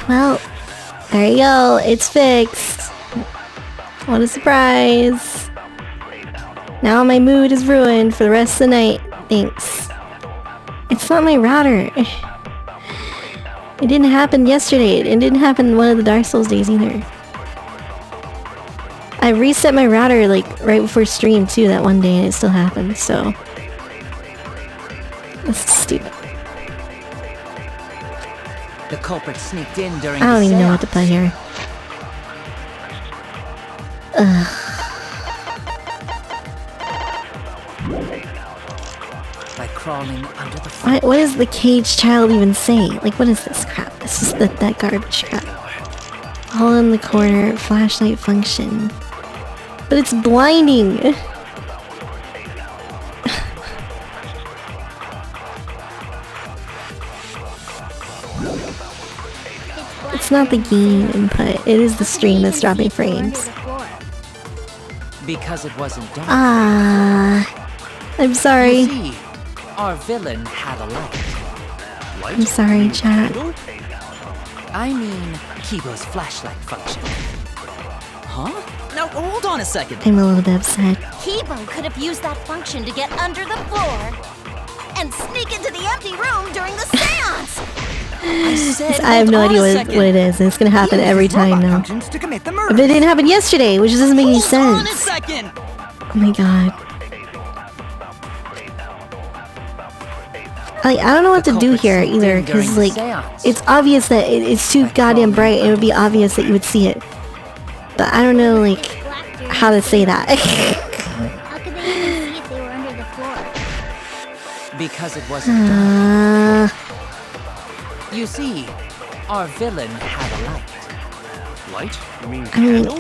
Well, there you go. It's fixed. What a surprise. Now my mood is ruined for the rest of the night. Thanks. It's not my router. It didn't happen yesterday. It didn't happen one of the Dark Souls days either. I reset my router like right before stream too that one day and it still happened, so... That's stupid. The culprit sneaked in during I don't even know what to play here. Ugh. By crawling under the What does the caged child even say? Like, what is this crap? This is that garbage crap. All in the corner, flashlight function. But it's blinding! It's not the game input, it is the stream that's dropping frames. Because it wasn't done. I'm sorry. You see, our villain had a light. I'm sorry, chat. I mean, Kibo's flashlight function. Huh? Now hold on a second. I'm a little bit upset. Kibo could have used that function to get under the floor and sneak into the empty room during the seance. I have no idea what it is, and it's gonna happen every time now. But it didn't happen yesterday, which doesn't make any sense. Oh my god. Like, I don't know what to do here either, because like, it's obvious that it's too goddamn bright, and it would be obvious that you would see it. But I don't know, like, how to say that. How could they even see if they were under the floor? Because it wasn't done. You see, our villain had a light. Light? You mean candle?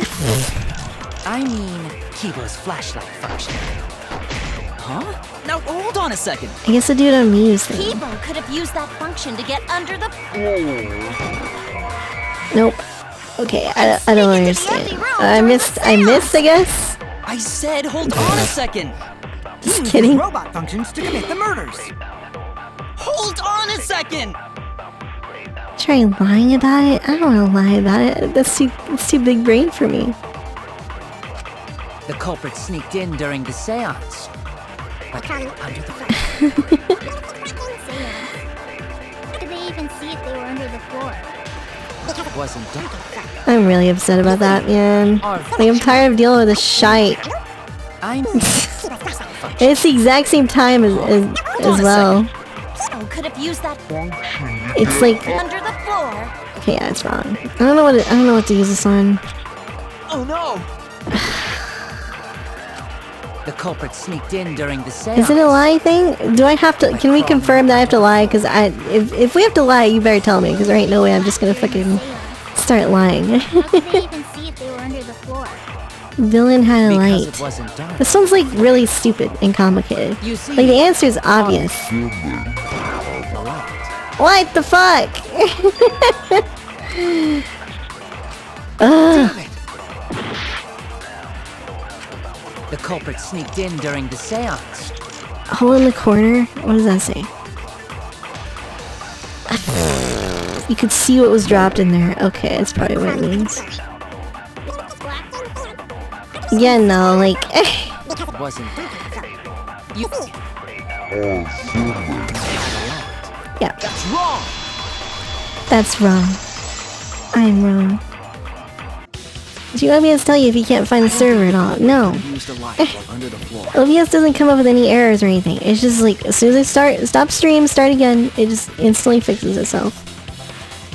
I mean Kibo's flashlight function. Huh? Now hold on a second. I guess the dude on me used it. Kibo could have used that function to get under the... Nope. Okay, I don't understand. I missed, I guess? I said hold on a second. Just kidding. Robot functions to commit the murders. Hold on a second. Try lying about it? I don't want to lie about it. That's too big brain for me. The culprit sneaked in during the seance. But under the How did they even see if they were under the floor? it wasn't done. I'm really upset about that, man. Like, I'm tired of dealing with this shite. I mean, And it's the exact same time as well. Kibo could have used that It's like, under the floor. okay, yeah, it's wrong. I don't know what to use this on. Oh no! The culprit sneaked in during the seance. Is it a lie thing? Do I have to? Can we confirm that I have to lie? Because if we have to lie, you better tell me. Because there ain't no way I'm just gonna fucking start lying. How could they even see if they were under the floor? Villain had a Because light. it wasn't done. This sounds like really stupid and complicated. You see, Like the answer is obvious. the light. What the fuck? Ugh. The culprit sneaked in during the seance. Hole in the corner? What does that say? You could see what was dropped in there. Okay, that's probably what it means. Yeah, no, like... It wasn't. You. Yeah. That's wrong. That's wrong. I'm wrong. Do you want me to tell you if you can't find the server at all? No. Used a light while under the floor. OBS doesn't come up with any errors or anything. It's just like, as soon as I stop stream, start again, it just instantly fixes itself.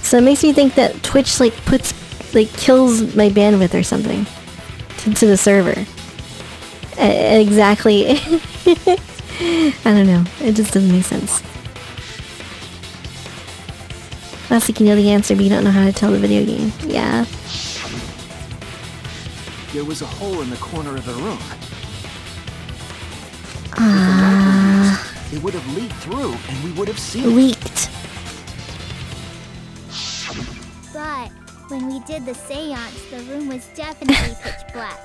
So it makes me think that Twitch kills my bandwidth or something to the server. Exactly. I don't know. It just doesn't make sense. Classic, you know the answer, but you don't know how to tell the video game. Yeah. There was a hole in the corner of the room. It would have leaked through, and we would have seen it. Leaked. But when we did the seance, the room was definitely pitch black.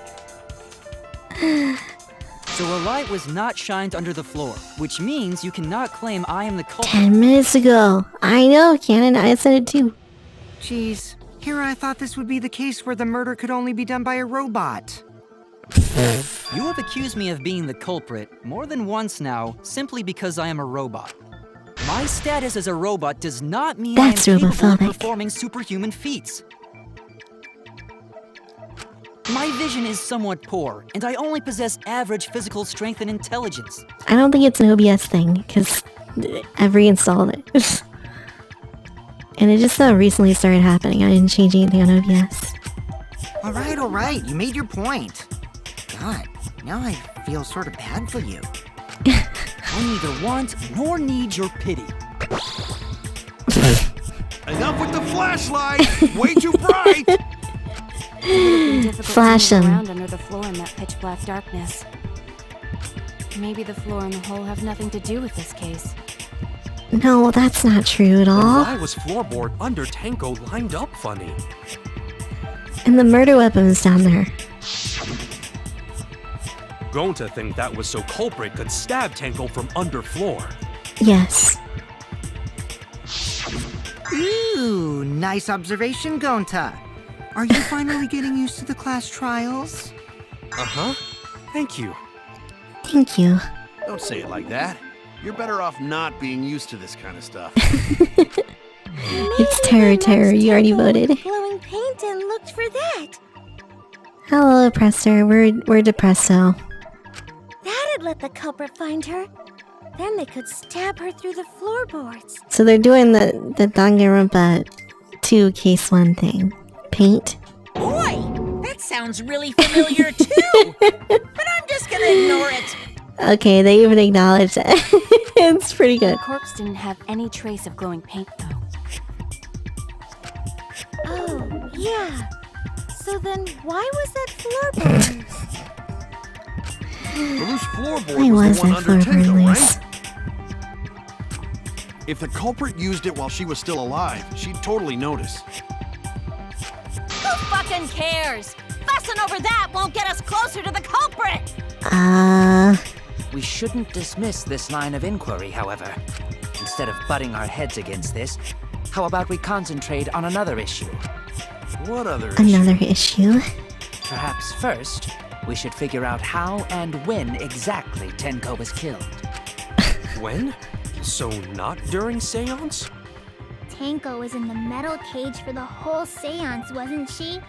So a light was not shined under the floor, which means you cannot claim I am the culprit. 10 minutes ago. I know, Cannon. I said it too. Geez, here I thought this would be the case where the murder could only be done by a robot. You have accused me of being the culprit more than once now, simply because I am a robot. My status as a robot does not mean That's I am capable of robophobic. performing superhuman feats. My vision is somewhat poor, and I only possess average physical strength and intelligence. I don't think it's an OBS thing, because I've reinstalled it. And it just recently started happening. I didn't change anything on OBS. Alright, you made your point. God, now I feel sort of bad for you. I neither want nor need your pity. Enough with the flashlight! Way too bright! Flash him. Around under the floor in that pitch black darkness. Maybe the floor and the hole have nothing to do with this case. No, that's not true at all. Why was floorboard under Tanko lined up funny? And the murder weapon is down there. Going to think that was so culprit could stab Tanko from under floor. Yes. Ooh, nice observation, Gonta. Are you finally getting used to the class trials? Uh-huh. Thank you. Thank you. Don't say it like that. You're better off not being used to this kind of stuff. It's terror. You already voted. Glowing paint and looked for that. Hello, Oppressor. We're Depresso. That'd let the culprit find her. Then they could stab her through the floorboards. So they're doing the Danganronpa 2 Case 1 thing. Paint. Boy, that sounds really familiar too. But I'm just gonna ignore it. Okay, they even acknowledge it. It's pretty The good. corpse didn't have any trace of glowing paint, though. Oh, yeah. So then why was that floorboard? The loose floorboard Why was was the one that under floorboard Tanko, loose? right? If the culprit used it while she was still alive, she'd totally notice. Who fucking cares? Fussing over that won't get us closer to the culprit! We shouldn't dismiss this line of inquiry, however. Instead of butting our heads against this, how about we concentrate on another issue? What other issue? Another issue. Perhaps first, we should figure out how and when exactly Tenko was killed. When? So not during seance? Tanko was in the metal cage for the whole seance, wasn't she?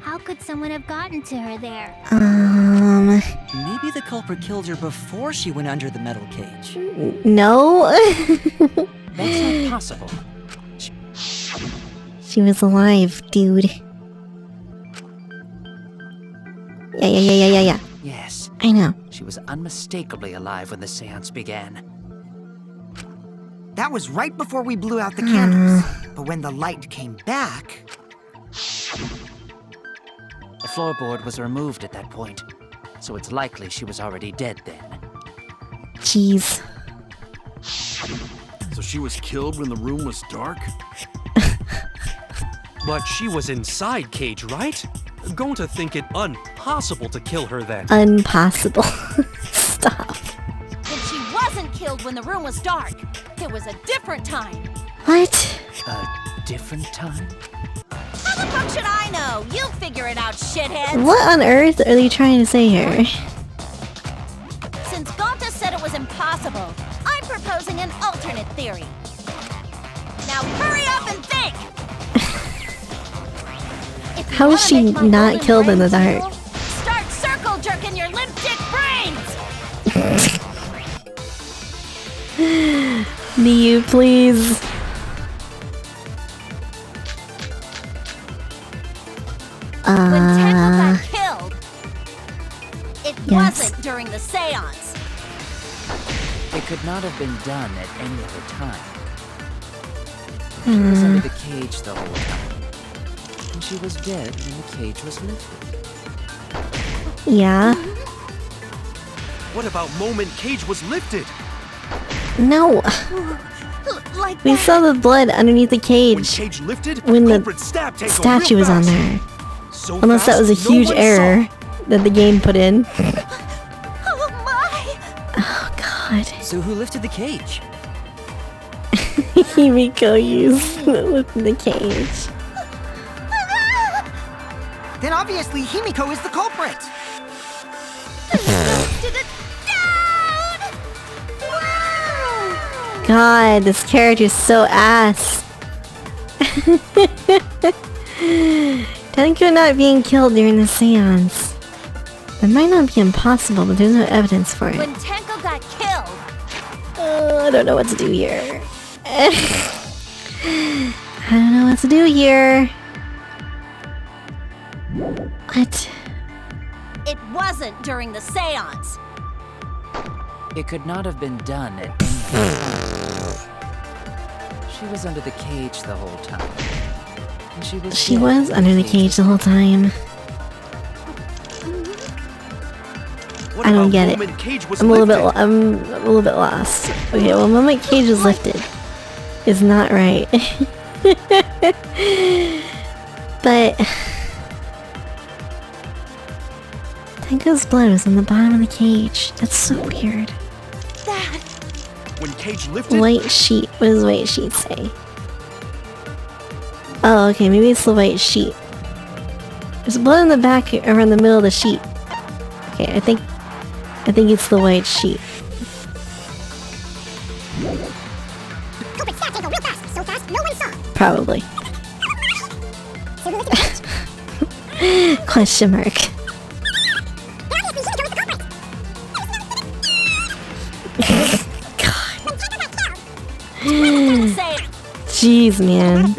How could someone have gotten to her there? Maybe the culprit killed her before she went under the metal cage. No. That's not possible. She was alive, dude. Yeah. Yes, I know. she was unmistakably alive when the seance began. That was right before we blew out the candles. But when the light came back... The floorboard was removed at that point, so it's likely she was already dead then. Jeez. So she was killed when the room was dark? But she was inside cage, right? Going to think it impossible to kill her then. Impossible. Stop. Then she wasn't killed when the room was dark. It was a different time. What? A different time? How the fuck should I know? You figure it out, shitheads. What on earth are they trying to say here? Since Gonta said it was impossible, I'm proposing an alternate theory. Now hurry up and think! If you How is wanna she make my not golden killed in the brain dark? tingle, start circle jerking your limp dick brains! Niu, please. When Tenko got killed, it Yes. wasn't during the seance. It could not have been done at any other time. She was under the cage the whole time. And she was dead when the cage was lifted. Yeah. What about moment cage was lifted? No. Like We that. saw the blood underneath the When cage cage lifted, when the culprit stabbed Tanko statue real was on fast. there. So Unless that was a fast, no huge one error saw. that the game put in. Oh my! Oh god. So who lifted the cage? Himiko used within the cage. Then obviously Himiko is the culprit. God, this character's so ass. Tenko not being killed during the seance. It might not be impossible, but there's no evidence for it. When Tenko got killed, I don't know what to do here. I don't know what to do here. What? it wasn't during the seance. It could not have been done at any time. She was under the cage the whole time. And she was under the cage the whole time. I don't get it. I'm a little bit lost. Okay, well, moment cage was lifted is not right. But Tenko's blood was in the bottom of the cage. That's so weird. That. When cage lifted. White sheet. What does white sheet say? Oh, okay. Maybe it's the white sheet. There's blood in the back around the middle of the sheet. Okay, I think it's the white sheet. Probably. Question mark. Jeez, man.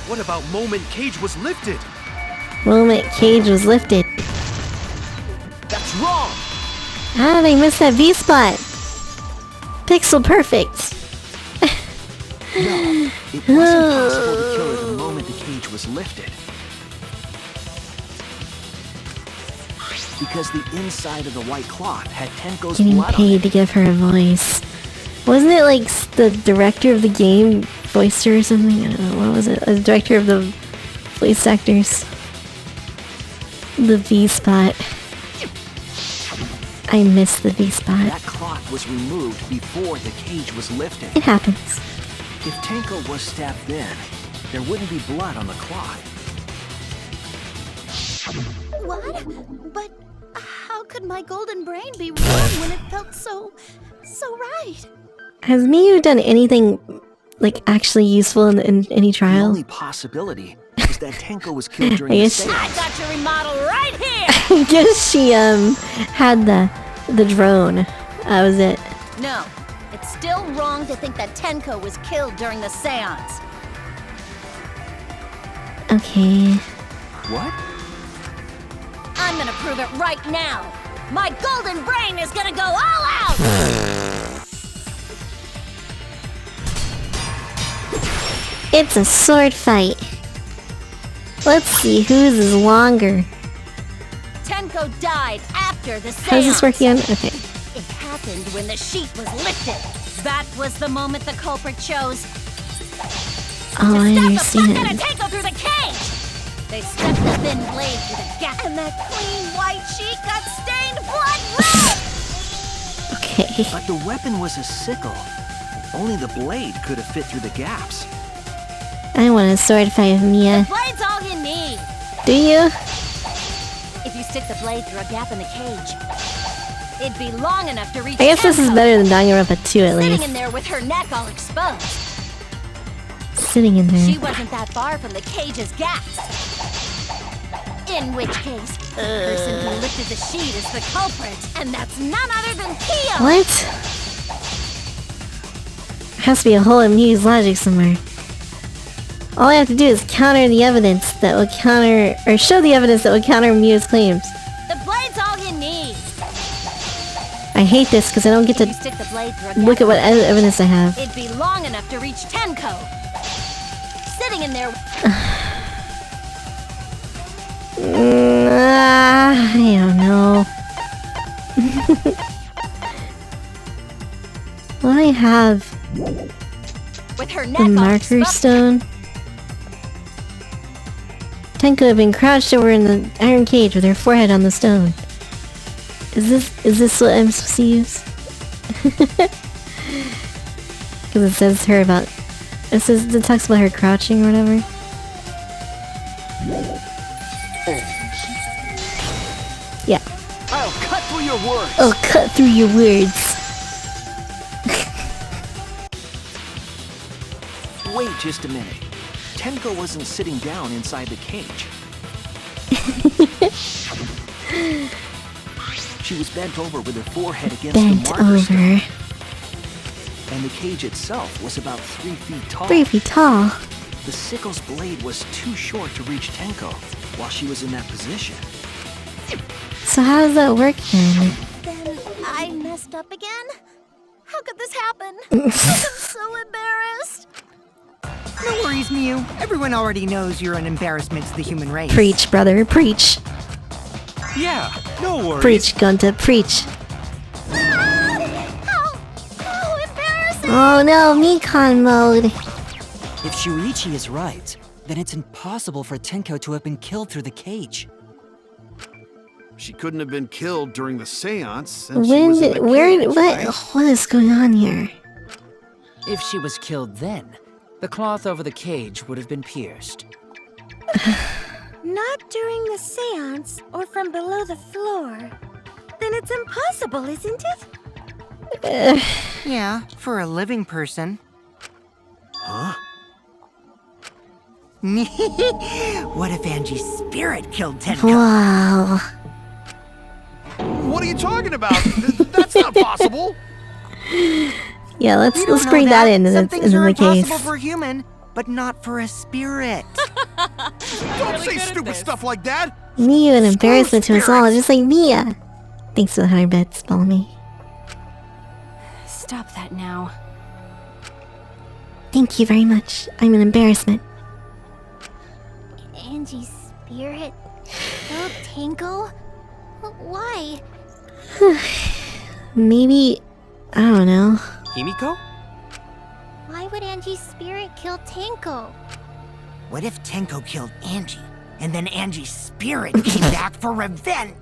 What about moment cage was lifted? Moment cage was lifted. That's wrong. How did I miss that V spot? Pixel perfect. No, it wasn't possible to kill her the moment the cage was lifted. Because the inside of the white cloth had Tenko's Getting blood on paid it. to give her a voice. Wasn't it like the director of the game voiced her or something? I don't know. What was it? The director of the voice actors. The V spot. I missed the V spot. That cloth was removed before the cage was lifted. It happens. If Tenko was stabbed then, there wouldn't be blood on the cloth. What? But how could my golden brain be wrong when it felt so right? Has Miyu done anything like actually useful in any The trial? only possibility is that Tenko was killed during the seance. I got your remodel right here! I guess she had the drone. That was it. No, it's still wrong to think that Tenko was killed during the seance. Okay. What? I'm gonna prove it right now. My golden brain is gonna go all out! It's a sword fight. Let's see whose is longer. Tenko died after the seance. How's this working on? Okay. It happened when the sheet was lifted. That was the moment the culprit chose. Oh, I Gonna understand. take her through the cage. They stuck the thin blade through the gap, and that clean white sheet got stained blood red. Okay. But the weapon was a sickle. Only the blade could have fit through the gaps. I want a sword fight with Mia. Blade's all you need. Do you? If you stick the blade through a gap in the cage, it'd be long enough to reach. I guess this is Tenko, better than Danganronpa 2 at sitting least. in there with her neck all exposed. Sitting in there. She wasn't that far from the cage's gaps. In which case, the person who lifted the sheet is the culprit, and that's none other than Kyo. What? There has to be a hole in Miu's logic somewhere. All I have to do is counter the evidence that will counter, or show the evidence that will counter Miu's claims. The blade's all you need. I hate this because I don't get If you to stick the blade through a look gap at what in the cage, evidence I have. it'd be long enough to reach Tenko. Sitting in there. I don't know. Will I have With her neck the all marker exposed. stone? Tenko had been crouched over in the iron cage with her forehead on the stone. Is this what I'm supposed to use? Because it says her about... It talks about her crouching or whatever. Yeah. I'll cut through your words. I'll cut through your words. Wait just a minute. Tenko wasn't sitting down inside the cage. She was bent over with her forehead against the marker stone. And the cage itself was about 3 feet tall. 3 feet tall? The sickle's blade was too short to reach Tenko while she was in that position. So how does that work then? Then I messed up again? How could this happen? I'm so embarrassed. No worries, Miu. Everyone already knows you're an embarrassment to the human race. Preach, brother, preach. Yeah, no worries. Preach, Gunta, preach. How embarrassing! Oh no, Mekon mode. If Shuichi is right, then it's impossible for Tenko to have been killed through the cage. She couldn't have been killed during the seance since she was in the cage, right? What is going on here? If she was killed then, the cloth over the cage would have been pierced. Not during the seance or from below the floor. Then it's impossible, isn't it? Yeah, for a living person. Huh? What if Angie's spirit killed Tenko? Wow. What are you talking about? That's not possible. Yeah, let's You don't bring know that into Some the things are case. impossible for a human, but not for a spirit. Don't say stupid stuff like that. Miu an embarrassment to us all, spirits. just like Mia. Thanks for the 100 bits, follow me. Stop that now. Thank you very much. I'm an embarrassment. Angie's spirit killed Tenko? Why? Maybe... I don't know. Himiko? Why would Angie's spirit kill Tenko? What if Tenko killed Angie, and then Angie's spirit came back for revenge?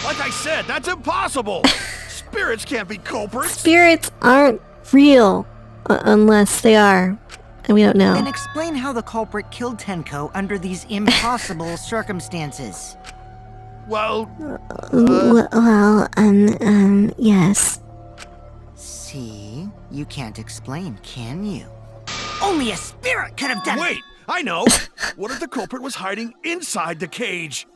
Like I said, that's impossible. Spirits can't be culprits. Spirits aren't real. Unless they are. And we don't know. Then explain how the culprit killed Tenko under these impossible circumstances. Well, yes. See? You can't explain, can you? Only a spirit could have done it! wait, I know. What if the culprit was hiding inside the cage?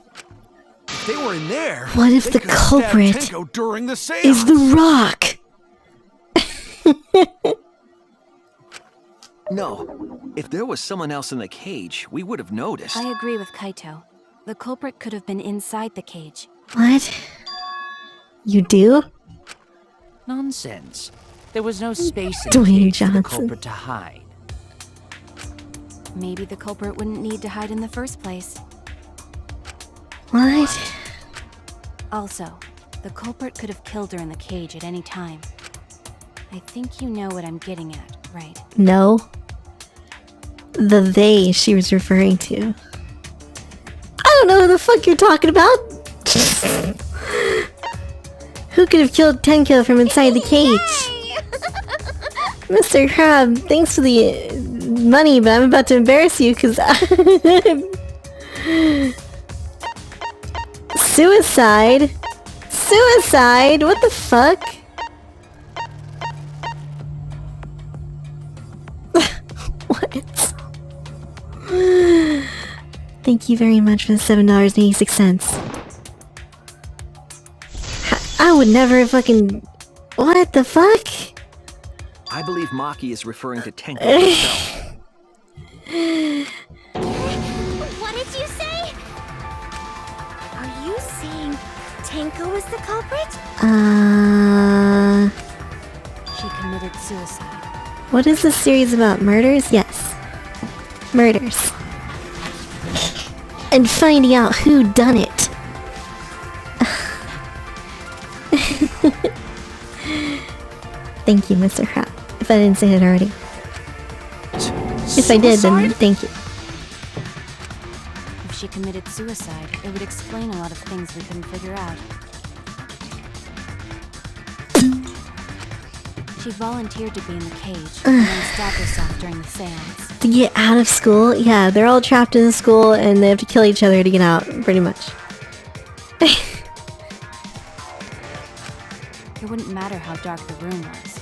If they were in there, What if they the could have stabbed culprit Tenko during the seance? is the Rock? No. If there was someone else in the cage, we would have noticed. I agree with Kaito. The culprit could have been inside the cage. What? You do? Nonsense. There was no space in the Dwayne cage for the Johnson. culprit to hide. Maybe the culprit wouldn't need to hide in the first place. What? Also, the culprit could have killed her in the cage at any time. I think you know what I'm getting at, right? No. The they she was referring to. I don't know who the fuck you're talking about. Who could have killed Tenko from inside the cage? Mr. Crab, thanks for the money, but I'm about to embarrass you because Suicide? Suicide? What the fuck? What? Thank you very much for the $7.86. I would never fucking... What the fuck? I believe Maki is referring to Tenko herself. What did you say? Are you saying Tenko is the culprit? She committed suicide. What is this series about? Murders? Yes. Murders. And finding out who done it. Thank you, Mr. Crap. If I didn't say it already. If I did, then thank you. she committed suicide, it would explain a lot of things we couldn't figure out. She volunteered to be in the cage and then stabbed herself during the seance. To get out of school? Yeah, they're all trapped in the school and they have to kill each other to get out, pretty much. It wouldn't matter how dark the room was.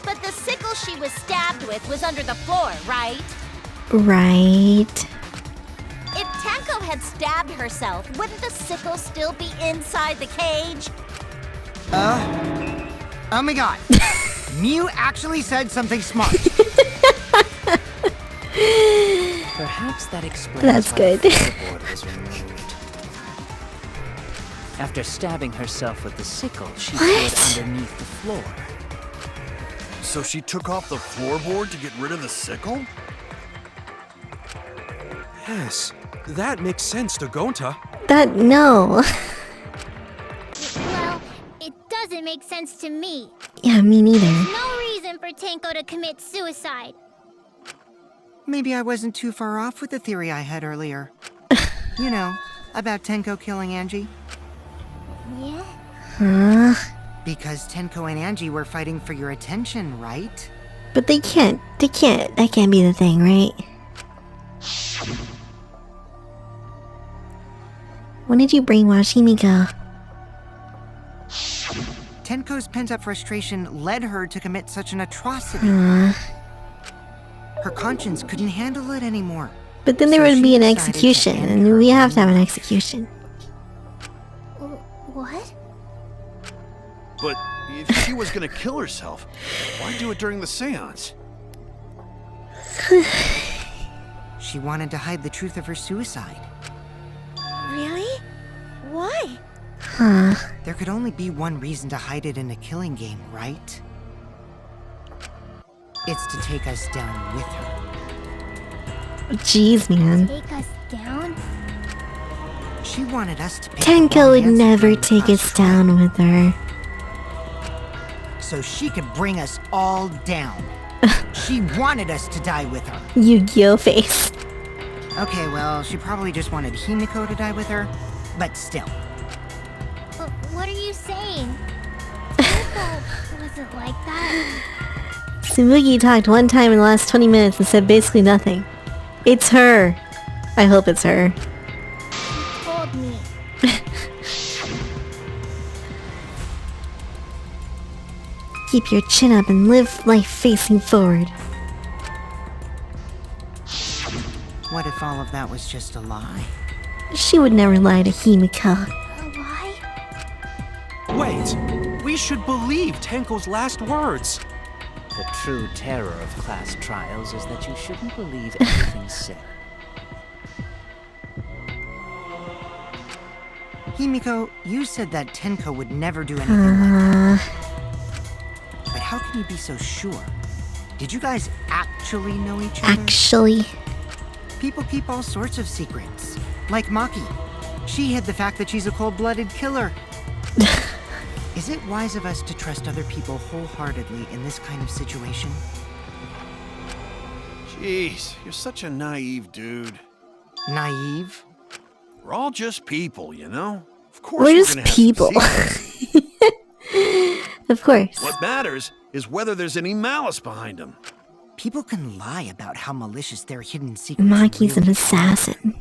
But the sickle she was stabbed with was under the floor, right? Right. If Tenko had stabbed herself, wouldn't the sickle still be inside the cage? Oh my god. Mew actually said something smart. Perhaps that explains That's why good. the floorboard was removed. After stabbing herself with the sickle, she slid underneath the floor. So she took off the floorboard to get rid of the sickle? Yes, that makes sense to Gonta. No. Well, it doesn't make sense to me. Yeah, me neither. No reason for Tenko to commit suicide. Maybe I wasn't too far off with the theory I had earlier. You know, about Tenko killing Angie. Yeah? Huh? Because Tenko and Angie were fighting for your attention, right? But they can't. That can't be the thing, right? When did you brainwash Himiko? Tenko's pent-up frustration led her to commit such an atrocity. Her conscience couldn't handle it anymore. But then there would be an execution, and we have to have an execution. What? But if she was gonna kill herself, why do it during the seance? She wanted to hide the truth of her suicide. Really? Why? Huh. There could only be one reason to hide it in a killing game, right? It's to take us down with her. Jeez, man. Take us down? She wanted us to pick Tenko would one answer never from take us trial. down with her. So she could bring us all down. She wanted us to die with her. Yu-Gi-Oh face. Okay, well, she probably just wanted Himiko to die with her, but still. What are you saying? Tenko wasn't like that. Tsumugi talked one time in the last 20 minutes and said basically nothing. It's her. I hope it's her. She told me. Keep your chin up and live life facing forward. What if all of that was just a lie? She would never lie to Himiko. Why? Wait, we should believe Tenko's last words. The true terror of class trials is that you shouldn't believe everything said. Himiko, you said that Tenko would never do anything like that. But how can you be so sure? Did you guys actually know each other? Actually. People keep all sorts of secrets. Like Maki. She hid the fact that she's a cold-blooded killer. Is it wise of us to trust other people wholeheartedly in this kind of situation? Jeez, you're such a naive dude. Naive? We're all just people, you know? Of course We're we're just gonna have people. some secrets. Of course. What matters is whether there's any malice behind them. People can lie about how malicious their hidden secrets Maki's really an assassin.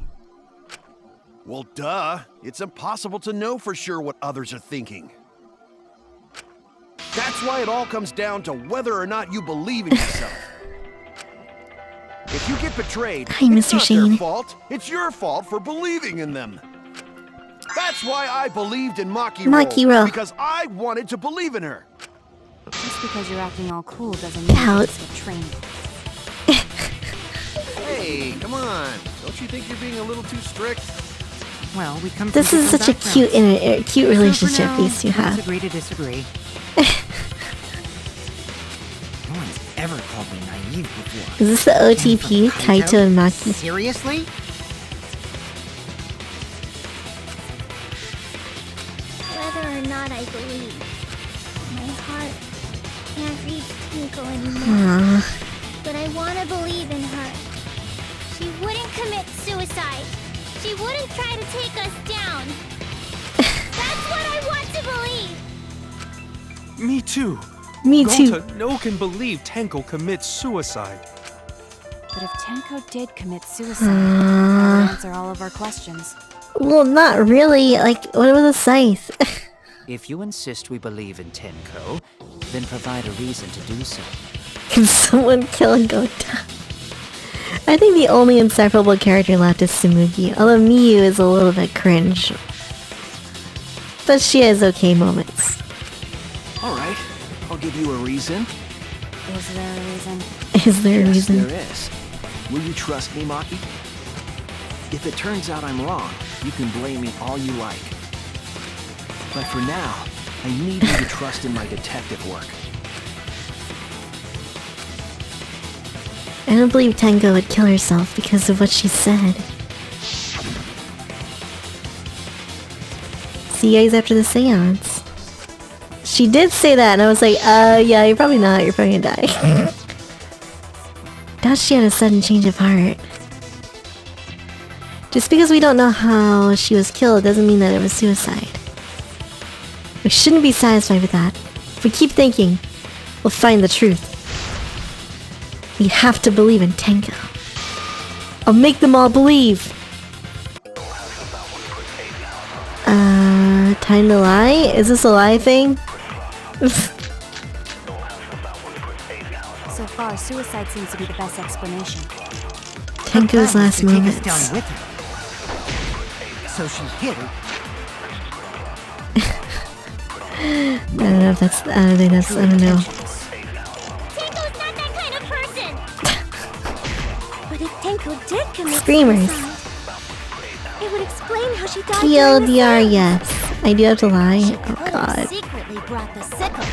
Well, duh. It's impossible to know for sure what others are thinking. That's why it all comes down to whether or not you believe in yourself. If you get betrayed, Hi, it's Mr. not Shane. their fault. It's your fault for believing in them. That's why I believed in Maki-ro. because I wanted to believe in her. Just because you're acting all cool doesn't mean Out. you just get trained. Hey, come on. Don't you think you're being a little too strict? Well, we come This from is different such a cute, backgrounds. cute So for relationship now, these two let's have. agree to disagree. No one's ever called me naive before. Is this the OTP? Kaito and Maki. Seriously? Whether or not I believe, my heart can't reach Himiko anymore. Aww. But I want to believe in her. She She wouldn't commit suicide. She wouldn't try to take us down. That's what I want to believe. Me too. Me too. Gonta no can believe Tenko commits suicide. But if Tenko did commit suicide, that would answer all of our questions. Well, not really. Like, what about the scythe? If you insist we believe in Tenko, then provide a reason to do so. Can someone kill Gota? I think the only insufferable character left is Tsumugi, although Miyu is a little bit cringe. But she has okay moments. Alright, I'll give you a reason. Is there a reason? Is there a Yes, reason? there is. Will you trust me, Maki? If it turns out I'm wrong, you can blame me all you like. But for now, I need you to trust in my detective work. I don't believe Tenko would kill herself because of what she said. See you guys after the seance. She did say that and I was like, yeah, you're probably not. You're probably gonna die. Doubt she had a sudden change of heart. Just because we don't know how she was killed doesn't mean that it was suicide. We shouldn't be satisfied with that. If we keep thinking, we'll find the truth. We have to believe in Tenko. I'll make them all believe! Time to lie? Is this a lie thing? So far, suicide seems to be the best explanation. Tenko's last to take us moments. down with her. So she hid her. I don't know if that's... I don't think that's... I don't know. Tenko's not that kind of person. But if Tenko did commit Screamers. suicide, it would explain how she died during the TLDR, seance. yes. I do have to lie. She Oh could have god. secretly brought the sickle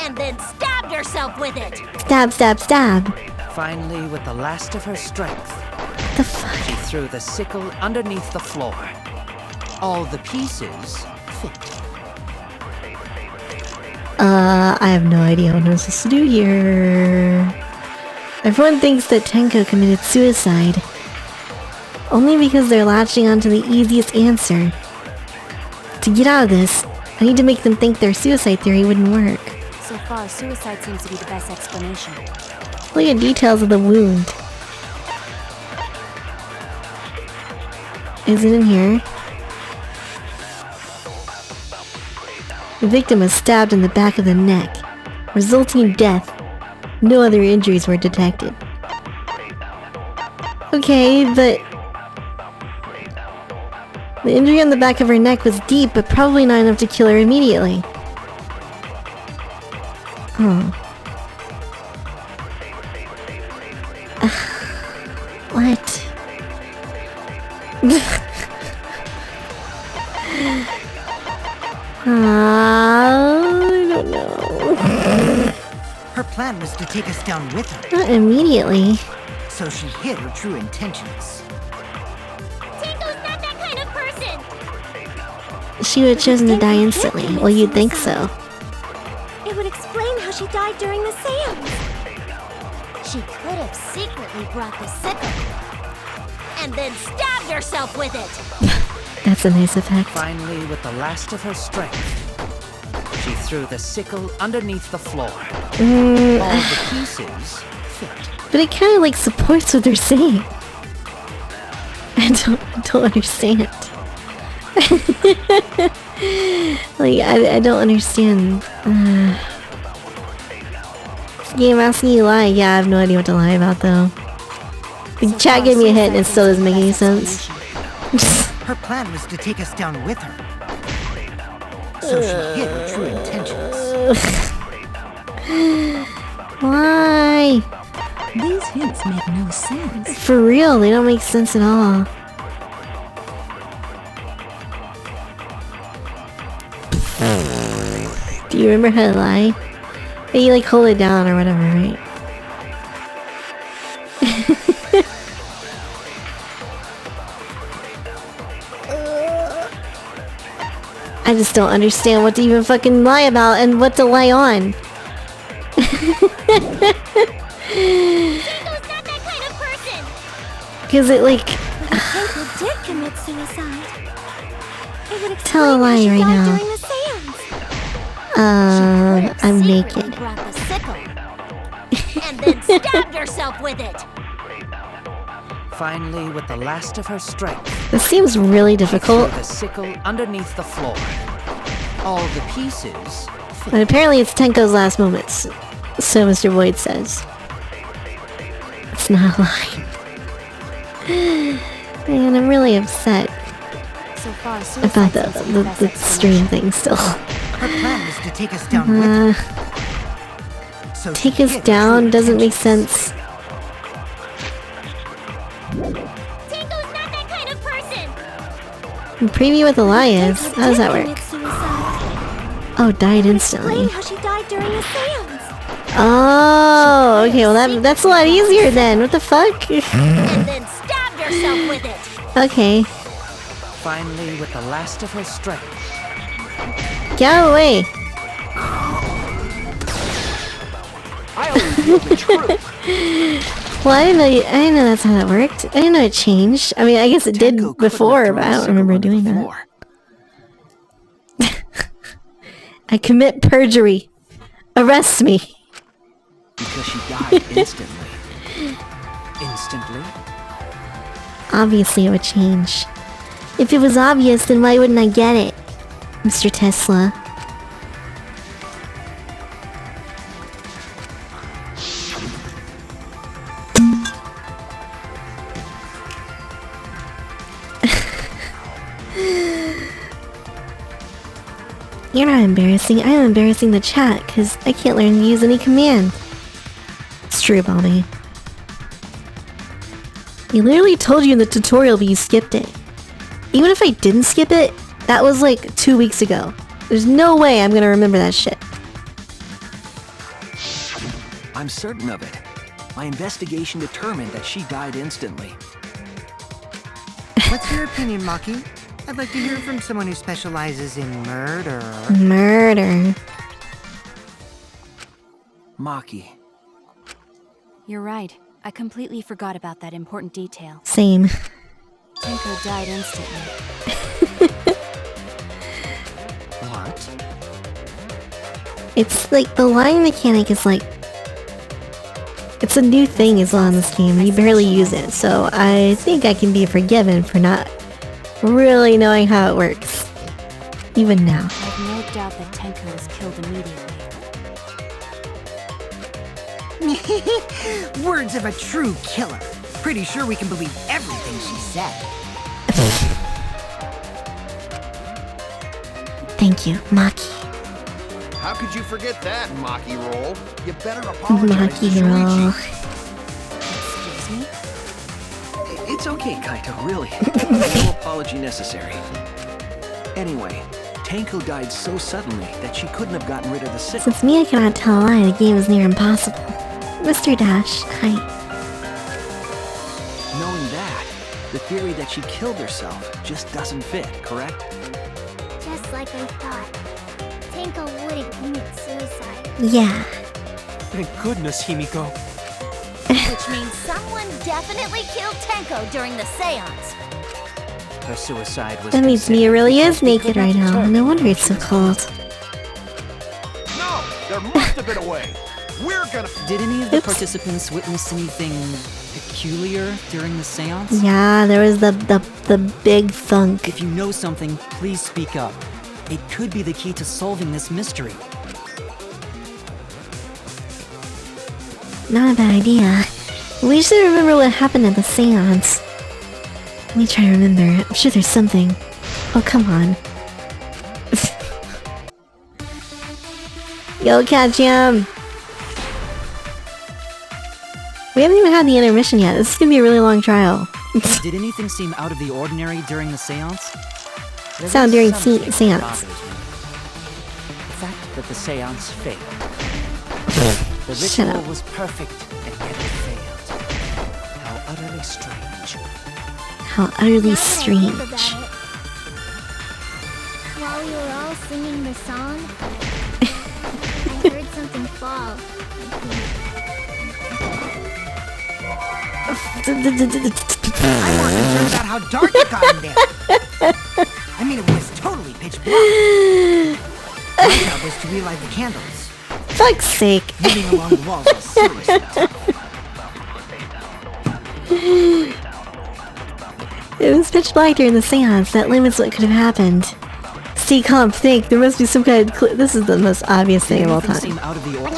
and then stabbed herself with it. Stab, stab, stab. Finally, with the last of her strength, What the fuck? she threw the sickle underneath the floor. All the pieces fit. I have no idea what I'm supposed to do here. Everyone thinks that Tenko committed suicide. Only because they're latching onto the easiest answer. To get out of this, I need to make them think their suicide theory wouldn't work. So far, suicide seems to be the best explanation. Look at details of the wound. Is it in here? The victim was stabbed in the back of the neck, resulting in death. No other injuries were detected. Okay, but... the injury on the back of her neck was deep, but probably not enough to kill her immediately. Huh. What? I don't know. Her plan was to take us down with her. Not immediately. So she hid her true intentions. Tenko's not that kind of person. She would have chosen to die instantly. Well, you'd think so. It would explain how she died during the seance. She could have secretly brought the sickle and then stabbed herself with it. That's a nice effect. Finally, with the last of her strength, she threw the sickle underneath the floor. All the pieces fit. But it kind of like supports what they're saying. I don't understand. Like, I don't understand. Game asking you to lie. Yeah, I have no idea what to lie about though. The chat gave me a hint and it still doesn't make any sense. Her plan was to take us down with her. So she hid her true intentions. Why? These hints make no sense. For real, they don't make sense at all. Do you remember how to lie? You like hold it down or whatever, right? I just don't understand what to even fucking lie about and what to lie on. Tenko's not that kind of person. Because it like... Tenko did commit suicide. It would Tell a explain how lie she right died now. during the seance. I'm Secretly naked. brought the sickle. And then stabbed herself with it. Finally, with the last of her strength, This seems really difficult. threw the sickle underneath the floor. All the pieces But apparently it's Tenko's last moments. So Mr. Void says. It's not a lie. Man, I'm really upset So far, about suicide seems to be the best stream thing still. Her plan was to take us down with her. So she Take us hid down true doesn't make intentions. sense. Tenko's not that kind of person. Preview what the lie is. How does that work? Commit suicide. Oh, died Explain instantly. how she died during the seance. Oh, okay, well that's a lot easier then. What the fuck? And then stabbed herself with it. Okay, finally, with the last of her strength, get out of the way. I'll reveal the truth. Well, I didn't know that's how that worked. I didn't know it changed. I mean, I guess it did Tenko couldn't have before, thrown but the I don't sickle remember under doing the that. floor. I commit perjury. Arrest me. Because she died instantly. instantly. Obviously, it would change. If it was obvious, then why wouldn't I get it, Mr. Tesla? You're not embarrassing. I'm embarrassing the chat because I can't learn to use any command. It's true, Balmy. I literally told you in the tutorial, but you skipped it. Even if I didn't skip it, that was like 2 weeks ago. There's no way I'm gonna remember that shit. I'm certain of it. My investigation determined that she died instantly. What's your opinion, Maki? I'd like to hear from someone who specializes in murder. Murder. Maki, You're right. I completely forgot about that important detail. Same. Tenko died instantly. What? It's like the line mechanic is like... It's a new thing as well in this game, and you barely use it, so I think I can be forgiven for not really knowing how it works. Even now. I have no doubt that Tenko was killed immediately. Words of a true killer. Pretty sure we can believe everything she said. Thank you, Maki. How could you forget that, Maki Roll? You better apologize to Maki roll. Shuichi. Excuse me? it's okay, Kaito, really. No apology necessary. Anyway, Tenko died so suddenly that she couldn't have gotten rid of the sickle. Since Mia cannot tell a lie, the game is near impossible. Mr. Dash, hi. Knowing that, the theory that she killed herself just doesn't fit, correct? Just like I thought. Tenko wouldn't commit suicide. Yeah. Thank goodness, Himiko. Which means someone definitely killed Tenko during the seance. Her suicide was. That means Mia considered really because is we naked could not right now. determine No wonder who it's so she was. cold. No, there must have been a way. We're gonna. Did any of the Oops. participants witness anything peculiar during the seance? Yeah, there was the big thunk. If you know something, please speak up. It could be the key to solving this mystery. Not a bad idea. We should remember what happened at the seance. Let me try to remember. I'm sure there's something. Oh, come on. Yo, catch him! We haven't even had the intermission yet. This is gonna be a really long trial. Did anything seem out of the ordinary during the seance? There Sound is during something that seance. bothers me. The fact that the seance failed. The Shut ritual up. was perfect, and yet it failed. How utterly strange. How utterly Now that I think strange. about it, while we were all singing the song, I heard something fall. I think. I'm more concerned about how dark it got in there. I mean, it was totally pitch black. My job was to relight the candles. Fuck's sake. Moving along the walls was seriously tough. It was pitch black during the seance. That limits what could have happened. Stay calm, think. There must be some kind of this is the most obvious thing of all time. Seem out of the order.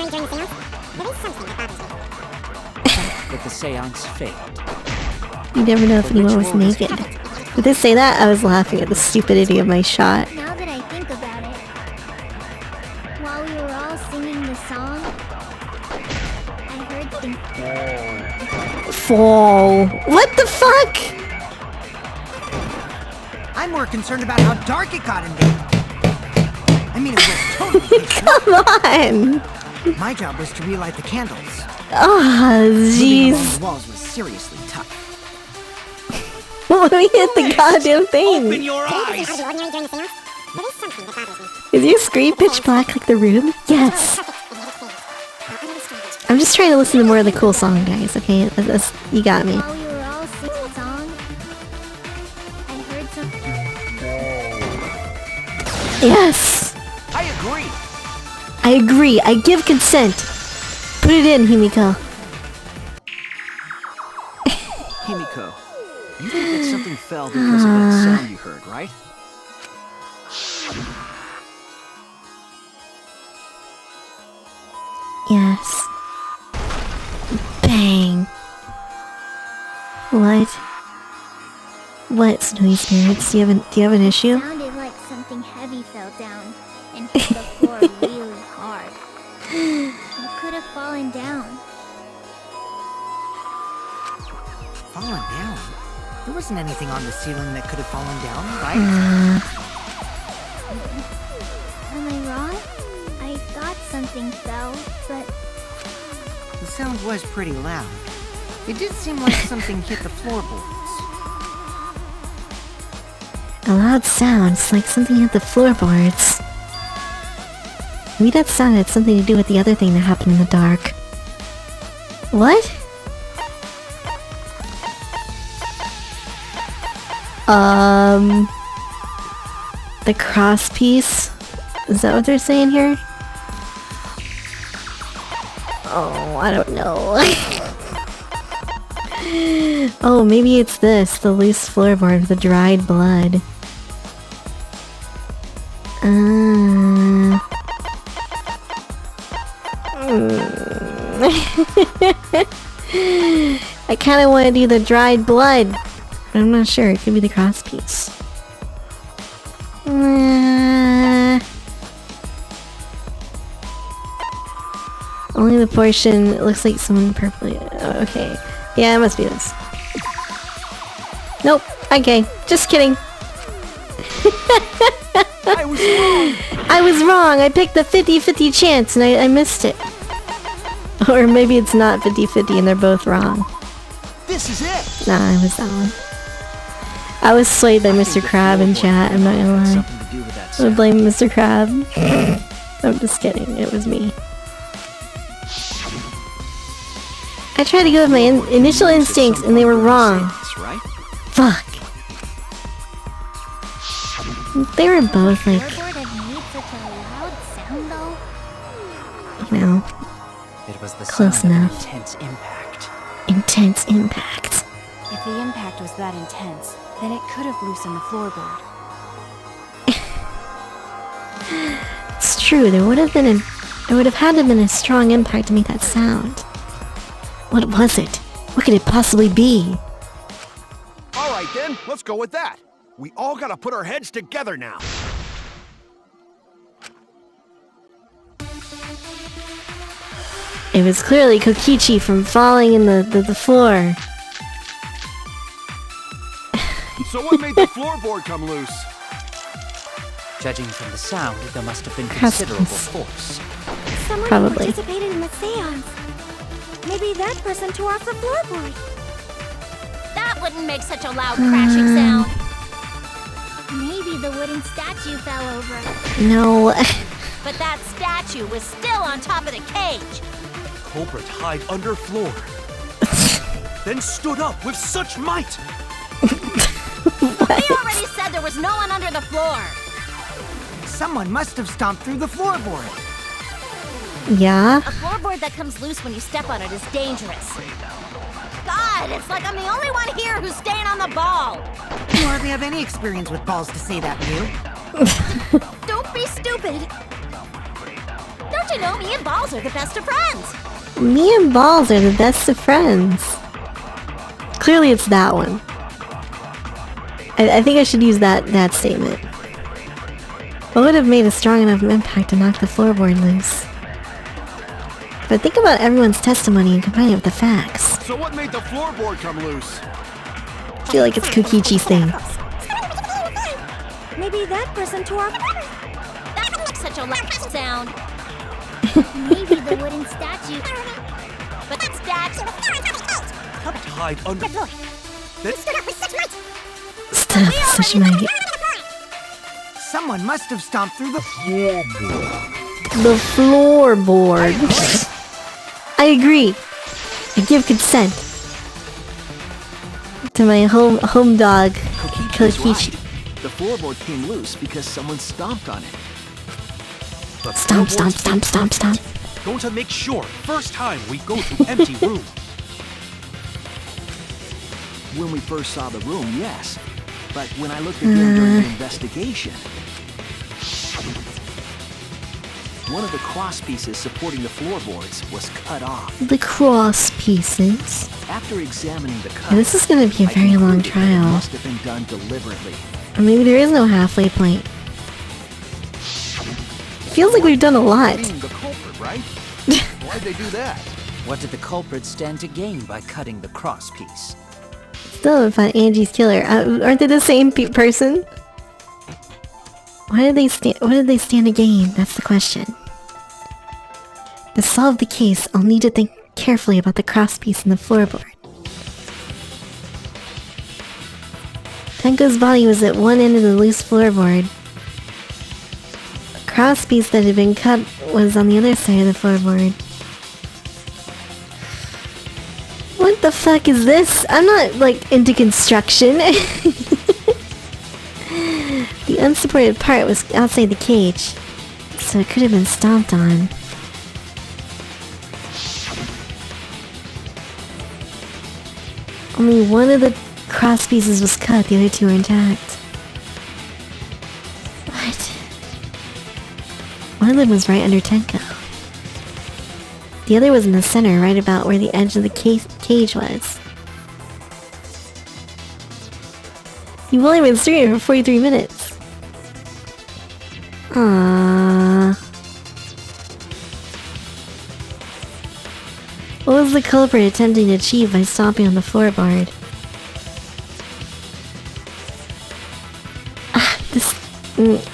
But the seance failed. You never know if anyone was naked. Did they say that? I was laughing at the stupidity of my shot. Now that I think about it, while we were all singing the song, I heard things. Fall. What the fuck? I'm more concerned about how dark it got in there. I mean, it was totally pitch black. Come on. My job was to relight the candles. Oh, Moving along jeez. the walls was seriously tough. Let me hit the goddamn thing. Open your eyes! Is your screen pitch black like the room? Yes. I'm just trying to listen to more of the cool song, guys. Okay, you got me. While we were all singing the song, I heard something. Yes. I agree. I agree. I give consent. Put it in, Himiko. Himiko, you think that something fell because of that sound you heard, right? Yes. Bang. What? What, Snowy Spirits? Do you have an issue? It sounded like something heavy fell down and hit the floor really hard. You could have fallen down. Fallen down? There wasn't anything on the ceiling that could have fallen down, right? Am I wrong? I thought something fell, but The sound was pretty loud. It did seem like something hit the floorboards. A loud sound. It's like something hit the floorboards. Maybe that sound had something to do with the other thing that happened in the dark. What? The cross piece? Is that what they're saying here? Oh, I don't know. Oh, maybe it's this, the loose floorboard with the dried blood. I kind of want to do the dried blood, but I'm not sure. It could be the cross piece. Only the portion. It looks like someone purpley. Oh, okay. Yeah, it must be this. Nope. Okay. Just kidding. I was wrong. I was wrong. I picked the 50-50 chance and I missed it. Or maybe it's not 50-50 and they're both wrong. This is it. Nah, I was that one. I was swayed by Mr. Crab in chat, I'm not gonna lie. Something to do with that I would sound. blame Mr. Crab. I'm just kidding, it was me. I tried to go with my initial instincts and they were wrong. Right? Fuck. They were both like, floorboard had made such a loud sound though. you know, It was the Close sound of an enough. intense impact. intense impact. If the impact was that intense, then it could have loosened the floorboard. It's true, there would have had to have been a strong impact to make that sound. What was it? What could it possibly be? All right then, let's go with that. We all gotta put our heads together now. It was clearly Kokichi from falling in the floor. So what made the floorboard come loose? Judging from the sound, there must have been Cross considerable piece. force. Someone Probably. who participated in the seance. Maybe that person tore off the floorboard. That wouldn't make such a loud crashing sound. Maybe the wooden statue fell over. No. But that statue was still on top of the cage. Culprit hide under floor. then stood up with such might. We already said there was no one under the floor. Someone must have stomped through the floorboard. Yeah? A floorboard that comes loose when you step on it is dangerous. God, it's like I'm the only one here who's staying on the ball. You hardly have any experience with balls to say that, Mew. Don't be stupid. Don't you know me and Balls are the best of friends? Me and Balls are the best of friends. Clearly it's that one. I think I should use that statement. What would have made a strong enough impact to knock the floorboard loose? But think about everyone's testimony and combine it with the facts. So what made the floorboard come loose? I feel like it's Kokichi's thing. Maybe that person tore. That makes such a loud sound. Maybe the wooden statue. But that statue. Hide under. Stood up with such might. Stood up with such might. Someone must have stomped through the The floorboard. I agree. I give consent to my home dog, Kokichi. The floorboard came loose because someone stomped on it. Stomp, stomp, stomp, stomp, stomp. Going to make sure first time we go to empty room. When we first saw the room, yes. But when I looked again during the investigation, one of the cross pieces supporting the floorboards was cut off. The cross pieces. After examining the cut, Yeah, this is gonna be a very long It trial. must have been done deliberately. Or maybe there is no halfway point. Feels like we've done a lot. Being the culprit, right? Why'd they do that? What did the culprit stand to gain by cutting the cross piece? Still haven't found Angie's killer. Aren't they the same person? What did they stand to gain? That's the question. To solve the case, I'll need to think carefully about the crosspiece in the floorboard. Tenko's body was at one end of the loose floorboard. The crosspiece that had been cut was on the other side of the floorboard. What the fuck is this? I'm not, like, into construction. The unsupported part was outside the cage, so it could have been stomped on. Only one of the cross pieces was cut, the other two were intact. What? One of them was right under Tenko. The other was in the center, right about where the edge of the cage was. You've only been streaming for 43 minutes. Aww. What was the culprit attempting to achieve by stomping on the floorboard?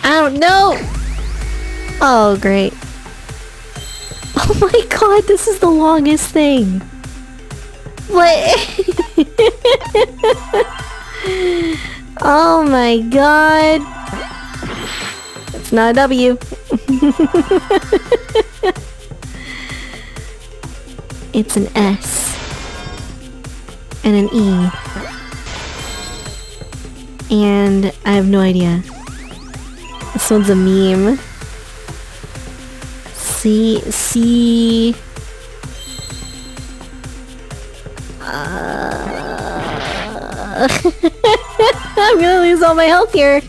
I don't know! Oh, great. Oh my god, this is the longest thing! What? Oh my god! It's not a W. It's an S. And an E. And I have no idea. This one's a meme. C. I'm gonna lose all my health here.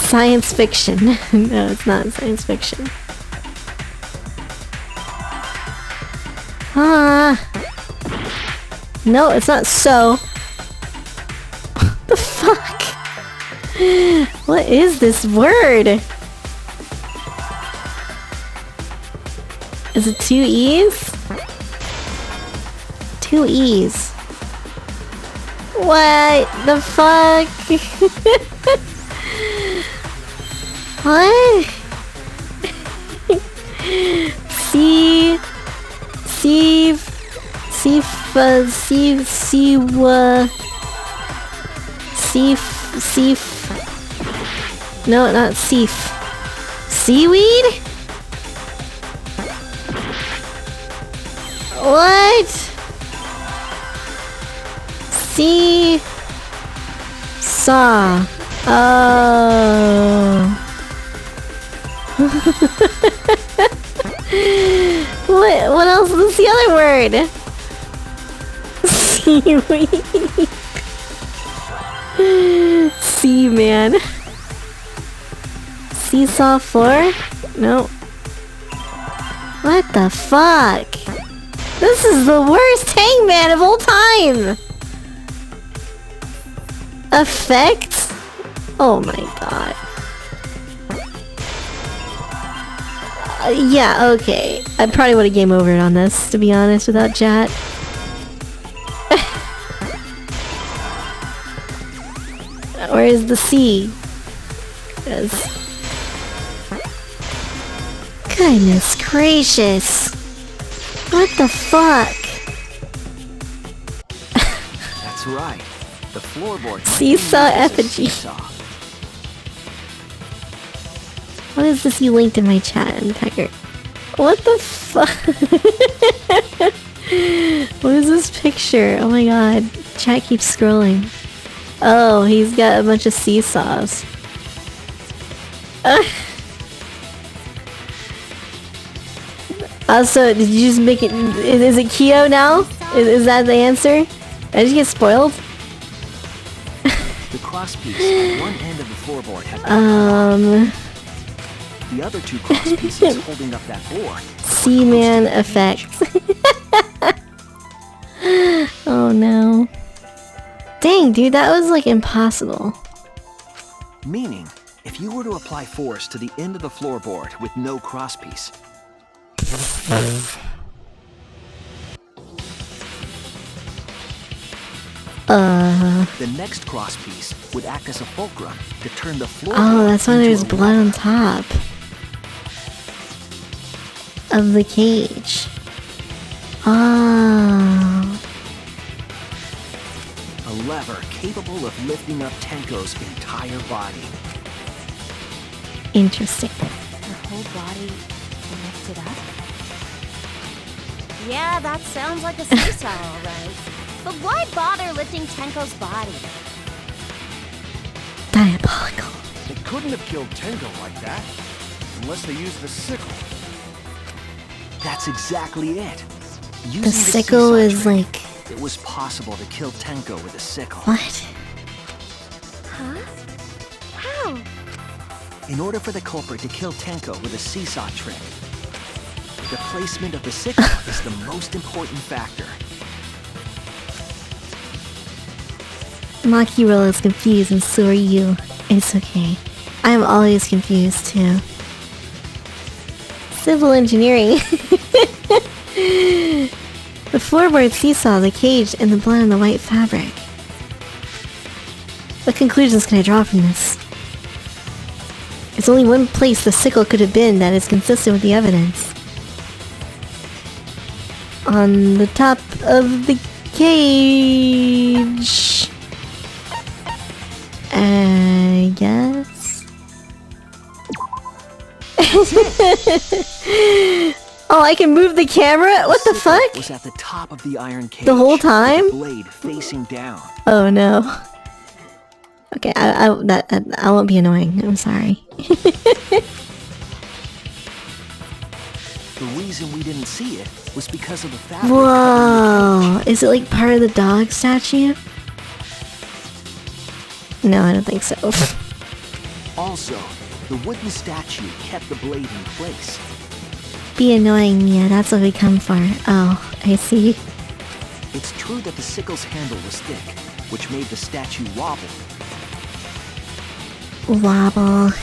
Science fiction. No, it's not science fiction. No, it's not so. What the fuck? What is this word? Is it 2 E's? 2 E's. What the fuck? What? No, not Seaf. Seaweed? What? See? Saw. Oh. What else is the other word? Seaweed. Sea man. Seesaw floor? No. What the fuck? This is the worst hangman of all time! Effect? Oh my god. Yeah, okay. I probably would have game overed on this, to be honest, without chat. Where is the sea? Goodness gracious. What the fuck? That's right. The floorboard. Seesaw effigy. What is this you linked in my chat, Unpecker? What the fuck? What is this picture? Oh my god. Chat keeps scrolling. Oh, he's got a bunch of seesaws. Also, did you just make it... Is it Kyo now? Is that the answer? Did I just get spoiled? The crosspiece at one end of the floorboard had been the other two crosspieces holding up that board. Seaman effect. Oh no. Dang, dude, that was like impossible. Meaning, if you were to apply force to the end of the floorboard with no crosspiece, the next crosspiece would act as a fulcrum to turn the floorboard. Oh, that's why there's blood on top of the cage. Oh. A lever capable of lifting up Tenko's entire body. Interesting. Her whole body lifted up? Yeah, that sounds like a seesaw, alright. But why bother lifting Tenko's body? Diabolical. They couldn't have killed Tenko like that. Unless they used the sickle. That's exactly it. Using The sickle is trick, like... it was possible to kill Tenko with a sickle. What? Huh? How? In order for the culprit to kill Tenko with a seesaw trick, the placement of the sickle is the most important factor. Makiro is confused and so are you. It's okay. I am always confused too. Civil engineering. The floorboard seesaw, the cage, and the blood on the white fabric. What conclusions can I draw from this? There's only one place the sickle could have been that is consistent with the evidence. On the top of the cage. I guess. Oh, I can move the camera? What the fuck? Was at the top of the iron cage. The whole time? With the blade facing down. Oh no. Okay, I won't be annoying. I'm sorry. The reason we didn't see it was because of the fabric. Whoa! Is it like part of the dog statue? No, I don't think so. Also, the wooden statue kept the blade in place. Be annoying, Mia. That's what we come for. Oh, I see. It's true that the sickle's handle was thick, which made the statue wobble. Wobble.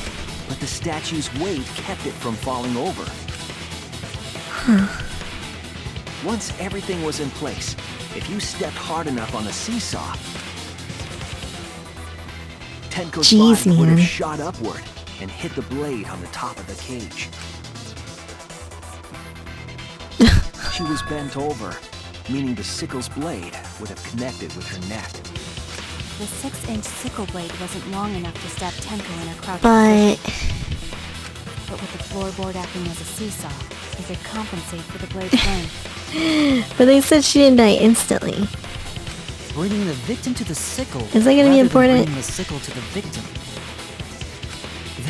But the statue's weight kept it from falling over. Huh. Once everything was in place, if you stepped hard enough on the seesaw, Tenko's body would have shot upward and hit the blade on the top of the cage. She was bent over, meaning the sickle's blade would have connected with her neck. The 6-inch sickle blade wasn't long enough to stab Tenko in her crouching position. But with the floorboard acting as a seesaw, it could compensate for the blade's length. But they said she didn't die instantly. Bringing the victim to the sickle. Is that gonna be rather than important? Bringing the sickle to the victim.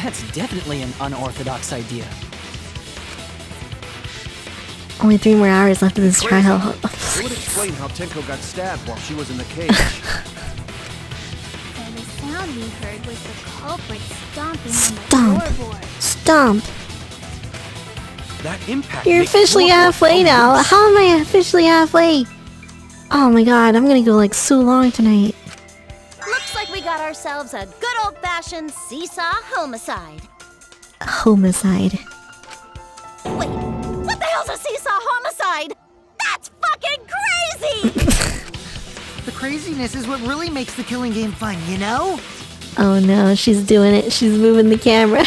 That's definitely an unorthodox idea. Only 3 more hours left of this trial. It would explain how Tenko got stabbed while she was in the cage. So the sound we heard was the culprit stomping Stomp. on the floorboard. Stomp. That impact. You're makes officially floorboard halfway come now. loose. How am I officially halfway? Oh my god, I'm gonna go like so long tonight. Looks like we got ourselves a good old-fashioned seesaw homicide. Homicide. Wait, what the hell's a seesaw homicide? That's fucking crazy! The craziness is what really makes the killing game fun, you know? Oh no, she's doing it. She's moving the camera.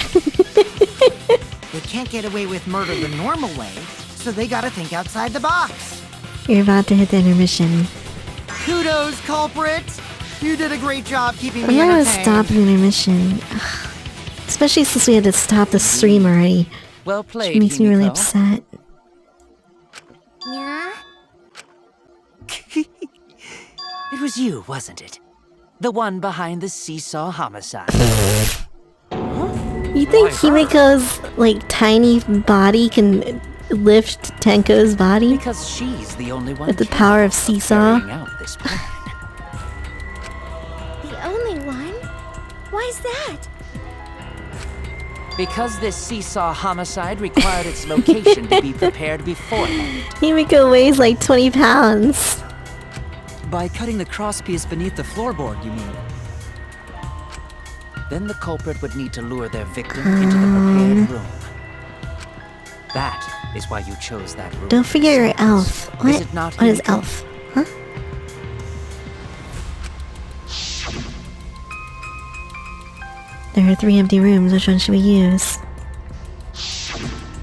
They can't get away with murder the normal way, so they gotta think outside the box. You're about to hit the intermission. Kudos, culprit! You did a great job keeping I'm me not gonna entertained. stop the intermission. Ugh. Especially since we had to stop the stream already. Well Which played, makes me really Himiko. upset. Yeah? It was you, wasn't it? The one behind the seesaw homicide. You think Himiko's like tiny body can lift Tenko's body Because she's the only one with the capable power of seesaw? carrying out this plan. The only one? Why's that? Because this seesaw homicide required its location to be prepared beforehand. Himiko weighs like 20 pounds. By cutting the crosspiece beneath the floorboard, you mean? Then the culprit would need to lure their victim into the prepared room. That is why you chose that room. Don't forget your elf. What? Is it not, What is Himiko? elf? Huh? There are 3 empty rooms. Which one should we use?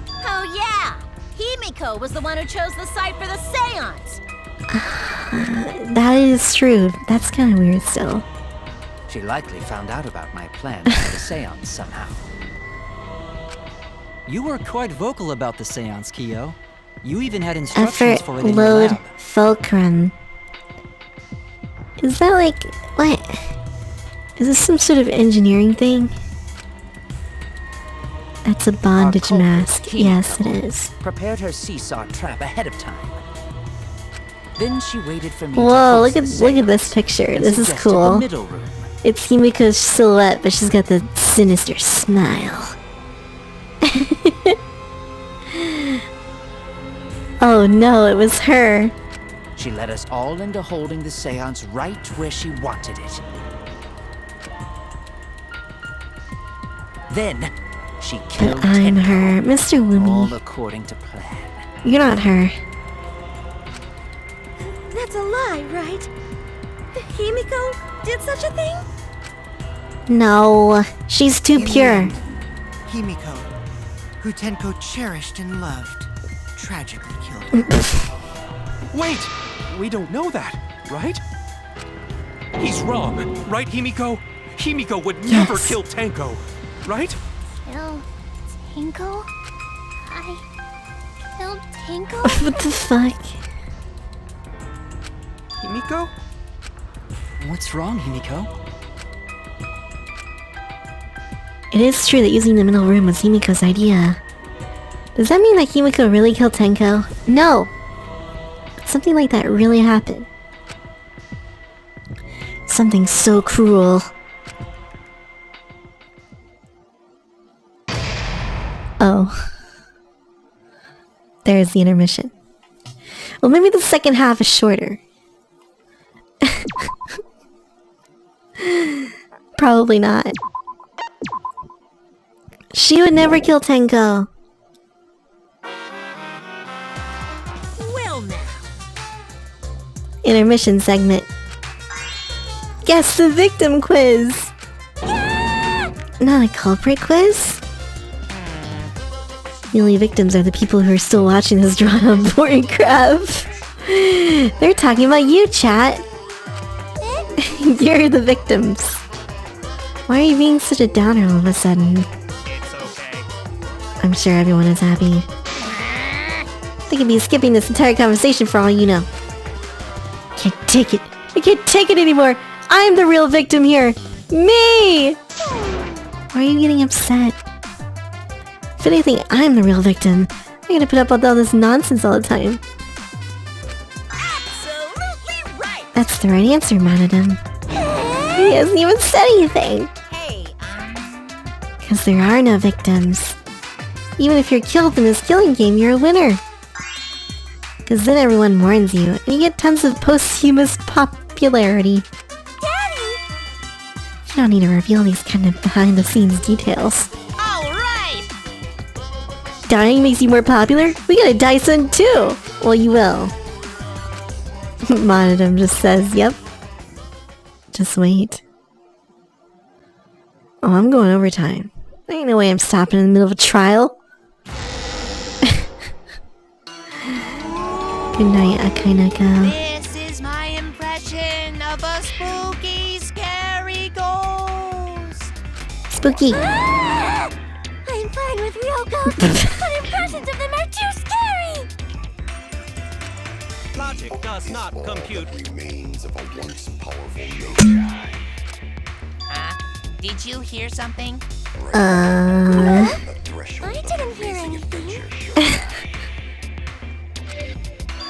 Oh yeah! Himiko was the one who chose the site for the seance! That is true. That's kind of weird still. She likely found out about my plan for the seance somehow. You were quite vocal about the seance, Kyo. You even had instructions Effort for it in your load lab. fulcrum. Is that like what? Is this some sort of engineering thing? That's a bondage culprit, mask. Himiko, Yes, it is. Prepared her seesaw trap ahead of time. Then she waited for me to Whoa! host Look the at this seance picture. and This is suggested cool. The middle room. It's Himiko's silhouette, but she's got the sinister smile. Oh no, it was her. She led us all into holding the seance right where she wanted it. Then she killed But I'm Tenko, her. Mr. all Woomy. according to plan. You're not her. That's a lie, right? Himiko did such a thing? No, she's too In the pure. end, Himiko, who Tenko cherished and loved, tragically killed her. Wait! We don't know that, right? He's wrong, right, Himiko? Himiko would never Yes. kill Tenko, right? Kill Tinko? I killed Tinko? What the fuck? Himiko? What's wrong, Himiko? It is true that using the middle room was Himiko's idea. Does that mean that Himiko really killed Tenko? No! Something like that really happened. Something so cruel. Oh. There's the intermission. Well, maybe the second half is shorter. Probably not. She would never kill Tenko. Well now. Intermission segment. Guess the victim quiz. Not a culprit quiz? The only victims are the people who are still watching this drawn-out boring crap. They're talking about you, chat. You're the victims. Why are you being such a downer all of a sudden? It's okay. I'm sure everyone is happy. I could be skipping this entire conversation for all you know. Can't take it. I can't take it anymore. I'm the real victim here. Me! Why are you getting upset? If anything, I'm the real victim. I gotta put up with all this nonsense all the time. Absolutely right! That's the right answer, Manadam. He hasn't even said anything. Hey, Because there are no victims. Even if you're killed in this killing game, you're a winner. Because then everyone mourns you, and you get tons of posthumous popularity. Daddy! You don't need to reveal these kind of behind-the-scenes details. Alright! Dying makes you more popular? We gotta die soon too! Well, you will. Monodum just says, yep. Just wait. Oh, I'm going overtime. There ain't no way I'm stopping in the middle of a trial. Good night, Akainaka. This is my impression of a spooky, scary ghost. Spooky. I'm fine with real ghosts, but impressions of them are too scary! Logic does not compute. Remains of a once powerful nature. Did you hear something? I didn't hear anything.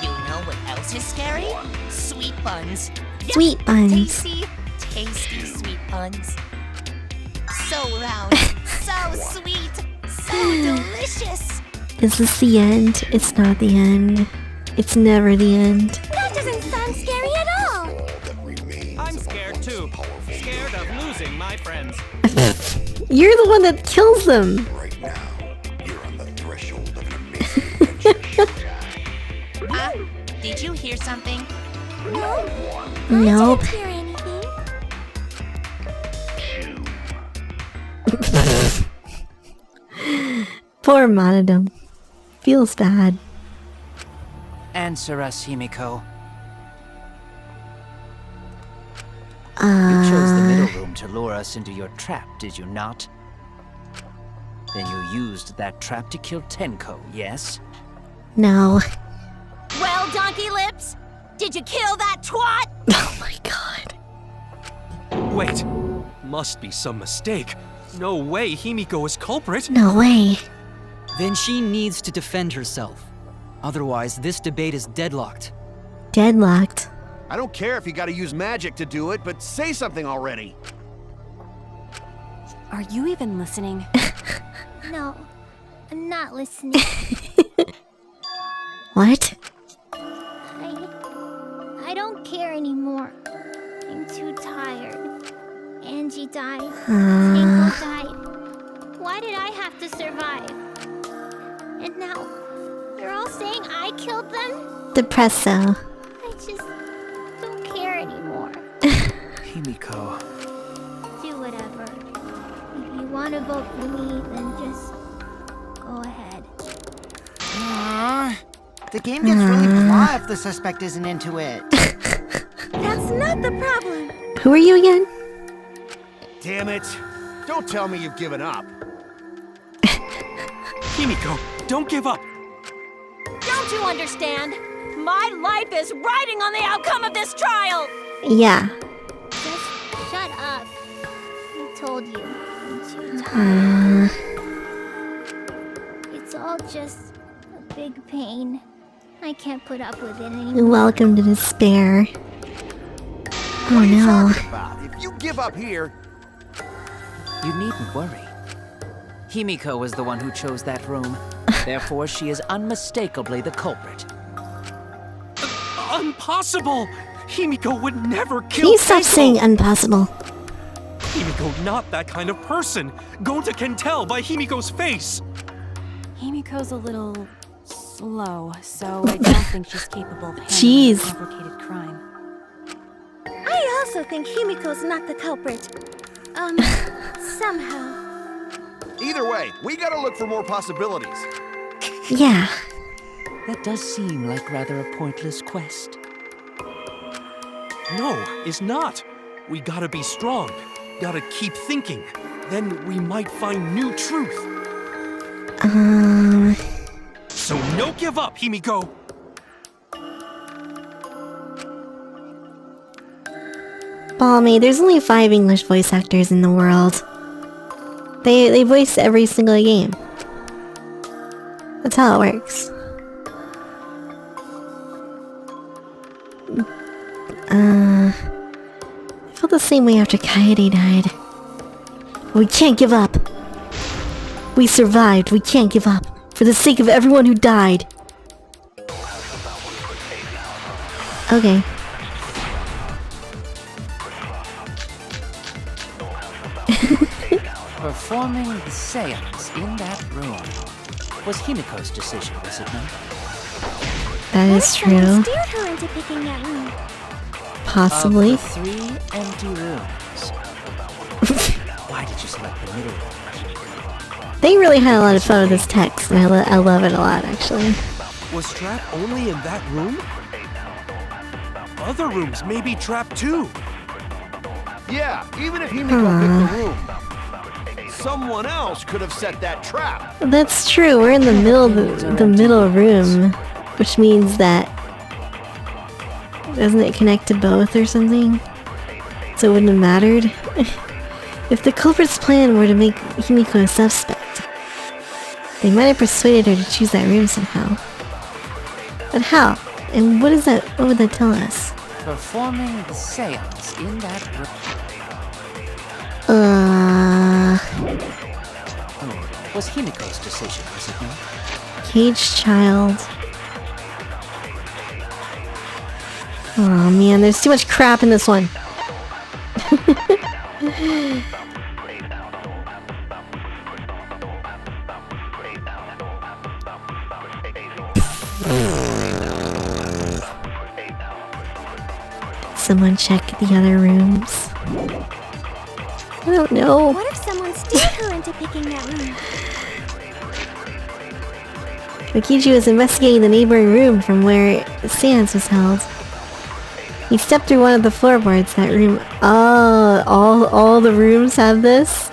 You know what else is scary? Sweet buns. Sweet buns. Tasty, tasty sweet buns. So round, so sweet, so delicious. This is the end. It's not the end. It's never the end. That doesn't sound scary at all! I'm scared too. Scared of losing my friends. You're the one that kills them. Right now, you're on the threshold of an amazing adventure. Did you hear something? No, Nope. I didn't hear anything. Poor Monodum. Feels bad. Answer us, Himiko. You chose the middle room to lure us into your trap, did you not? Then you used that trap to kill Tenko, yes? No. Well, Donkey Lips, did you kill that twat? Oh my god. Wait, must be some mistake. No way Himiko is culprit. No way. Then she needs to defend herself. Otherwise, this debate is deadlocked. Deadlocked. I don't care if you gotta use magic to do it, but say something already. Are you even listening? No, I'm not listening. What? I don't care anymore. I'm too tired. Angie died. Tango died. Why did I have to survive? And now, they're all saying I killed them? Depresso. I just don't care anymore. Himiko. Do whatever. If you want to vote for me, then just go ahead. The game gets really blah if the suspect isn't into it. That's not the problem. Who are you again? Damn it. Don't tell me you've given up. Himiko, don't give up. Don't you understand? My life is riding on the outcome of this trial. Yeah. Just shut up. I told you. I'm too tired. It's all just a big pain. I can't put up with it anymore. Welcome to despair. Oh What are you no. talking about? If you give up here, You needn't worry. Himiko was the one who chose that room. Therefore, she is unmistakably the culprit. Impossible! Himiko would never Can kill you stop Keiko. saying impossible? Himiko, not that kind of person. Gonta can tell by Himiko's face. Himiko's a little slow, so I don't think she's capable of handling Jeez. a complicated crime. I also think Himiko's not the culprit. Somehow. either way, we gotta look for more possibilities. Yeah. That does seem like rather a pointless quest. No, it's not. We gotta be strong. Gotta keep thinking. Then we might find new truth. Um. So No give up, Himiko! Balmy, there's only 5 English voice actors in the world. They voice every single game. That's how it works. I felt the same way after Kaede died. We can't give up. We survived. We can't give up. For the sake of everyone who died. Okay. Performing the seance in that room was Himiko's decision, was it not? That is Someone true. steered her into picking that room. Possibly. Of the 3 empty rooms. Why did you select the middle one? They really had a lot of fun with this text, and I love it a lot, actually. Was Trap only in that room? Other rooms may be trapped too. Yeah, even if Himiko picked the room, someone else could have set that trap. That's true. We're in the middle room, which means that doesn't it connect to both or something? So it wouldn't have mattered if the culprit's plan were to make Himiko a suspect. They might have persuaded her to choose that room somehow. But how? And what is that? What would that tell us? Performing the seance in that room. Was Himiko's decision, was it not? Caged child. Oh man, there's too much crap in this one. Someone check the other rooms. I don't know. What if someone steered her into picking that room? Kokichi was investigating the neighboring room from where the seance was held. He stepped through one of the floorboards. That room. Oh, all the rooms have this?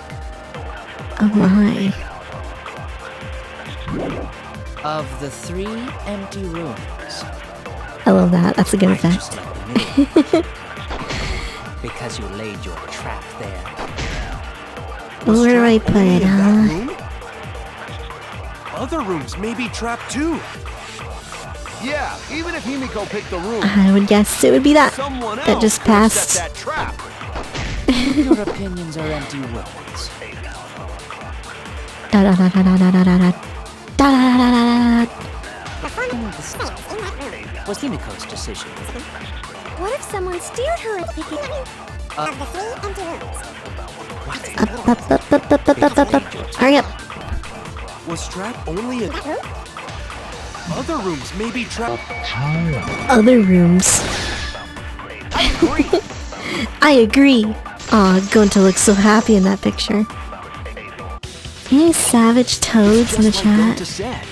Oh my. Of the 3 empty rooms. I love that. That's a good Why did you effect. select the middle one? Because you laid your trap there. Well, where do I put it, huh? Other rooms may be trapped too. Yeah, even if Himiko picked the room, I would guess it would be that. someone else That just could have passed. set that trap. Your opinions are empty words. Da da da da da da da da da da da da da. Performing the seance in that room was Himiko's decision. What if someone steered her into picking that room? Of the 3 empty rooms. Up. Hurry up. Was Trap only in other rooms may be trapped? Other rooms. I agree. Aw, Gonta looks so happy in that picture. Any savage toads in the Just like chat? Gonta said,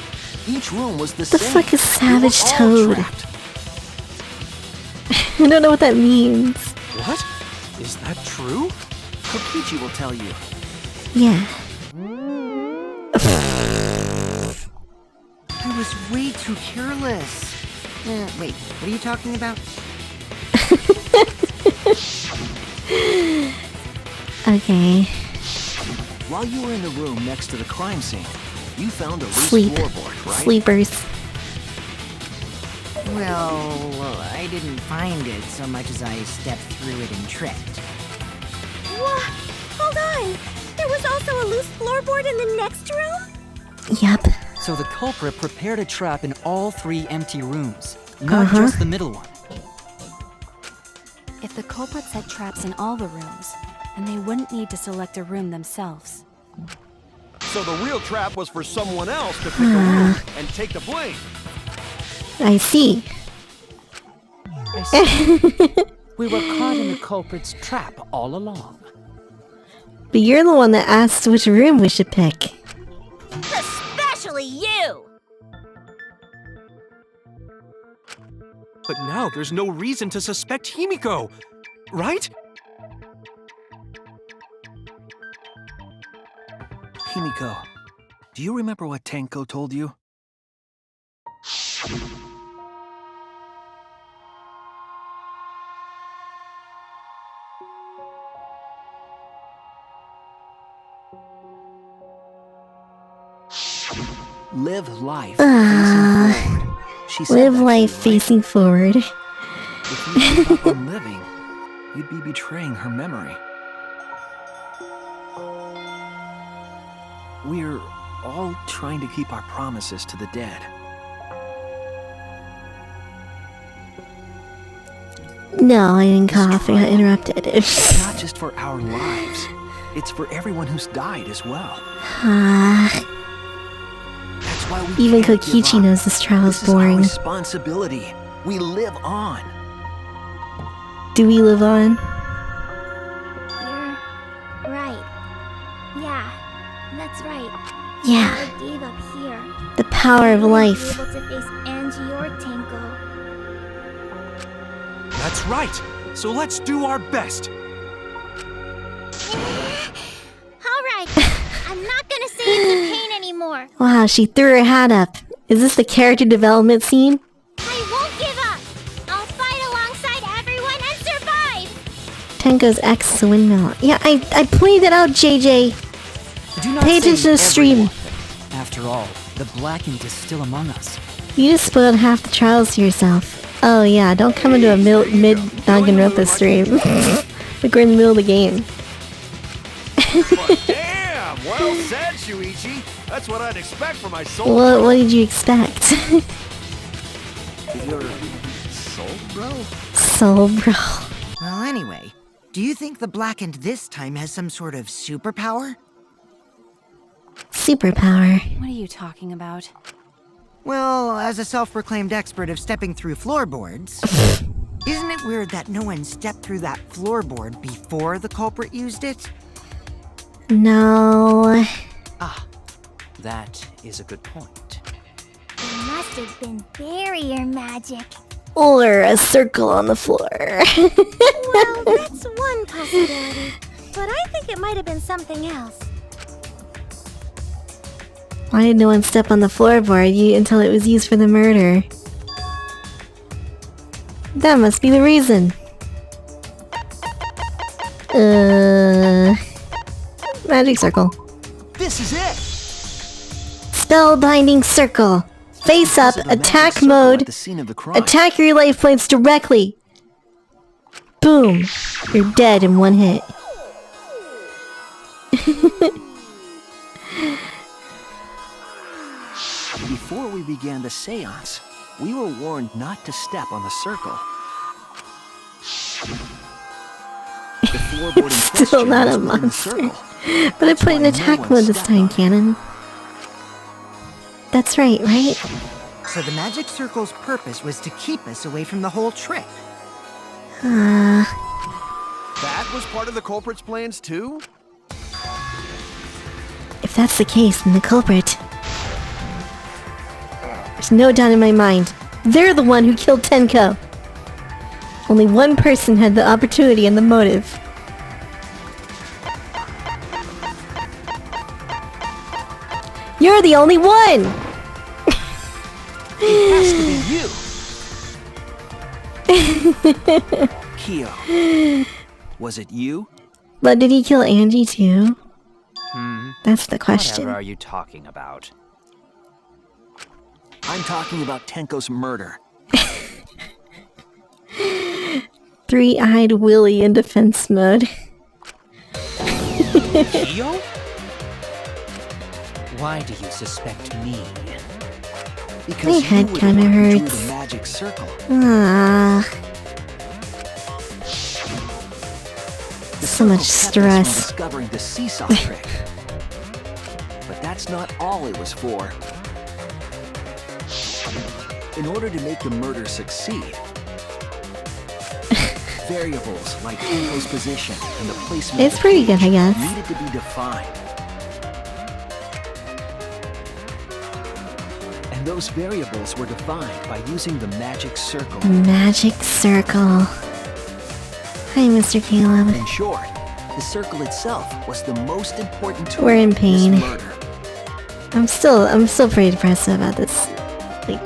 each room was the The same. fuck is They were savage all toad? trapped. I don't know what that means. What? Is that true? Kokichi will tell you. Yeah. I was way too careless. Wait, what are you talking about? Okay. While you were in the room next to the crime scene, you found a loose Sleep. floorboard, right? Sleepers. Well, I didn't find it so much as I stepped through it and tripped. What? Hold on! There was also a loose floorboard in the next room? Yep. So the culprit prepared a trap in all 3 empty rooms, not just the middle one. If the culprit set traps in all the rooms, then they wouldn't need to select a room themselves. So the real trap was for someone else to pick a room and take the blame. I see. I see. We were caught in the culprit's trap all along. But you're the one that asked which room we should pick. Especially you! But now there's no reason to suspect Himiko, right? Himiko, do you remember what Tenko told you? Live life facing forward. She said Live that life to you, right? facing forward. If you gave up on living, you'd be betraying her memory. We're all trying to keep our promises to the dead. No, I didn't cough. I got interrupted. It's not just for our lives. It's for everyone who's died as well. That's why we Even can't give Kokichi up. knows this trial's This is our boring. responsibility. We live on. Do we live on? You're right. Yeah, that's right. Yeah. I gave up here. The power of I wouldn't life. be able to face Angie or Tenko. That's right. So let's do our best. Alright, I'm not gonna say it's a pain anymore. Wow, she threw her hat up. Is this the character development scene? I won't give up. I'll fight alongside everyone and survive. Tenko's X is a windmill. Yeah, I pointed it out, JJ. Do not Pay say attention to the stream. everyone. After all, the Blackened is still among us. You just spoiled half the trials to yourself. Oh yeah, don't come into a mid Danganronpa stream. Like we're in the middle of the game. Damn! Well said, Shuichi. That's what I'd expect for my soul. What did you expect? Your soul, bro? Soul bro. Well, anyway, do you think the Blackened this time has some sort of superpower? Superpower. What are you talking about? Well, as a self-proclaimed expert of stepping through floorboards, isn't it weird that no one stepped through that floorboard before the culprit used it? No. Ah, that is a good point. It must have been barrier magic. Or a circle on the floor. Well, that's one possibility. But I think it might have been something else. Why did no one step on the floorboard until it was used for the murder? That must be the reason. Magic circle. This is it! Spellbinding circle. Face up, Because of the magic attack circle mode. at the scene of the crime. Attack your life points directly. Boom. You're dead in one hit. Before we began the seance, we were warned not to step on the circle. The floorboard in Still question not was a within the monster. circle. But I put in why no attack one mode this stepped time, on it. Cannon. That's right? So the magic circle's purpose was to keep us away from the whole trick. That was part of the culprit's plans too? If that's the case, then the culprit... There's no doubt in my mind. They're the one who killed Tenko. Only one person had the opportunity and the motive. You're the only one! It has to be you. Kyo. Was it you? But did he kill Angie too? That's the question. Whatever are you talking about? I'm talking about Tenko's murder. Three-eyed Willy in defense mode. Kyo? Why do you suspect me? Because My you head were the kinda one who drew hurts. the magic circle. Ah, The so much circle kept us from stress. discovering the seesaw trick. But that's not all it was for. In order to make the murder succeed, variables like Tenko's position and the placement It's of the pretty good, I cage guess. needed to be defined. And those variables were defined by using the magic circle. Magic circle. Hi, Mr. Caleb. In short, the circle itself was the most important tool We're in this pain. murder. I'm still pretty depressed about this, like,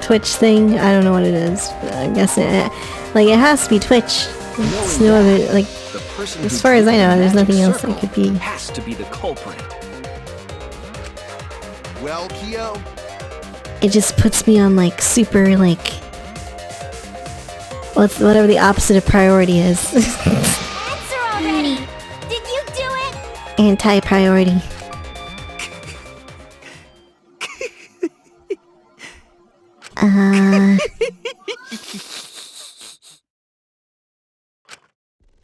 Twitch thing. I don't know what it is. But I'm guessing it, like, it has to be Twitch. There's no other, like, as far as I know, there's nothing else that could be. Has to be the culprit. Well, Kyo, It just puts me on, like, super, like, whatever the opposite of priority is. Answer already! Did you do it? Anti-priority.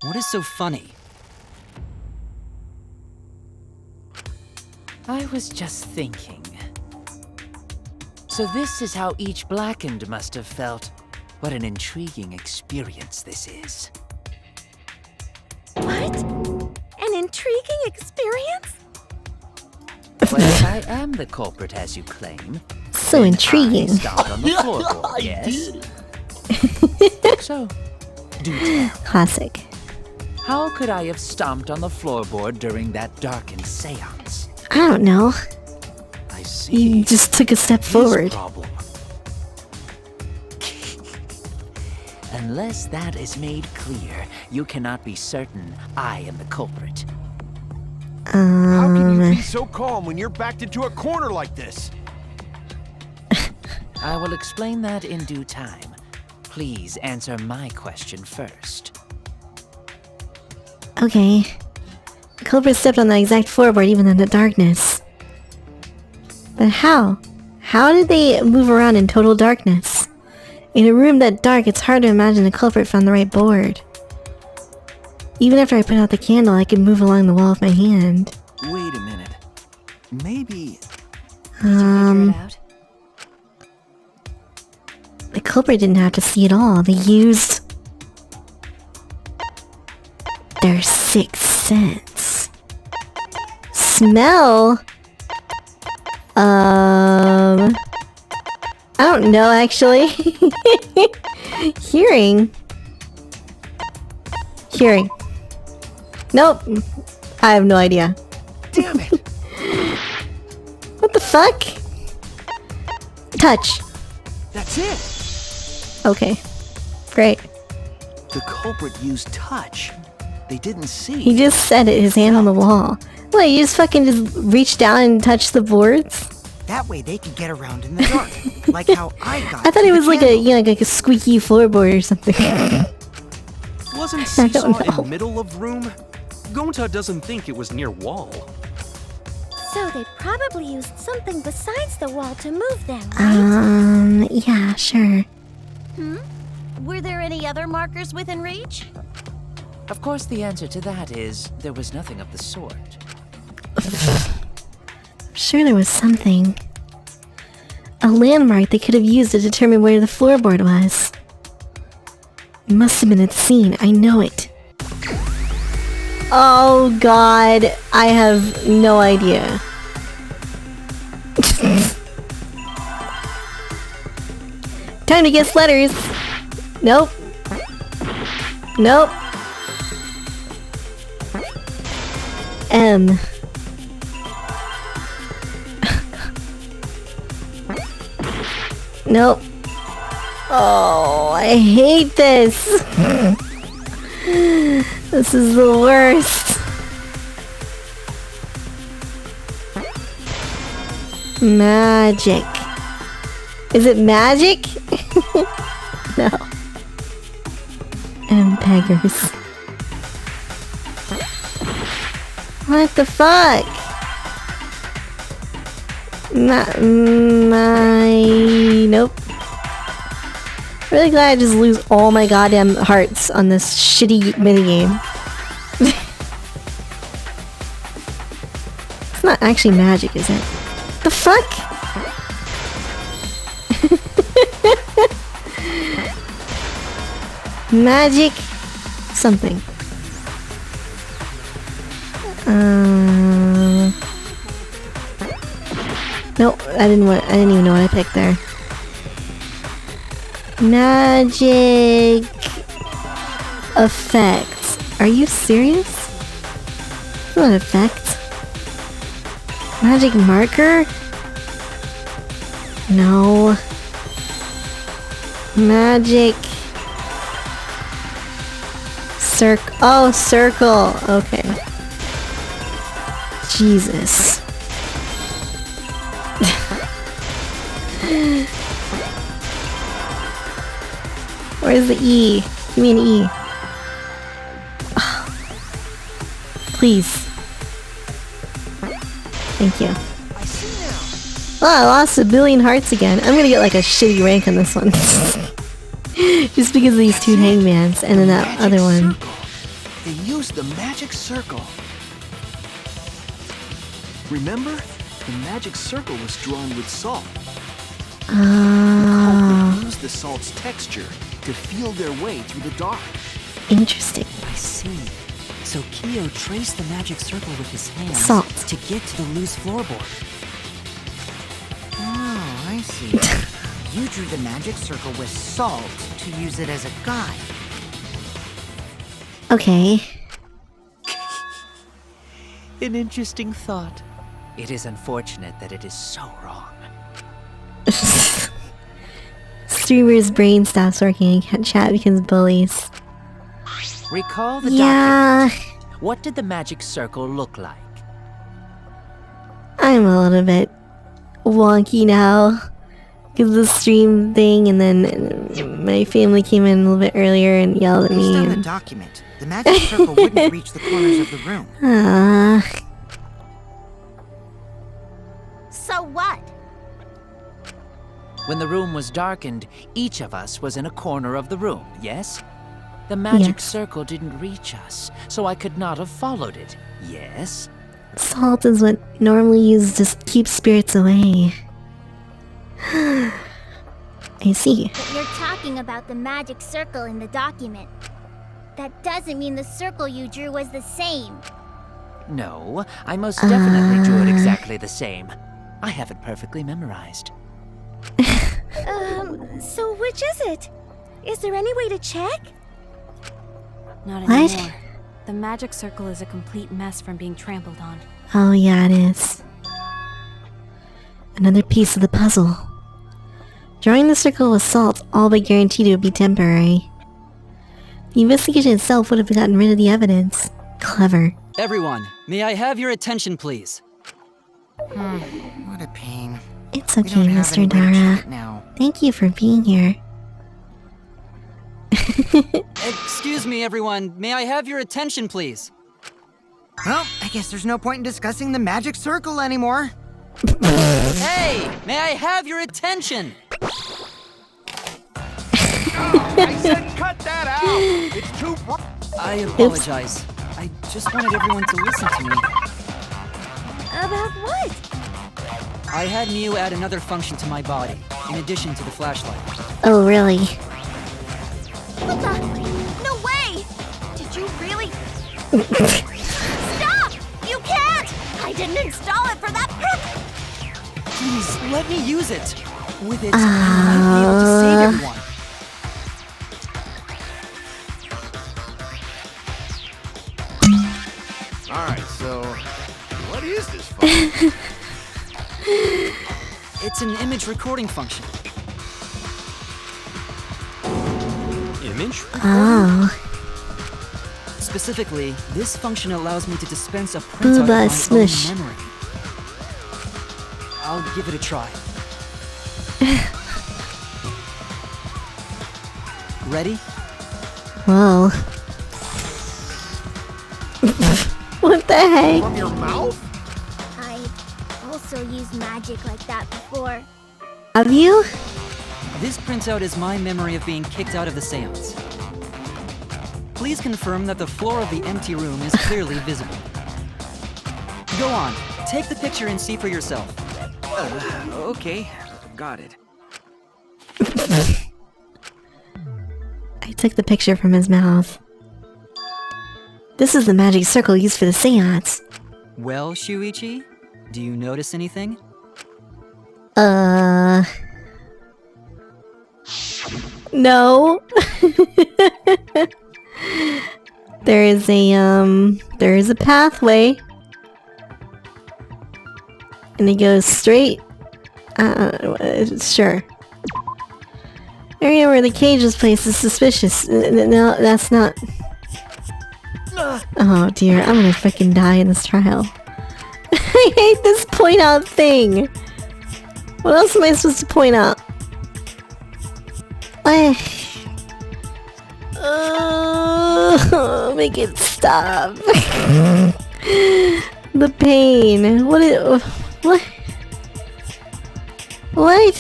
What is so funny? I was just thinking. So this is how each Blackened must have felt. What an intriguing experience this is. What? An intriguing experience? Well, if I am the culprit as you claim, So then intriguing. I stomped on the floorboard, yes? So, do tell. Classic. How could I have stomped on the floorboard during that darkened seance? I don't know. I see. You just took a step His forward. problem. Unless that is made clear, you cannot be certain I am the culprit. how can you be so calm when you're backed into a corner like this? I will explain that in due time. Please answer my question first. Okay. The culprit stepped on the exact floorboard even in the darkness. But how? How did they move around in total darkness? In a room that dark, it's hard to imagine the culprit found the right board. Even after I put out the candle, I could move along the wall with my hand. Wait a minute. Maybe. Did you figure it out? The culprit didn't have to see it all. They used their sixth sense. Smell? I don't know, actually. Hearing. Hearing. Nope. I have no idea. Damn it! What the fuck? Touch. That's it! Okay. Great. The culprit used touch. They didn't see. He just said it, his hand on the wall. What, you just fucking just reach down and touch the boards? That way they could get around in the dark, like how I got. I thought to it the was like a, candle. you know, like a squeaky floorboard or something. Wasn't I Seesaw don't know. in middle of room? Gonta doesn't think it was near wall. So they probably used something besides the wall to move them, right? Yeah, sure. Were there any other markers within reach? Of course, the answer to that is there was nothing of the sort. Sure there was something. A landmark they could have used to determine where the floorboard was. It must have been at the scene, I know it. Oh god, I have no idea. Time to guess letters. Nope. Nope. M. Nope. Oh, I hate this. This is the worst. Magic. Is it magic? No. Beggars. What the fuck? Nope. Really glad I just lose all my goddamn hearts on this shitty minigame. It's not actually magic, is it? The fuck? Magic something. Nope, I didn't even know what I picked there. Magic effect. Are you serious? It's not an effect. Magic marker? No. Magic circle. Oh, circle. Okay. Jesus. Where's the E? Give me an E. Oh. Please. Thank you. Oh, I lost 1 billion hearts again. I'm gonna get like a shitty rank on this one. Just because of these 2 hangmans and then that other one. They used the magic circle. Remember? The magic circle was drawn with salt. Oh. They used the salt's texture to feel their way through the dark. Interesting. I see. So Kyo traced the magic circle with his hands Salt. to get to the loose floorboard. Oh, I see. You drew the magic circle with salt to use it as a guide. Okay. An interesting thought. It is unfortunate that it is so wrong. Streamer's brain stops working and chat becomes bullies. Recall the Yeah. document. What did the magic circle look like? I'm a little bit wonky now. Because of the stream thing, and then my family came in a little bit earlier and yelled at me. Based on the document, the magic circle wouldn't reach the corners of the room. So what? When the room was darkened, each of us was in a corner of the room, yes? The magic Yes. circle didn't reach us, so I could not have followed it, yes? Salt is what normally used to keep spirits away. I see. But you're talking about the magic circle in the document. That doesn't mean the circle you drew was the same. No, I most definitely drew it exactly the same. I have it perfectly memorized. So which is it? Is there any way to check? Not What? anymore. The magic circle is a complete mess from being trampled on. Oh yeah, it is. Another piece of the puzzle. Drawing the circle with salt all but guaranteed it would be temporary. The investigation itself would have gotten rid of the evidence. Clever. Everyone, may I have your attention, please? What a pain. It's We okay, don't have Mr. any way to check Dara. it now. Thank you for being here. Excuse me, everyone. May I have your attention, please? Well, I guess there's no point in discussing the magic circle anymore. Hey! May I have your attention? I said cut that out! It's too... I apologize. I just wanted everyone to listen to me. About what? I had Miu add another function to my body, in addition to the flashlight. Oh, really? What the? No way! Did you really? Stop! You can't! I didn't install it for that purpose! Please, let me use it! With it, I might be able to save everyone. Alright, so... What is this function? It's an image recording function. Image? Oh. Specifically, this function allows me to dispense a printout of my Booba smush. own memory. I'll give it a try. Ready? Whoa. What the heck? From your mouth? I also used magic like that before. Have you? This printout is my memory of being kicked out of the seance. Please confirm that the floor of the empty room is clearly visible. Go on, take the picture and see for yourself. Okay, got it. I took the picture from his mouth. This is the magic circle used for the seance. Well, Shuichi, do you notice anything? No. There is a pathway. And it goes straight. Sure. area where the cage was placed is suspicious. No, that's not... Oh dear, I'm gonna freaking die in this trial. I hate this point out thing! What else am I supposed to point out? Make it stop. The pain. What? What?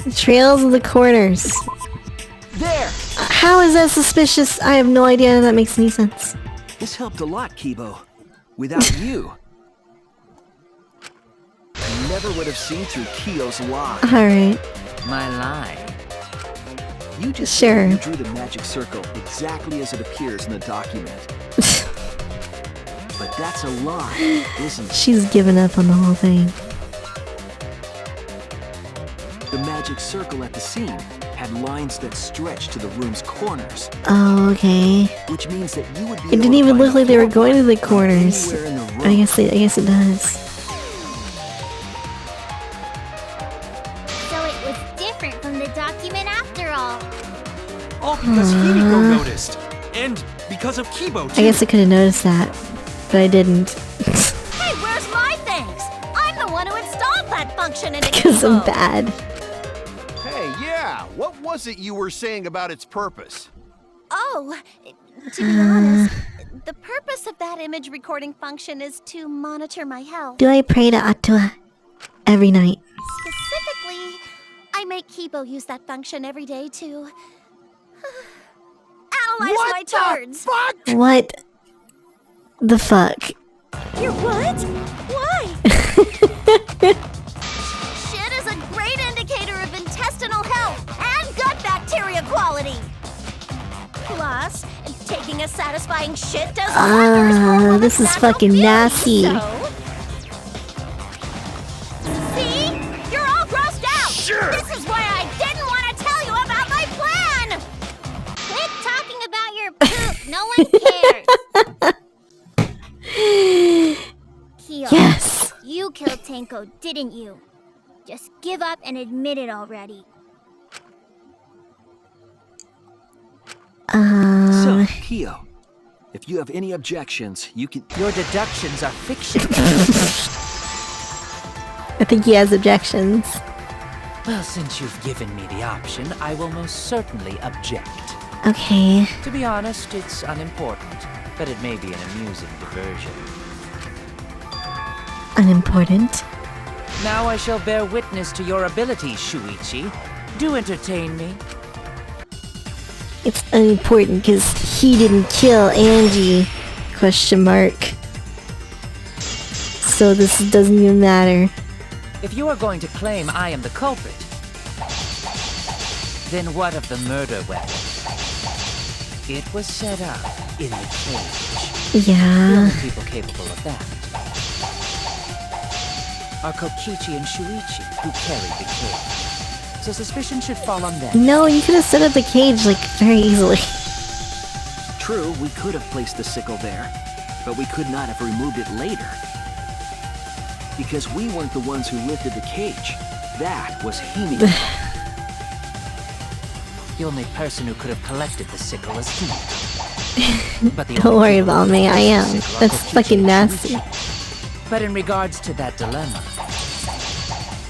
The trails of the corners. There! How is that suspicious? I have no idea how that makes any sense. This helped a lot, Kibo. Without you, I never would have seen through Kyo's lie. Alright. My lie. You just Sure. you drew the magic circle exactly as it appears in the document. But that's a lie, isn't it? She's given up on the whole thing. The magic circle at the scene had lines that stretched to the room's corners, Oh, okay. which means that you would be It able didn't to even find look like they were Kyo going to the corners. anywhere in the room. I guess it does. So it was different from the document after all. All because Himiko noticed. And because of Kibo, too. I guess I could have noticed that, but I didn't. Hey, where's my thanks? I'm the one who installed that function in the Because I'm Kibo. bad. Hey, yeah, what was it you were saying about its purpose? Oh, to be honest, the purpose of that image recording function is to monitor my health. Do I pray to Atua every night? Specifically, I make Kibo use that function every day to analyze my turds. Fuck! What the fuck? You're what? Why? Shit is a great indicator of intestinal health and gut bacteria quality. Plus, taking a satisfying shit does wonders for a woman's this is natural fucking beauty, nasty. so- See? You're all grossed out. Sure. This is why I didn't want to tell you about my plan. Quit talking about your poop. No one cares. Kyo, Yes. you killed Tenko, didn't you? Just give up and admit it already. So, Kyo, if you have any objections, you can... Your deductions are fiction. I think he has objections. Well, since you've given me the option, I will most certainly object. Okay. To be honest, it's unimportant, but it may be an amusing diversion. Unimportant. Now I shall bear witness to your abilities, Shuichi. Do entertain me. It's unimportant because he didn't kill Angie. Question mark. So this doesn't even matter. If you are going to claim I am the culprit, then what of the murder weapon? It was set up in the cage. The Yeah. only people capable of that are Kokichi and Shuichi, who carried the cage. So suspicion should fall on them. No, you could have set up the cage like very easily. True, we could have placed the sickle there, but we could not have removed it later. Because we weren't the ones who lifted the cage. That was Himiko. The only person who could have collected the sickle is Himiko. But the Don't only worry people about who me, possess I the am. sickle are That's Kokichi fucking and nasty. Shuichi. But in regards to that dilemma,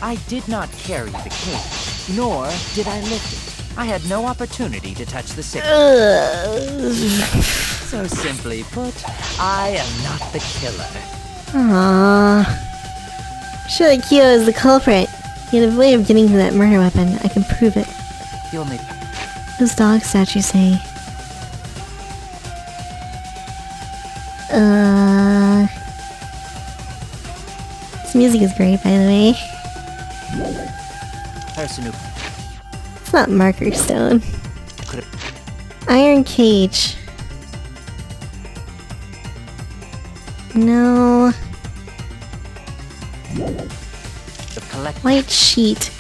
I did not carry the cage, nor did I lift it. I had no opportunity to touch the sickle. So simply put, I am not the killer. Aww. Surely Kyo is the culprit. He had a way of getting to that murder weapon. I can prove it. The only Those dog statues say. This music is great, by the way. person who It's not marker stone. could have Iron cage. No. collected. White sheet.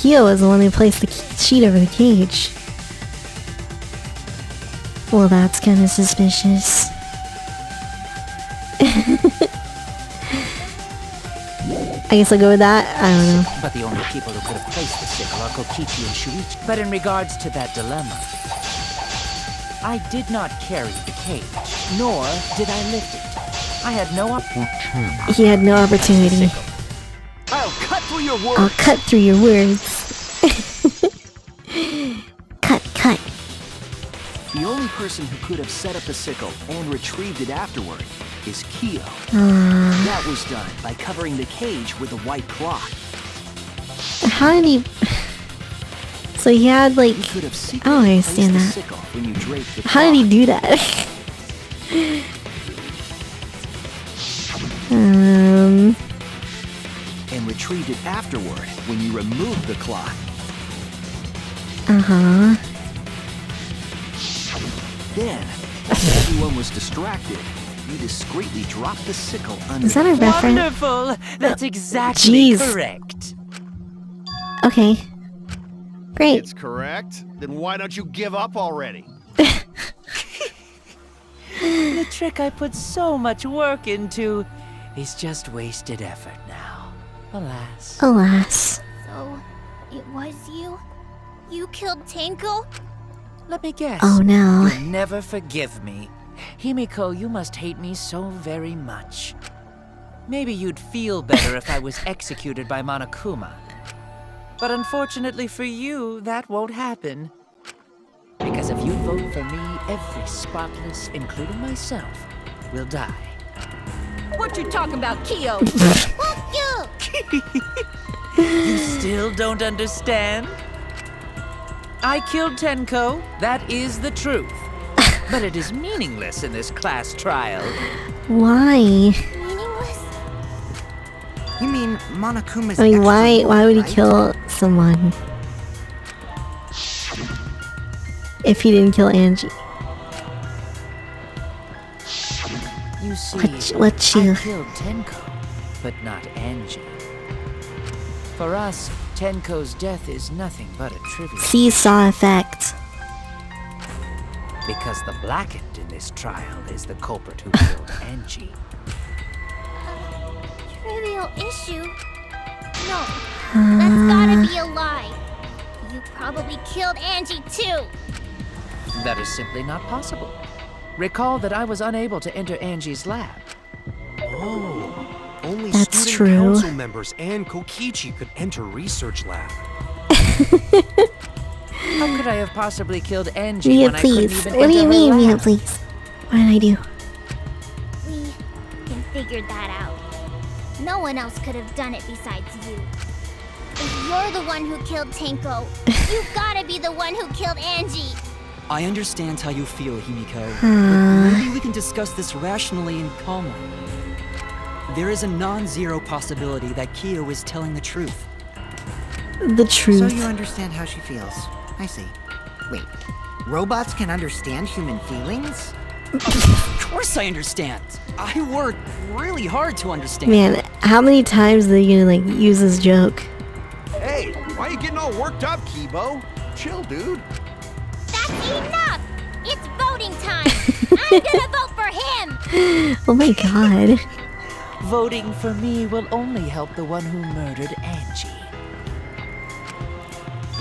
Kyo was the one who placed the sheet over the cage. Well, that's kind of suspicious. I guess I'll go with that. I don't know. But the only people who could have placed the sickle are Kokichi and Shuichi. But in regards to that dilemma, I did not carry the cage, nor did I lift it. I had no opportunity. He had no opportunity. I'll cut through your words. I'll cut through your words. Cut. The only person who could have set up the sickle and retrieved it afterward is Kyo. That was done by covering the cage with a white cloth. How did he... So he had like... He could have I secretly don't understand placed the that. sickle when you draped the How did he cloth. do that? And retrieved it afterward when you removed the cloth. Uh-huh. Then, after everyone was distracted, you discreetly dropped the sickle under Is that a reference? Wonderful! That's exactly Jeez. correct. Okay. Great. It's correct. Then why don't you give up already? The trick I put so much work into is just wasted effort now. Alas. Alas. So, it was you? You killed Tenko? Let me guess. Oh no. You'll never forgive me. Himiko, you must hate me so very much. Maybe you'd feel better if I was executed by Monokuma. But unfortunately for you, that won't happen. Because if you vote for me, every spotless, including myself, will die. What you talking about, Kyo? Fuck you! You still don't understand? I killed Tenko, that is the truth. But it is meaningless in this class trial. Why? Meaningless? You mean Monokuma's I mean, extra why rule, would he right? kill someone? If he didn't kill Angie. You see, What you... I killed Tenko, but not Angie. For us, Tenko's death is nothing but a trivial... Seesaw effect. Because the blackened in this trial is the culprit who killed Angie. Trivial issue? No, that's gotta be a lie. You probably killed Angie too. That is simply not possible. Recall that I was unable to enter Angie's lab. Oh, only That's student true. council members and Kokichi could enter research lab. How could I have possibly killed Angie Mia, when I couldn't please. even What do enter you her mean, lab? Mia, please? What did I do? We can figure that out. No one else could have done it besides you. If you're the one who killed Tenko, you gotta be the one who killed Angie. I understand how you feel, Himiko. But maybe we can discuss this rationally and calmly. There is a non-zero possibility that Kyo is telling the truth. The truth. So you understand how she feels. I see. Wait, robots can understand human feelings? Of course I understand. I worked really hard to understand. Man, how many times are they gonna like use this joke? Hey, why are you getting all worked up, Kibo? Chill, dude. That's enough! It's voting time! I'm gonna vote for him! Oh my god. Voting for me will only help the one who murdered Angie.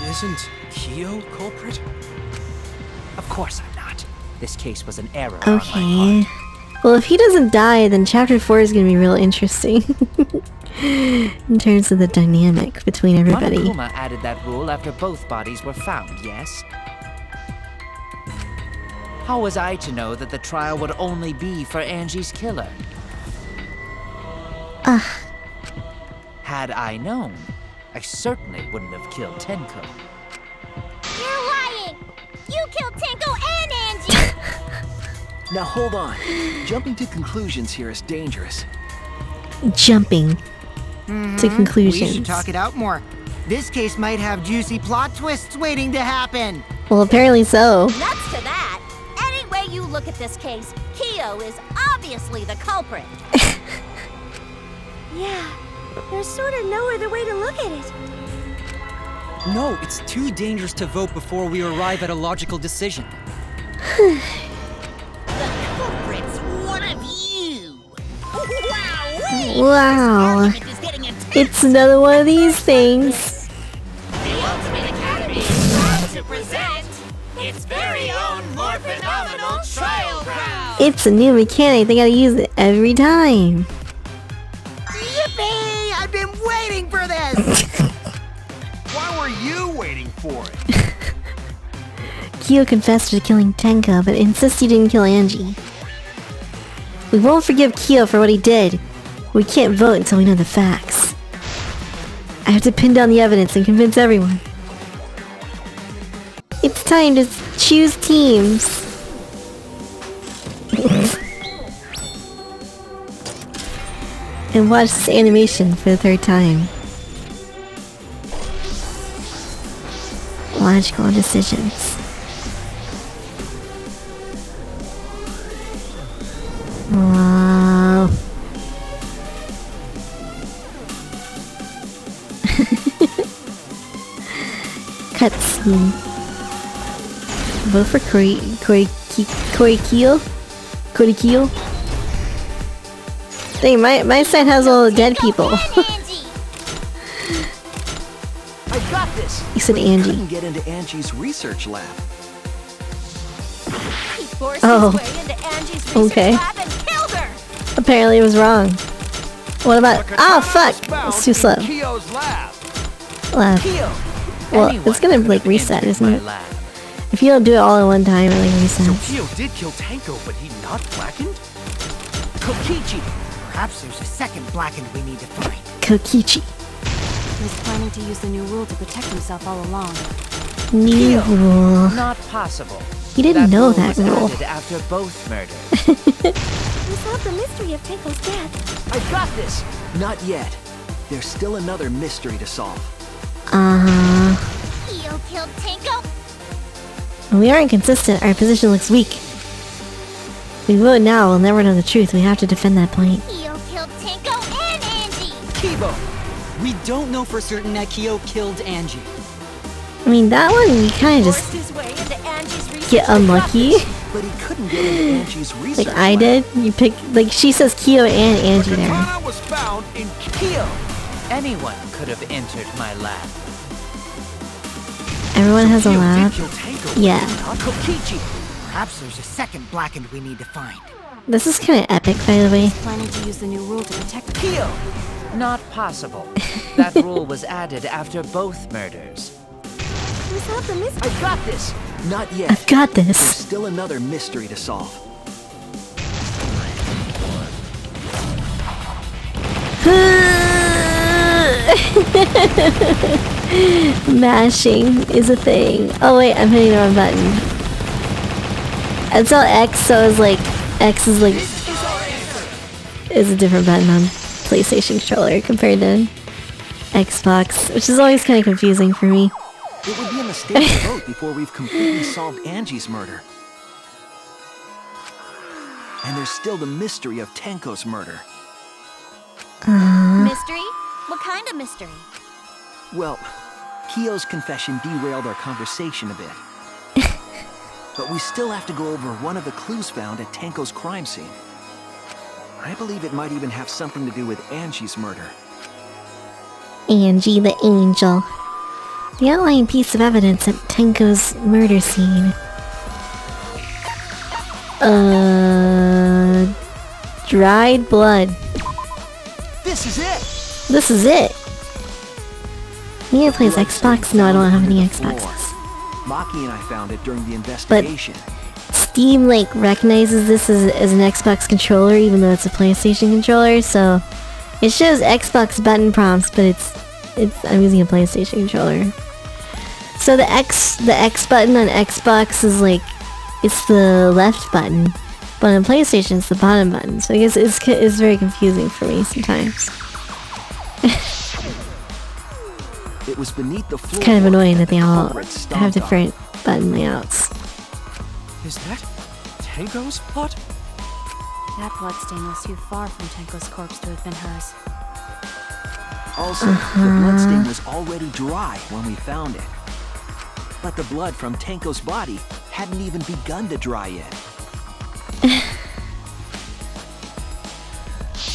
Isn't Kyo culprit? Of course I'm not. This case was an error on my Okay. part. Well, if he doesn't die, then chapter 4 is gonna be real interesting. In terms of the dynamic between everybody. Monokuma added that rule after both bodies were found, yes? How was I to know that the trial would only be for Angie's killer? Had I known, I certainly wouldn't have killed Tenko. You're lying! You killed Tenko and Angie! Now hold on. Jumping to conclusions here is dangerous. Jumping to conclusions. We should talk it out more. This case might have juicy plot twists waiting to happen. Well, apparently so. Nuts to that! Any way you look at this case, Kyo is obviously the culprit. Yeah, there's sort of no other way to look at it. No, it's too dangerous to vote before we arrive at a logical decision. The culprit's one of you! Wow! Wow. This argument is getting intense! It's another one of these things. The Ultimate Academy is proud to present its very own more phenomenal trial ground. It's a new mechanic. They gotta use it every time. Yippee! I've been waiting for this! Why were you waiting for it? Kyo confessed to killing Tenko, but insists he didn't kill Angie. We won't forgive Kyo for what he did. We can't vote until we know the facts. I have to pin down the evidence and convince everyone. It's time to choose teams. And watch this animation for the third time. Logical decisions. Wow. Cutscene. Vote for Korikyo? Dang, my side has all the dead people. I got this. You said but Angie. Couldn't get into Angie's research lab. He forced Oh. his way into Angie's research Okay. lab and killed her. Apparently it was wrong. What about? Oh fuck! Found It's too in slow. Kyo's lab. Left. Kyo. Well, Anyone it's gonna could like have reset, entered isn't my it? lab. If you don't do it all at one time, it like So resets. Kyo did kill Tenko, but he not blackened? Kokichi! Perhaps there's a second blackened we need to find. Kokichi. He was planning to use the new rule to protect himself all along. New rule. Not possible. He didn't know rule that was rule. added after both murders. We solved the mystery of Tenko's death. I got this. Not yet. There's still another mystery to solve. Kyo killed Tenko. We are inconsistent. Our position looks weak. If we vote now, we'll never know the truth. We have to defend that point. Kyo killed Tenko and Angie. Kibo! We don't know for certain that Kyo killed Angie. I mean, that one you kind of Forced just his way into Angie's research get lab. unlucky. But he couldn't get into Angie's research Like I lab. did. You pick like she says Kyo and The Angie there. katana was found in Kyo. Anyone could have entered my lab. Everyone has a Kyo lab. did kill Tenko. Yeah. Not Kokichi. Perhaps there's a second blackened we need to find. This is kind of epic, by the way. Planning to use the new rule to protect Kyo. Not possible. That rule was added after both murders. We solved the mystery. I got this. Not yet. I've got There's this. still another mystery to solve. Mashing is a thing. Oh wait, I'm hitting the wrong button. I saw X, so I was like, X is like, is a different button on PlayStation controller compared to Xbox, which is always kind of confusing for me. It would be a mistake to vote before we've completely solved Angie's murder. And there's still the mystery of Tenko's murder. Mystery? What kind of mystery? Well, Kyo's confession derailed our conversation a bit. But we still have to go over one of the clues found at Tenko's crime scene. I believe it might even have something to do with Angie's murder. Angie the Angel. The outlying piece of evidence at Tenko's murder scene. Dried blood. This is it! This is it. Mia plays Xbox. No, I don't have any Xboxes. Maki and I found it during the investigation. Steam like recognizes this as an Xbox controller, even though it's a PlayStation controller. So it shows Xbox button prompts, but it's I'm using a PlayStation controller. So the X button on Xbox is like it's the left button, but on PlayStation it's the bottom button. So I guess it's very confusing for me sometimes. It was beneath the floor. It's kind of annoying that they all culprit stomped have on. different button layouts. Is that Tenko's blood? that bloodstain was too far from Tenko's corpse to have been hers. Also, the bloodstain was already dry when we found it. But the blood from Tenko's body hadn't even begun to dry yet.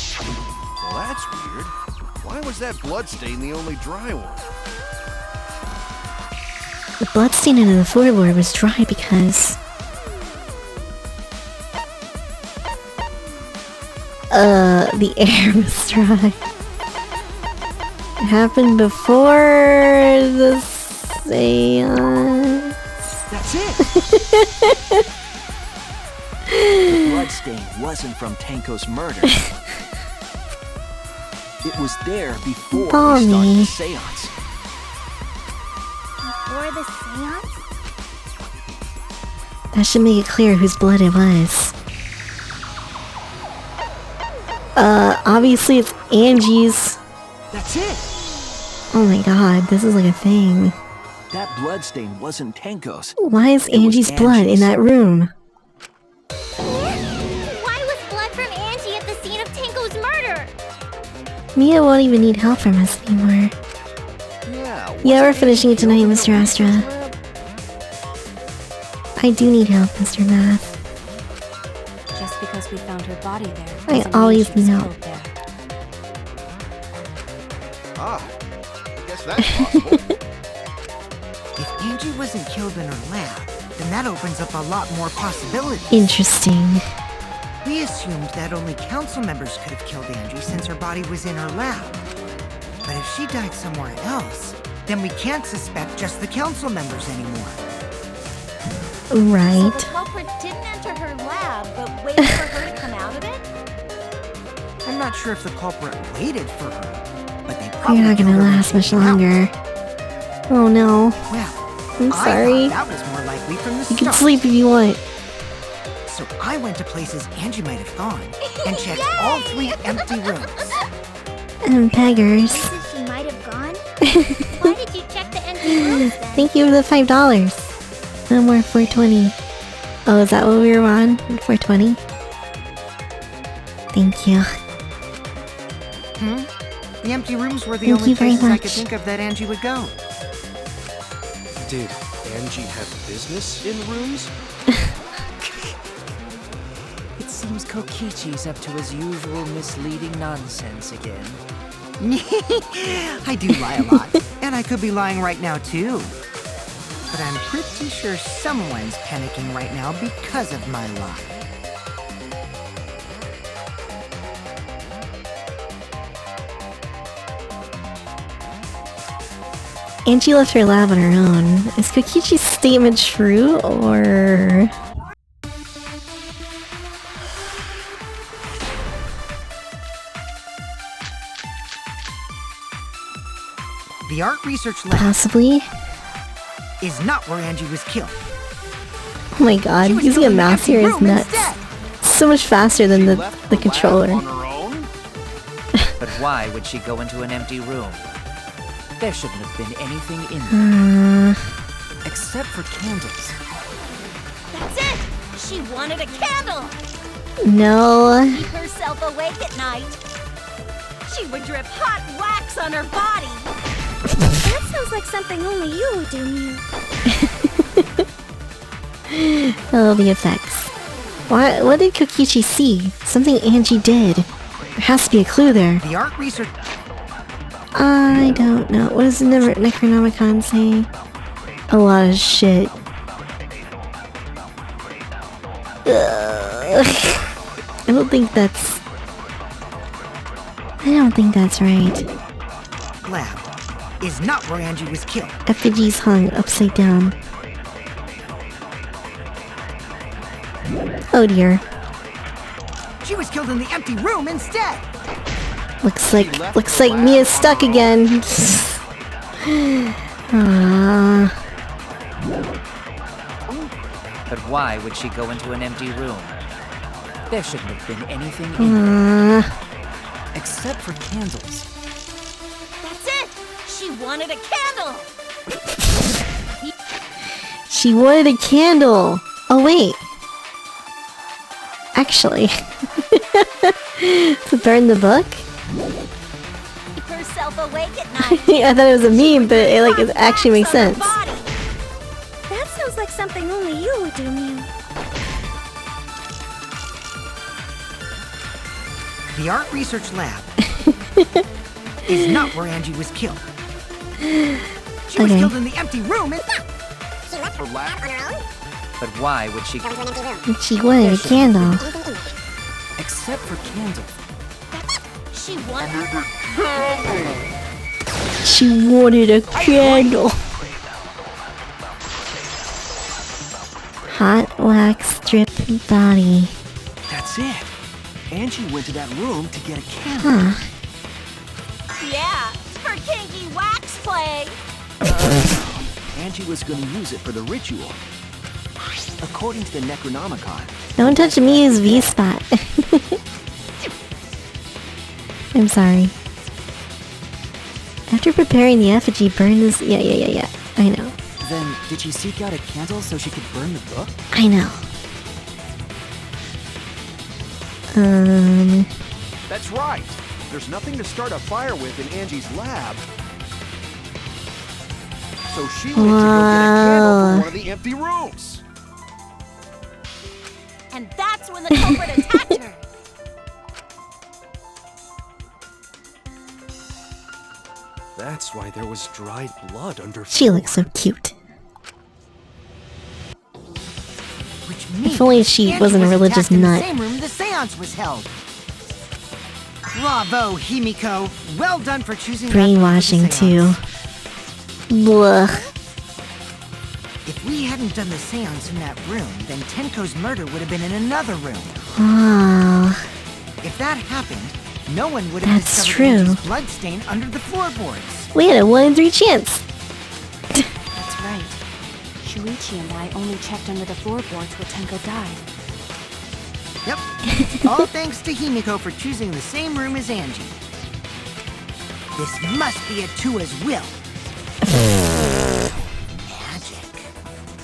Well, that's weird. Why was that bloodstain the only dry one? The bloodstain into the floorboard was dry because... the air was dry. It happened before the seance. That's it! The bloodstain wasn't from Tenko's murder. It was there before we started the seance. Before the seance? That should make it clear whose blood it was. Obviously it's Angie's. That's it! Oh my god, this is like a thing. That bloodstain wasn't Tenko's. Why is Angie's blood in that room? Why was blood from Angie at the scene of Tenko's murder? Mia won't even need help from us anymore. Yeah, we're finishing it tonight, Mr. Astra. I do need help, Mr. Math. Just because we found her body there. I always need help. Ah, I guess that's possible. If Angie wasn't killed in her lab, then that opens up a lot more possibilities. Interesting. We assumed that only council members could have killed Angie since her body was in her lab. But if she died somewhere else, then we can't suspect just the council members anymore. Right. So the culprit didn't enter her lab, but waited for her to come out of it? I'm not sure if the culprit waited for her, but they probably You're not gonna killed her when last she much came out. longer. Oh no. Well, I'm I sorry. thought that was more likely from the You start. can sleep if you want. So I went to places Angie might have gone and checked all 3 empty rooms. Peggers. Places she might have gone? Why did you check the empty rooms then? Thank you for the $5. No more 420. Oh, is that what we were on? 420? Thank you. The empty rooms were the Thank only you very places I could much. think of that Angie would go. Did Angie have business in rooms? It seems Kokichi's up to his usual misleading nonsense again. I do lie a lot, and I could be lying right now too. But I'm pretty sure someone's panicking right now because of my lie. Angie left her lab on her own. Is Kokichi's statement true, or... The art research lab possibly? is not where Angie was killed. Oh my god, using a mouse here is nuts. So much faster than the controller. But why would she go into an empty room? There shouldn't have been anything in there. Except for candles. That's it! She wanted a candle! No. Keep herself awake at night. She would drip hot wax on her body. That sounds like something only you would do, Mew. Oh, the effects. What did Kokichi see? Something Angie did. There has to be a clue there. The art research... I don't know. What does the Necronomicon say? A lot of shit. I don't think that's right. lab is not where Angie was killed. Effigies hung upside down. Oh dear. She was killed in the empty room instead. Looks like Mia's stuck again. But why would she go into an empty room? There shouldn't have been anything in there. Except for candles. That's it! She wanted a candle! She wanted a candle! Oh wait. Actually. To burn the book? Keep herself awake at night. I thought it was a meme, but it actually makes sense. That sounds like something only you would do, Mew. The art research lab is not where Angie was killed. She was killed in the empty room. She left her lab on her own? But why would she Go into an empty room. She wanted a candle. except for candle? She wanted She wanted a candle. Hot wax strip body. That's it. Angie went to that room to get a candle. Yeah, for kinky wax play. Angie was going to use it for the ritual. According to the Necronomicon. Don't touch me as V-spot. I'm sorry. After preparing the effigy, burn this. Yeah. I know. Then, did she seek out a candle so she could burn the book? I know. That's right. There's nothing to start a fire with in Angie's lab. So she went to go get a candle from one of the empty rooms. And that's when the culprit attacked her. That's why there was dried blood under. She looks so cute. Which means If only she Angie wasn't a was religious attacked in nut. the same room the seance was held. Bravo, Himiko. Well done for choosing that room for the Brainwashing too. seance. Blah. If we hadn't done the seance in that room, then Tenko's murder would have been in another room. Oh, If that happened, no one would have That's discovered true. Angie's bloodstain under the floorboards. we had a 1 in 3 chance. That's right. Shuichi and I only checked under the floorboards where Tenko died. Yep. All thanks to Himiko for choosing the same room as Angie. This must be Atua's will.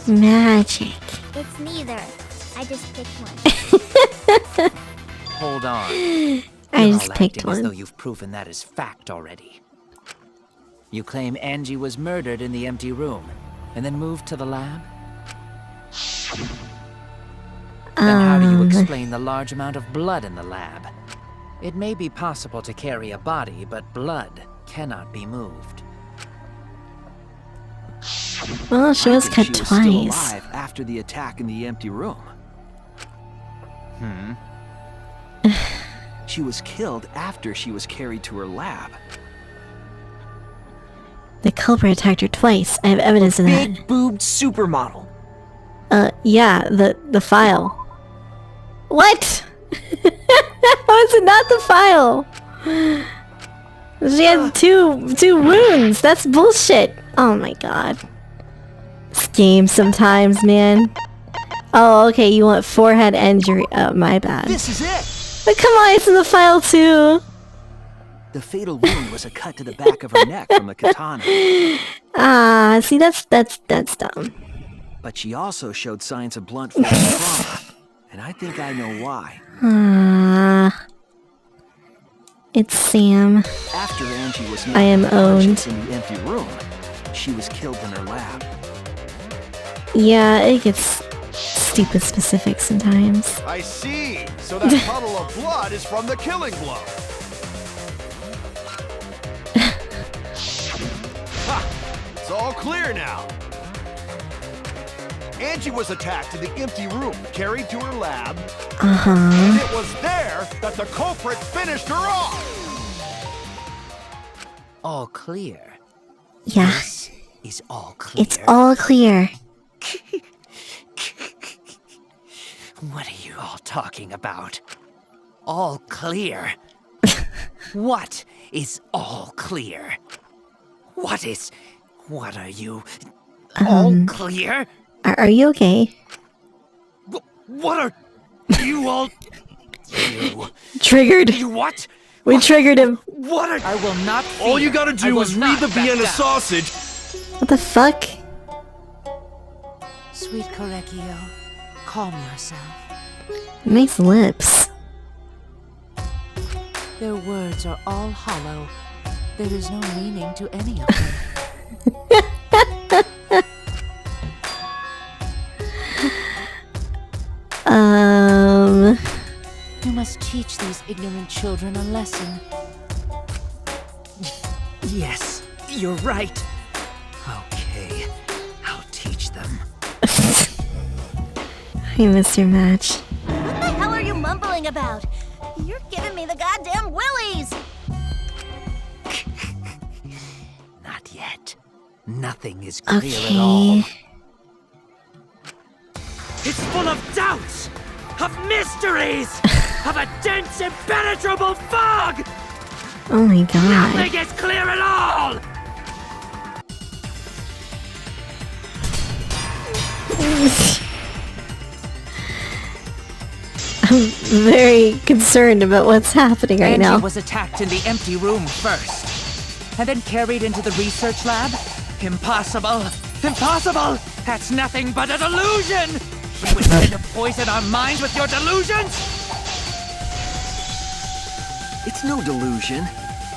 Magic. It's neither. I just picked one. Hold on. I You're just all picked acting as though one. you've proven that is fact already. You claim Angie was murdered in the empty room, and then moved to the lab? Then how do you explain the large amount of blood in the lab? It may be possible to carry a body, but blood cannot be moved. Well, she I was think cut she was twice. still alive after the attack in the empty room. She was killed after she was carried to her lab. The culprit attacked her twice. I have evidence of that. Big-boobed supermodel. Yeah, the file. What? How is it not the file? She had two wounds. That's bullshit. Oh my god. This game sometimes, man. Oh, okay, you want forehead injury. Oh, my bad. This is it! But come on, it's in the file too. The fatal wound was a cut to the back of her neck from a katana. Ah, see, that's dumb. But she also showed signs of blunt force trauma. And I think I know why. It's Sam. After Angie was I am owned. in the empty room, she was killed in her lab. Yeah, it gets stupid specific sometimes. I see. So that puddle of blood is from the killing blow. Ha! It's all clear now. Angie was attacked in the empty room, carried to her lab, and it was there that the culprit finished her off. All clear. Yeah, This is all clear. it's all clear. What are you all talking about? All clear? What is all clear? What are you? All clear? Are you okay? What are you all? You. Triggered. You what? We triggered him. What are? I will not. All you fear. gotta I do will is read not the back Vienna down. sausage. What the fuck? Sweet Korekio, calm yourself. Nice lips. Their words are all hollow. There is no meaning to any of them. You must teach these ignorant children a lesson. Yes, you're right. Okay, I'll teach them. I missed your match. What the hell are you mumbling about? You're giving me the goddamn willies! Not yet. Nothing is clear at all. It's full of doubts, of mysteries, of a dense, impenetrable fog! Oh my god. Nothing is clear at all! I'm very concerned about what's happening right now. Angie was attacked in the empty room first, and then carried into the research lab? Impossible! Impossible! That's nothing but a delusion! You intend to poison our minds with your delusions? It's no delusion.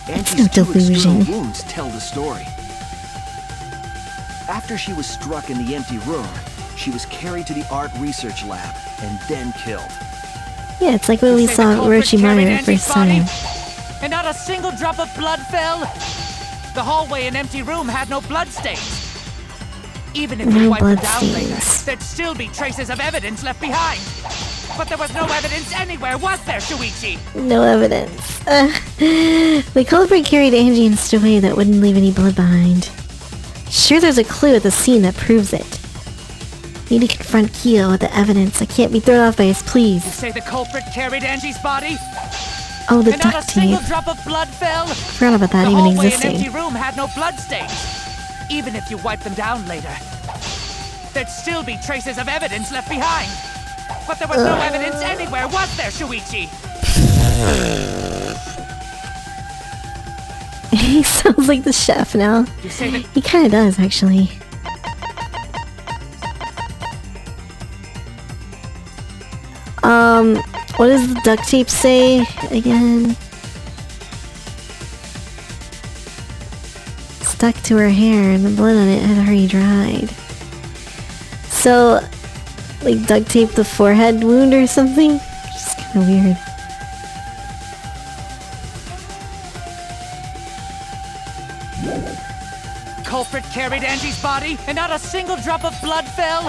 It's Angie's no two delusion. external wounds tell the story. After she was struck in the empty room, she was carried to the art research lab and then killed. Yeah, it's like when we saw Orochimaru the first time. And not a single drop of blood fell? The hallway and empty room had no bloodstains. Even if No you wiped them down later, bloodstains. there'd still be traces of evidence left behind. But there was no evidence anywhere, was there, Shuichi? No evidence. The culprit carried Angie in such a way that wouldn't leave any blood behind. Sure, there's a clue at the scene that proves it. Need to confront Kyo with the evidence. I can't be thrown off by his You pleas. say the culprit carried Angie's body? Oh, the And not a duct single tape. drop of blood fell? Forgot about that The even hallway and existing. empty room had no bloodstains. Even if you wiped them down later, there'd still be traces of evidence left behind. But there was no evidence anywhere, was there, Shuichi? He sounds like the chef now. You say that He kinda does, actually. What does the duct tape say again? Stuck to her hair and the blood on it had already dried. So, like duct tape the forehead wound or something? Just kinda weird. culprit carried Angie's body and not a single drop of blood fell?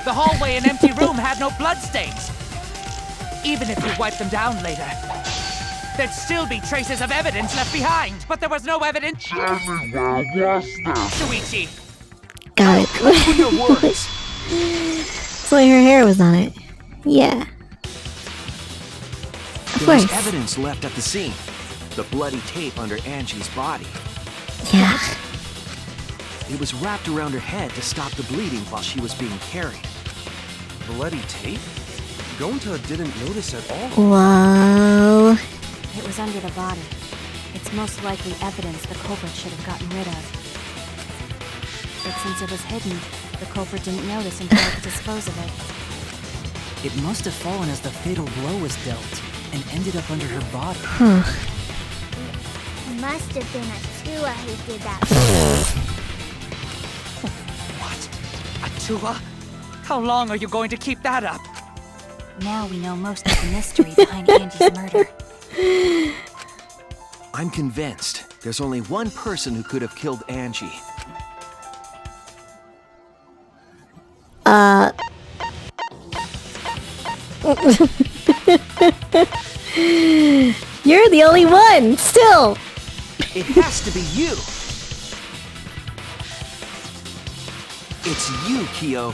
The hallway and empty room had no bloodstains. Even if you wiped them down later, there'd still be traces of evidence left behind. But there was no evidence. Shuichi. Got it. Put your words. So her hair was on it. Yeah. Of There was course. evidence left at the scene. The bloody tape under Angie's body. Yeah. It was wrapped around her head to stop the bleeding while she was being carried. Bloody tape? Gonta didn't notice at all. Whoa. It was under the body. It's most likely evidence the culprit should have gotten rid of. But since it was hidden, the culprit didn't notice and failed to dispose of it. It must have fallen as the fatal blow was dealt, and ended up under her body. Huh. Must have been a Tua who did that. What? Atua? How long are you going to keep that up? Now we know most of the mystery behind Angie's murder. I'm convinced there's only one person who could have killed Angie. You're the only one, still. It has to be you. It's you, Kyo.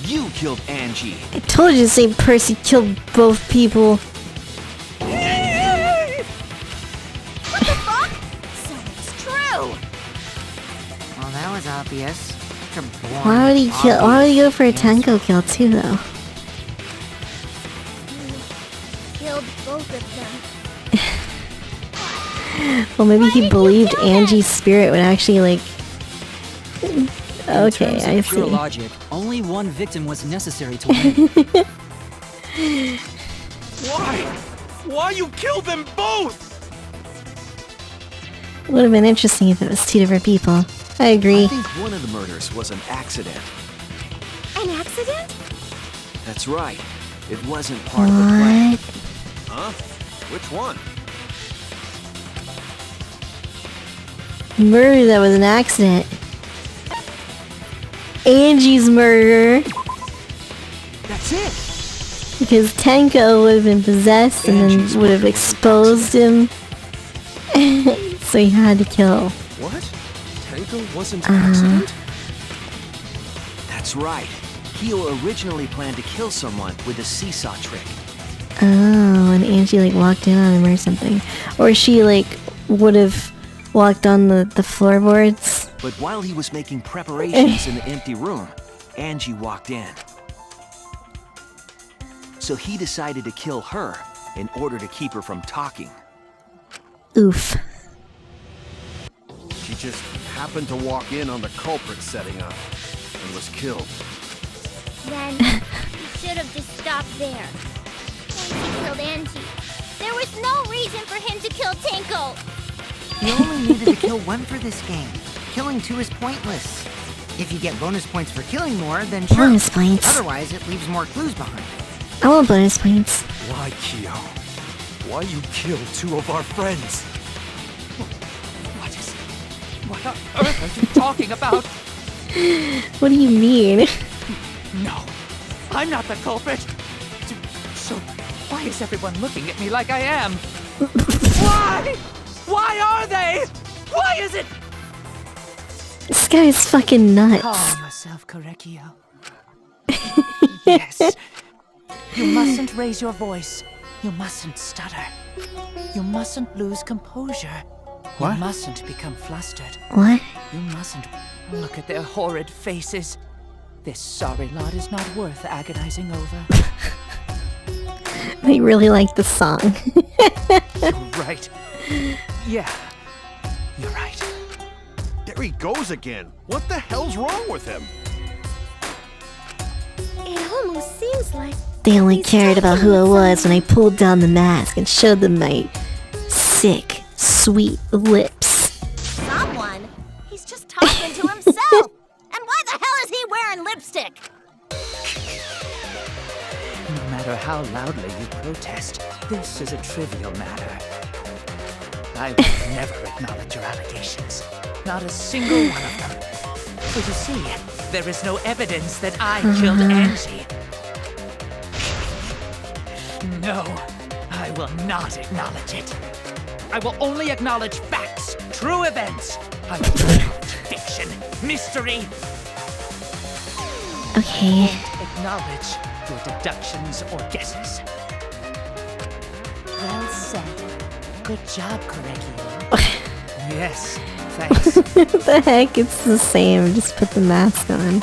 You killed Angie. I told you the same person killed both people. What the fuck? So it's true! Well, that was obvious. Such a boring, Why would he kill? Why would he go for a obvious Tenko kill too, though? Killed both of them. Well, maybe he believed Angie's spirit would actually like. Okay, In terms I of pure see. logic, only one victim was necessary to win. Why? Why you killed them both? Would have been interesting if it was two different people. I I agree. think one of the murders was an accident. An accident? That's right. It wasn't part of the plan. What? Huh? Which one? Murder that was an accident. Angie's murder. That's it! Because Tenko would have been possessed and then would have exposed him. So he had to kill. What? Tenko wasn't an accident? That's right. Kyo originally planned to kill someone with a seesaw trick. Oh, and Angie like walked in on him or something. Or she like would have walked on the floorboards. But while he was making preparations in the empty room, Angie walked in. So he decided to kill her in order to keep her from talking. Oof. She just happened to walk in on the culprit setting up and was killed. Then you should have just stopped there. Tenko killed Angie. There was no reason for him to kill Tenko. You only needed to kill one for this game. Killing two is pointless. If you get bonus points for killing more, then sure. Bonus points. Otherwise, it leaves more clues behind. I want bonus points. Why, Kyo? Why you killed two of our friends? What on earth are you talking about? What do you mean? No, I'm not the culprit. So, why is everyone looking at me like I am? Why? Why are they? Why is it? This guy is fucking nuts. Calm yourself, Korekio. Yes. You mustn't raise your voice. You mustn't stutter. You mustn't lose composure. What? You mustn't become flustered. What? You mustn't look at their horrid faces. This sorry lot is not worth agonizing over. They really like the song. Right. Yeah. You're right. There he goes again. What the hell's wrong with him? It almost seems like They only he's cared about talking who I with was when I someone. pulled down the mask and showed them my sick, sweet lips. Someone? He's just talking to himself. And why the hell is he wearing lipstick? No matter how loudly you protest, this is a trivial matter. I will never acknowledge your allegations. Not a single one of them. So you see, there is no evidence that I killed Angie. No, I will not acknowledge it. I will only acknowledge facts, true events. I will not acknowledge fiction, mystery. Okay. Acknowledge your deductions or guesses. Well said. Good job, Korekio. Yes, thanks. What the heck? It's the same. Just put the mask on.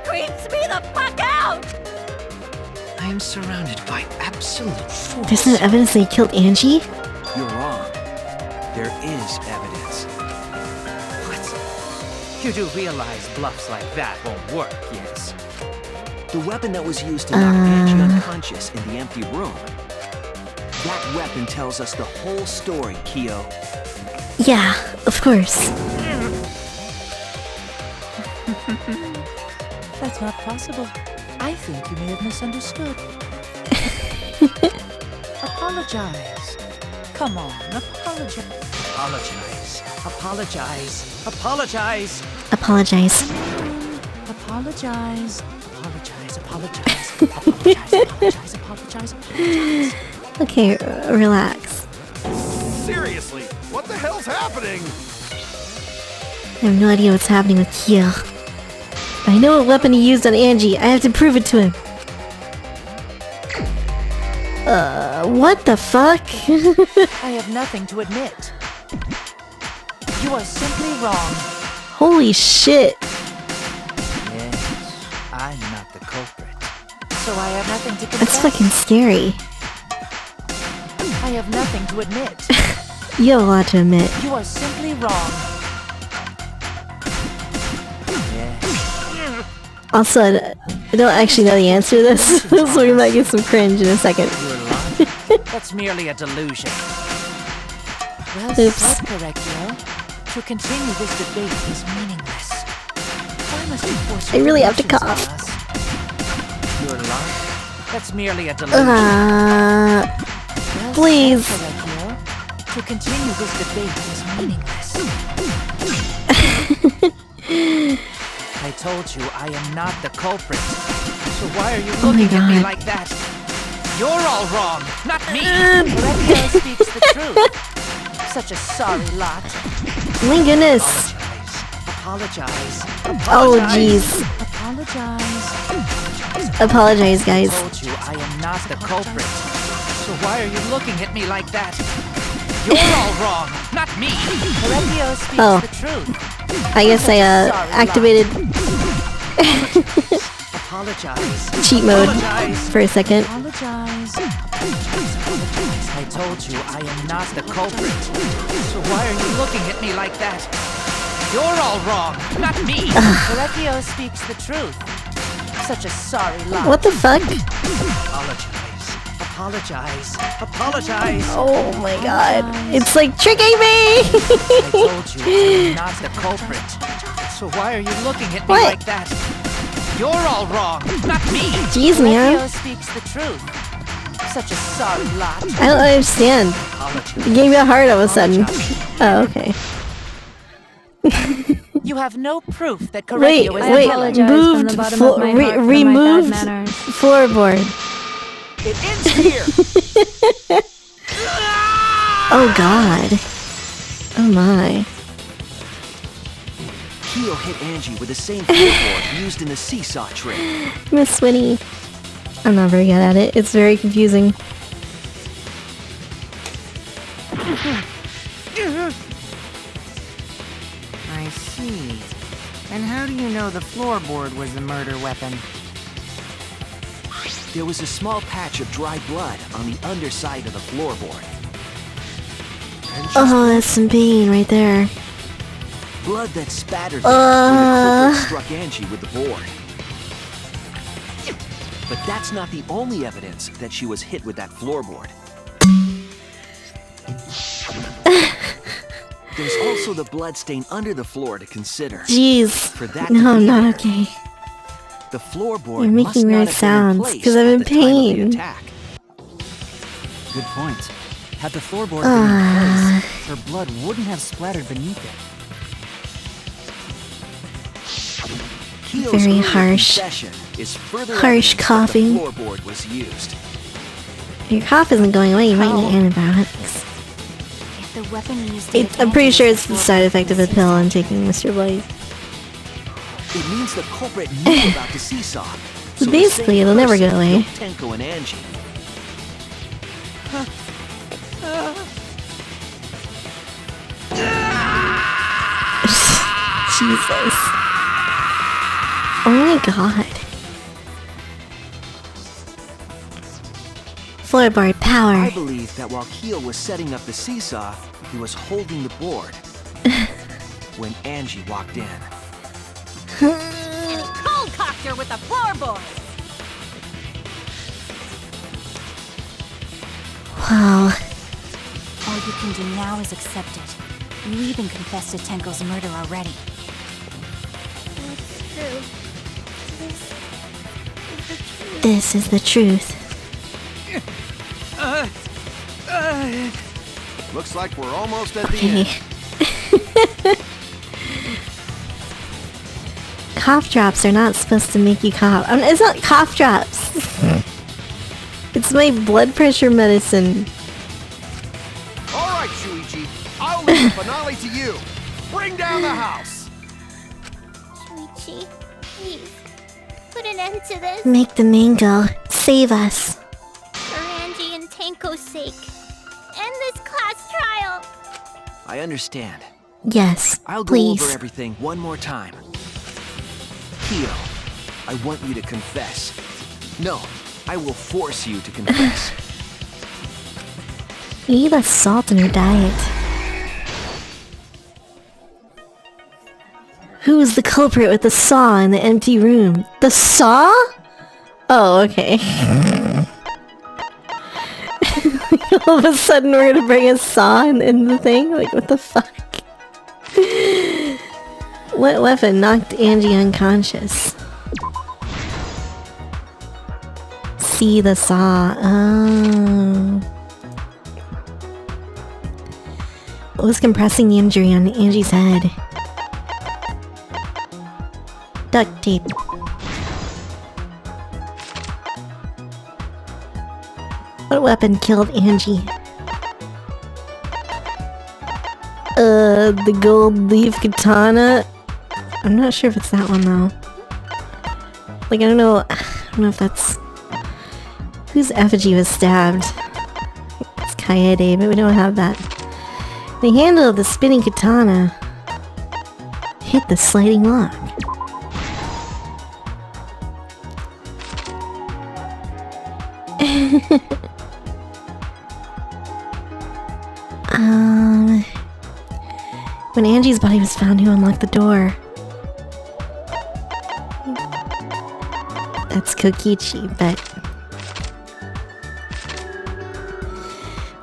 Creeps me the fuck out! I am surrounded by absolute fools. There's no evidence they killed Angie? You're wrong. There is evidence. What? You do realize bluffs like that won't work, yes? The weapon that was used to knock Angie unconscious in the empty room. That weapon tells us the whole story, Kyo. Yeah, of course. That's not possible. I think you may have misunderstood. Apologize. Come on, apologize. Apologize. Apologize. Apologize. Apologize. Apologize. Apologize. Apologize. Apologize. Apologize. Apologize. Apologize. Okay, relax. Seriously, what the hell's happening? I have no idea what's happening with Kyo. I know what weapon he used on Angie. I have to prove it to him. What the fuck? I have nothing to admit. You are simply wrong. Holy shit. Yes, I'm not the culprit. So I have nothing to confess. That's fucking scary. I have nothing to admit. You have a lot to admit. You are simply wrong. Also, I don't actually know the answer to this, so we might get some cringe in a second. That's merely a delusion. Well Oops. said, Korekio. To continue this debate is meaningless. Why must you force I your really have to emotions on cough. us? You're lying. That's merely a delusion. Please. Korekio. To continue this debate is meaningless. I told you I am not the culprit. So why are you looking at me like that? You're all wrong, not me. Correctio speaks the truth. Such a sorry lot. My goodness. Apologize. Oh jeez. Apologize, guys. I told you I am not the culprit. So why are you looking at me like that? You're all wrong, not me. Correctio speaks the truth. I guess I activated cheat mode for a second. I told you I am not the culprit. So why are you looking at me like that? You're all wrong, not me. Correctio speaks the truth. Such a sorry lot. What the fuck? Apologize. Apologize. Oh my god. It's like tricking me! I told you I am not the culprit. So why are you looking at me like that? You're all wrong, not me. Jeez, man. Correctio speaks the truth. Such a sorry lot. I don't understand. The game got hard all of a sudden. Oh, okay. You have no proof that Correctio is moved removed floorboard. It ends here. Oh god. Oh my. Kyo hit Angie with the same floorboard used in the seesaw trick. Miss Winnie. I'm not very good at it. It's very confusing. I see. And how do you know the floorboard was the murder weapon? There was a small patch of dry blood on the underside of the floorboard. Oh, that's some pain right there. Blood that spattered where the culprit struck Angie with the board. But that's not the only evidence that she was hit with that floorboard. There's also the blood stain under the floor to consider. Jeez. For that no, I'm not okay. The floorboard You're making weird sounds because I'm in pain. Good point. Had the floorboard been in place, her blood wouldn't have splattered beneath it. Very harsh. Harsh coughing. Floorboard was used. Your cough isn't going away. You might need antibiotics. If the weapon used I'm pretty sure it's the side effect of the pill I'm taking, Mr. Blade. It means the culprit knew about the seesaw. So basically, it'll never go away. Tenko and Angie. Jesus. Oh my god. Floorboard power. I believe that while Kyo was setting up the seesaw, he was holding the board when Angie walked in. And he cold-cocked her with the floorboard! Wow. All you can do now is accept it. You even confessed to Tenko's murder already. That's true. This is the truth. Looks like we're almost at the end. Cough drops are not supposed to make you cough. It's not cough drops. It's my blood pressure medicine. All right, Shuichi. I'll leave the finale to you. Bring down the house. Shuichi, please, put an end to this. Make the mango. Save us. For Angie and Tenko's sake. End this class trial. I understand. Yes, I'll please. go over everything one more time. Kyo, I want you to confess. No, I will force you to confess. You need less salt in your diet. Who is the culprit with the saw in the empty room? The saw? Oh, okay. All of a sudden we're gonna bring a saw in the thing? Like, what the fuck? What weapon knocked Angie unconscious? See the saw. Oh. was compressing the injury on Angie's head? Duct tape. What weapon killed Angie? The gold leaf katana? I'm not sure if it's that one though. Like, I don't know if that's... Whose effigy was stabbed? It's Kaede, but we don't have that. The handle of the spinning katana hit the sliding lock. When Angie's body was found, who unlocked the door? That's Kokichi, but...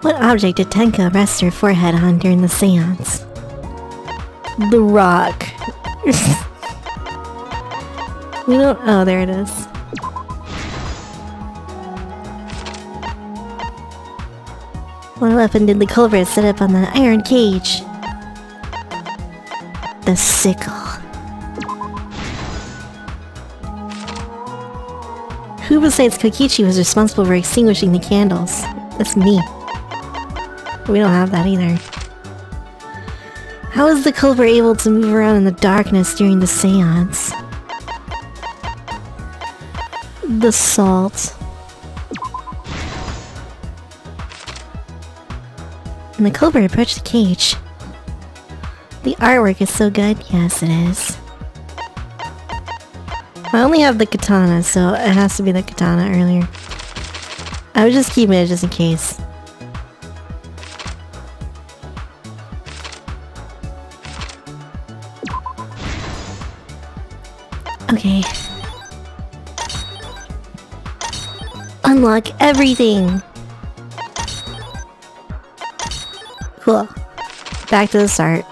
What object did Tenka rest her forehead on during the seance? The rock. We don't... Oh, there it is. What weapon did the culprit set up on the iron cage? The sickle. Who besides Kokichi was responsible for extinguishing the candles? That's me. We don't have that either. How was the culprit able to move around in the darkness during the seance? The salt. And the culprit approached the cage. The artwork is so good. Yes, it is. I only have the katana, so it has to be the katana earlier. I was just keeping it just in case. Okay. Unlock everything! Cool. Back to the start.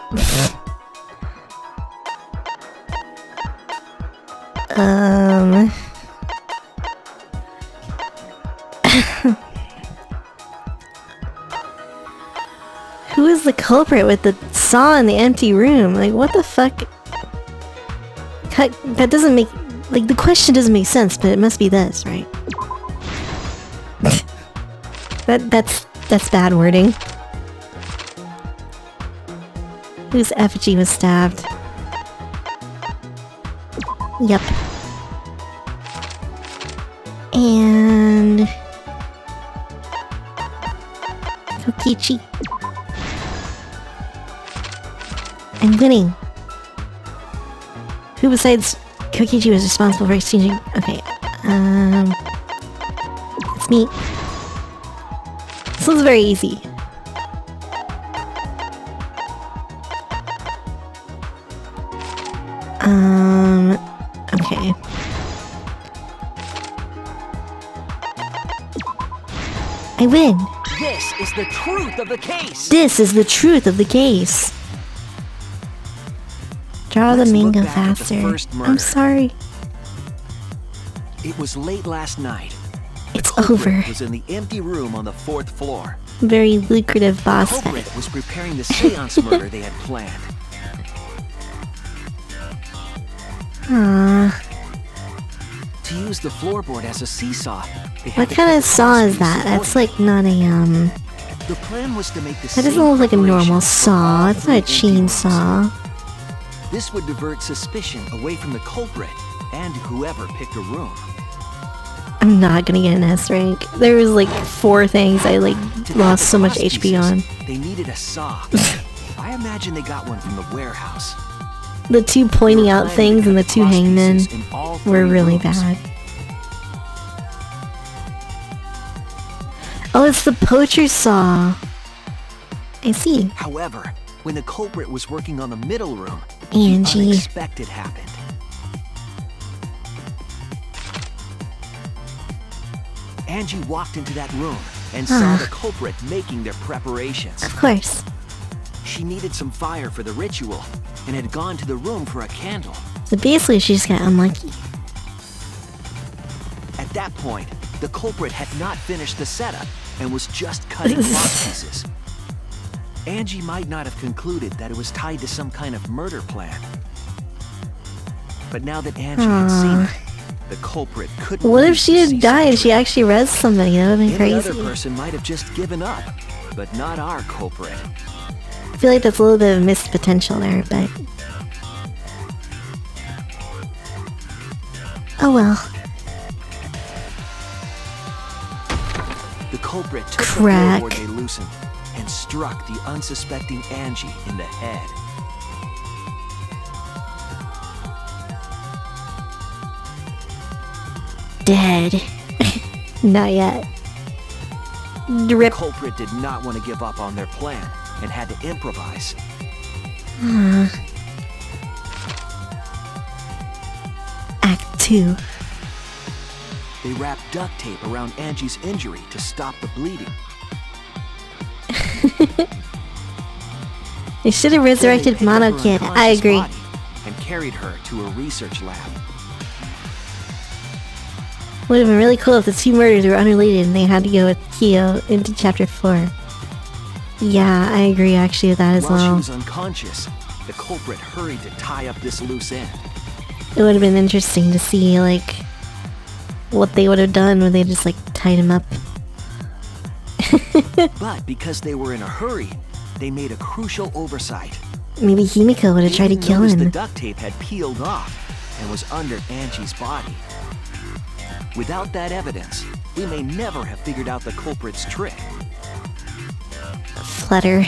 Who is the culprit with the saw in the empty room? Like, what the fuck? That doesn't make... Like, the question doesn't make sense, but it must be this, right? That's bad wording. Whose effigy was stabbed? Yep. And... Kokichi. I'm winning. Who besides Kokichi was responsible for exchanging... Okay, it's me. This was very easy. Okay. I win! This is the truth of the case! This is the truth of the case! Draw the manga faster. I'm sorry. It was late last night. It's over. Was in the empty room on the 4th floor. Very lucrative boss fight. The culprit was preparing the seance murder they had planned. To use the floorboard as a seesaw. What kind of saw is that? That's like not a The plan was to make the that doesn't look like a normal saw. It's not a chainsaw. This would divert suspicion away from the culprit and whoever picked a room. I'm not gonna get an S rank. There was like 4 things I like lost so much HP on. They needed a saw. I imagine they got one from the warehouse. The 2 pointing out things and the 2 hangmen were really bad. Oh, it's the poacher saw. I see. However, when the culprit was working on the middle room, Angie. the unexpected happened. Angie walked into that room and saw the culprit making their preparations. Of course. She needed some fire for the ritual and had gone to the room for a candle. So basically she just got unlucky. At that point, the culprit had not finished the setup and was just cutting block pieces. Angie might not have concluded that it was tied to some kind of murder plan. But now that Angie had seen it, the culprit couldn't. What if she had died? She actually rezzed somebody. That would have been Any crazy. other person might have just given up, but not our culprit. I feel like that's a little bit of missed potential there, but... oh well. The culprit took Crack. the floorboard they loosened and struck the unsuspecting Angie in the head. Dead. Not yet. Drip. The culprit did not want to give up on their plan and had to improvise. Act 2. They wrapped duct tape around Angie's injury to stop the bleeding. They should have resurrected Mono Kid. I agree. And carried her to a research lab. Would have been really cool if the two murders were unrelated and they had to go with Kyo into Chapter 4. Yeah, I agree actually with that as While she well. was unconscious, the culprit hurried to tie up this loose end. It would have been interesting to see, like, what they would have done when they just, like, tied him up. But because they were in a hurry, they made a crucial oversight. Maybe Himiko would have tried to They kill noticed him. the duct tape had peeled off and was under Angie's body. Without that evidence, we may never have figured out the culprit's trick. Flutter.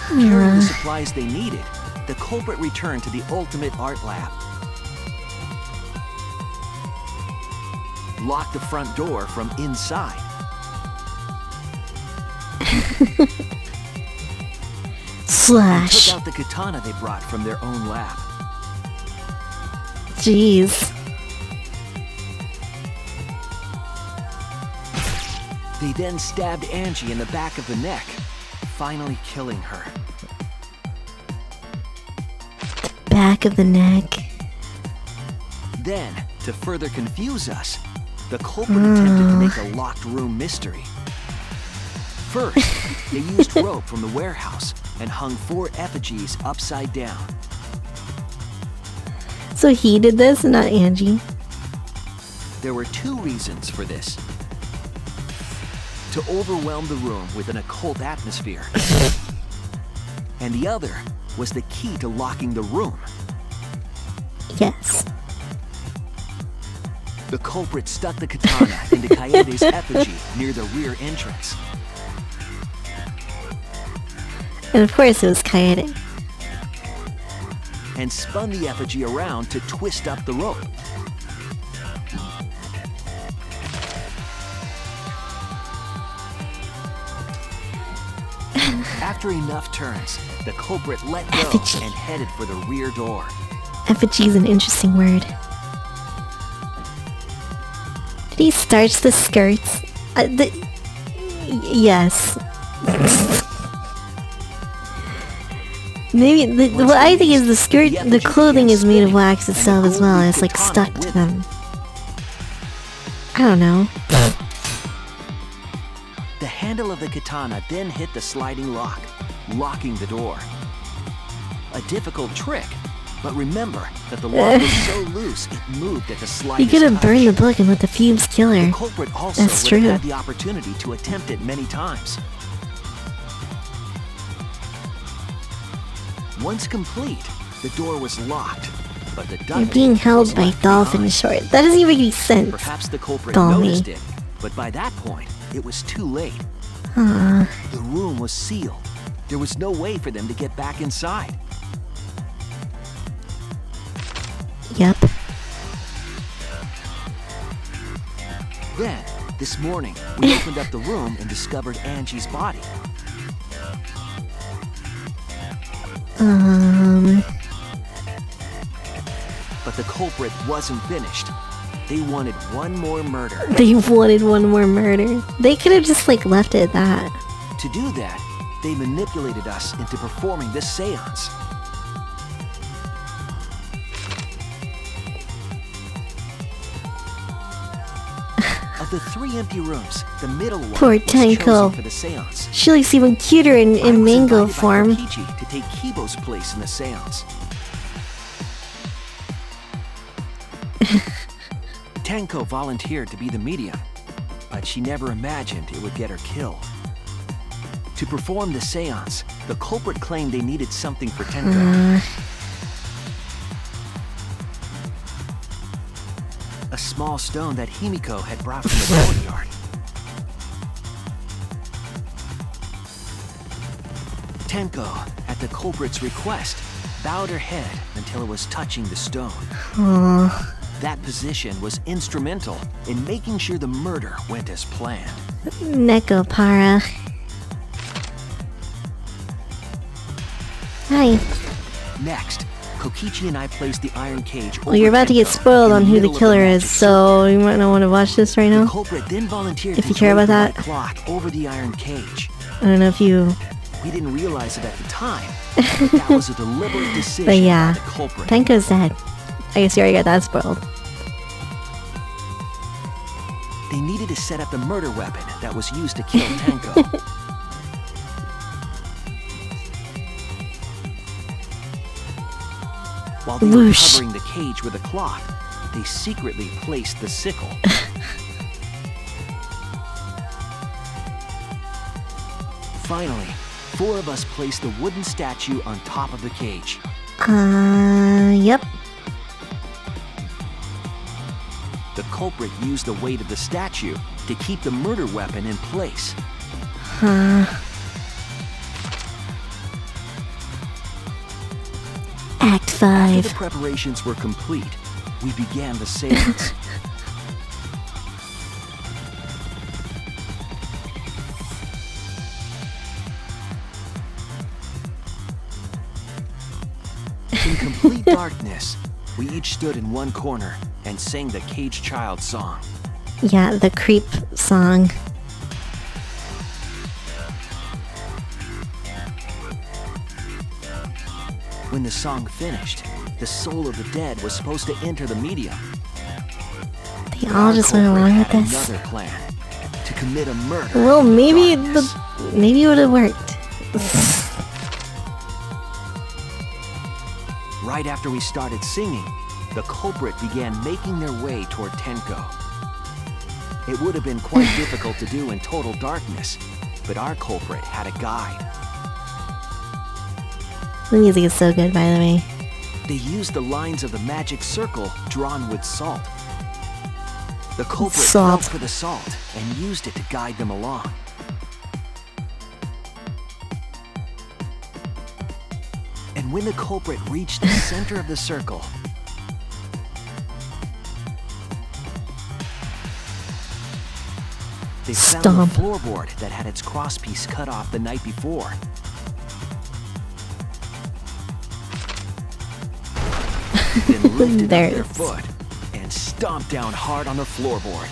Carrying the supplies they needed, the culprit returned to the ultimate art lab. Locked the front door from inside. And Slash. took out the katana they brought from their own lab. Jeez. They then stabbed Angie in the back of the neck, finally killing her. Back of the neck. Then, to further confuse us, the culprit attempted to make a locked room mystery. First, they used rope from the warehouse and hung 4 effigies upside down. So he did this and not Angie. There were 2 reasons for this. To overwhelm the room with an occult atmosphere. And the other was the key to locking the room. Yes. The culprit stuck the katana into Kaede's effigy near the rear entrance. And of course it was Kaede. And spun the effigy around to twist up the rope. After enough turns, the culprit let go Effigy. and headed for the rear door. Effigy is an interesting word. Did he starch the skirts? Yes. Maybe what I think is the clothing is made of wax itself as well. It's like stuck to them. I don't know. The handle of the katana then hit the sliding lock, locking the door. A difficult trick, but remember that the lock was so loose it moved at the He slightest could have touch. burned the book and let the fumes kill her. The culprit also That's would true. have had the opportunity to attempt it many times. Once complete, the door was locked, but the You're duct being tape held was by left Dolphin behind. Short. That doesn't even make any sense. Perhaps the culprit Dolly. noticed it, but by that point, it was too late. Aw. The room was sealed. There was no way for them to get back inside. Yep. Then, this morning, we opened up the room and discovered Angie's body. But the culprit wasn't finished. They wanted one more murder. They wanted one more murder. They could have just like left it at that. To do that, they manipulated us into performing this seance. A Of the 3 empty rooms, the middle one Poor was Tenko. chosen for the seance. She looks even cuter in I was mango invited by form. Kokichi to take Kibo's place in the seance. Tenko volunteered to be the medium, but she never imagined it would get her killed. To perform the seance, the culprit claimed they needed something for Tenko. A small stone that Himiko had brought from the courtyard. Tenko, at the culprit's request, bowed her head until it was touching the stone. That position was instrumental in making sure the murder went as planned. Nekopara. Hi. Next, Kokichi and I placed the iron cage over Well, you're about to get Tenko spoiled in on who the middle of killer magic is, so you might not want to watch this right The now. culprit then volunteered If to you care drape about the that. white cloth over the iron cage. I don't know if you... We didn't realize it at the time, but that was a deliberate decision But yeah, by the culprit. Tenko's dead. I guess you already got that spoiled. They needed to set up the murder weapon that was used to kill Tenko. While they were Whoosh. covering the cage with a cloth, they secretly placed the sickle. Finally, 4 of us placed the wooden statue on top of the cage. Yep. The culprit used the weight of the statue to keep the murder weapon in place. Act After 5. the preparations were complete, we began the seance. In complete darkness, we each stood in one corner and sang the Cage Child song. Yeah, the creep song. When the song finished, the soul of the dead was supposed to enter the medium. They all just went along with had this. another plan, to commit a murder. Well, in maybe darkness. maybe it would have worked. Right after we started singing, the culprit began making their way toward Tenko. It would have been quite difficult to do in total darkness, but our culprit had a guide. The music is so good, by the way. They used the lines of the magic circle drawn with salt. The culprit Salt. felt for the salt and used it to guide them along. And when the culprit reached the center of the circle, they found Stomp. a floorboard that had its crosspiece cut off the night before. Then lifted up There their it is. foot and stomped down hard on the floorboard.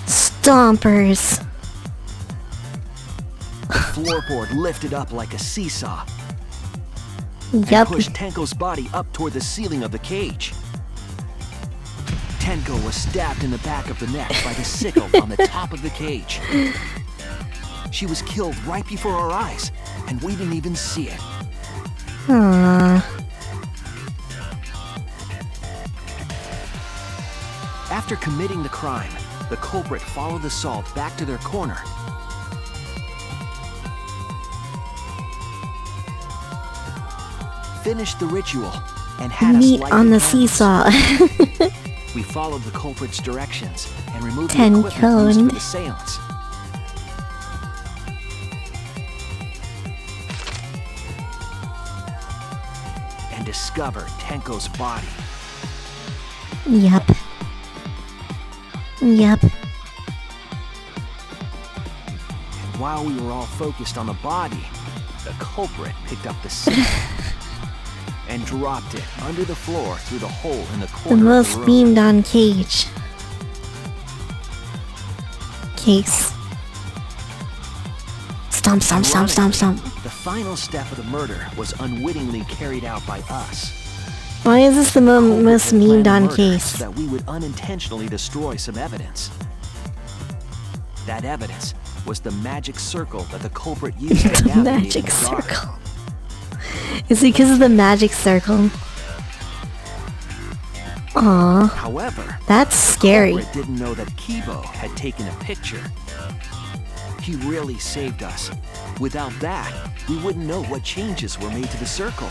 Stompers. The floorboard lifted up like a seesaw Yep. and pushed Tenko's body up toward the ceiling of the cage. Tenko was stabbed in the back of the neck by the sickle on the top of the cage. She was killed right before our eyes, and we didn't even see it. Aww. After committing the crime, the culprit followed the salt back to their corner. Finished the ritual and had us Meat light on the candles. seesaw. We followed the culprit's directions and removed the 10 equipment used cone. for the seance. And discovered Tenko's body. Yep. Yep. And while we were all focused on the body, the culprit picked up the sickle and dropped it under the floor through the hole in the The corner most of the room. beamed on cage. Case. Stomp, stomp, stomp, stomp, stomp. The final step of the murder was unwittingly carried out by us. Why is this the most Culprit had memed planned on murder case? so that we would unintentionally destroy some evidence. That evidence was the magic circle that the culprit used to navigate in Magic the dark. circle. It's because of the magic circle. Aww. However, That's scary. the culprit didn't know that Kibo had taken a picture. He really saved us. Without that, we wouldn't know what changes were made to the circle.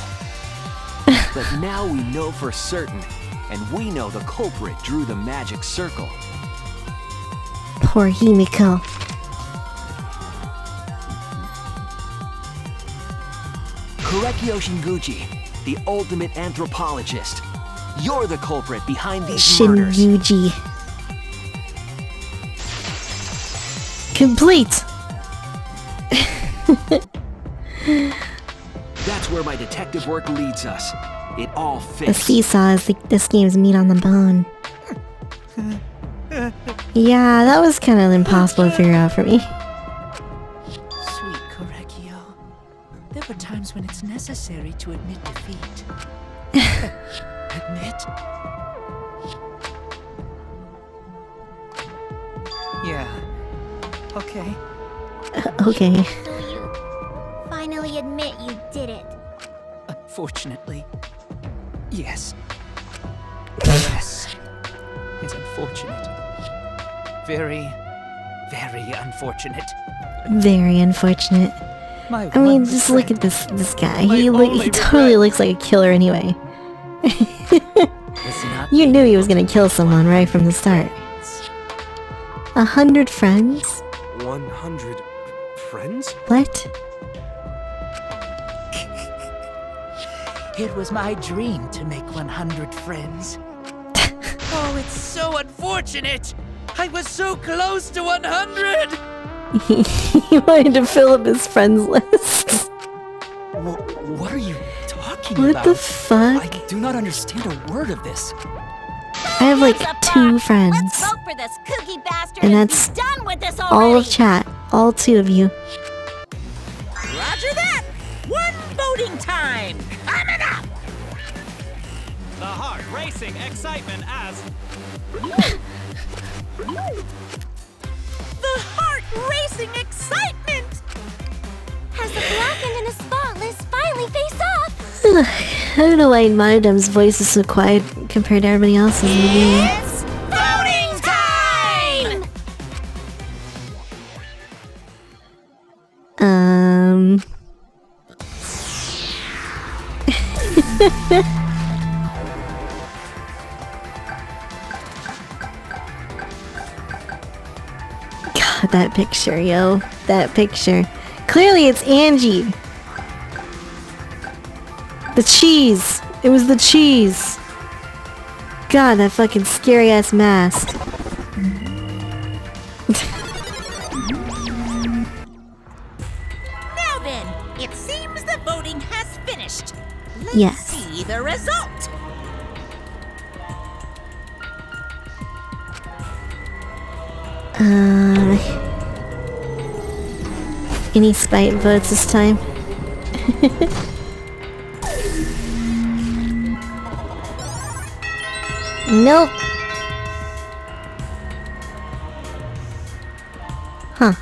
But now we know for certain, and we know the culprit drew the magic circle. Poor Himiko. Kurekyo Shinguchi, the ultimate anthropologist. You're the culprit behind these murders. Shinjuji. Complete! That's where my detective work leads us. It all The fits. seesaw is this game's meat on the bone. Yeah, that was kind of impossible to figure out for me. Sweet Correcchio. There were times when it's necessary to admit defeat. Admit? Yeah. Okay. Okay. So you finally admit you did it. Unfortunately. Yes. Yes. It's unfortunate. Very, very unfortunate. Very unfortunate. My I mean, one just friend. look at this guy. My He only totally regret. looks like a killer anyway. Was not You knew he was gonna kill someone right from the start. 100 friends? 100 friends? What? It was my dream to make 100 friends. Oh, it's so unfortunate! I was so close to 100! He wanted to fill up his friends list. What are you talking What about? the fuck? I do not understand a word of this. I have like 2 friends. Let's vote for this kooky bastard And and that's be done with this already. All of chat. All 2 of you. Roger that! One voting time! Coming up! The heart racing excitement as The heart-racing excitement! Has the blackened and the spotless finally face off? I don't know why Monodum's voice is so quiet compared to everybody else's in the game. It's voting time! God, that picture, yo. That picture. Clearly it's Angie. The cheese. It was the cheese. God, that fucking scary ass mask. Now then, it seems the voting has finished. Let's Yes. see the result. Any spite votes this time? Nope. Huh.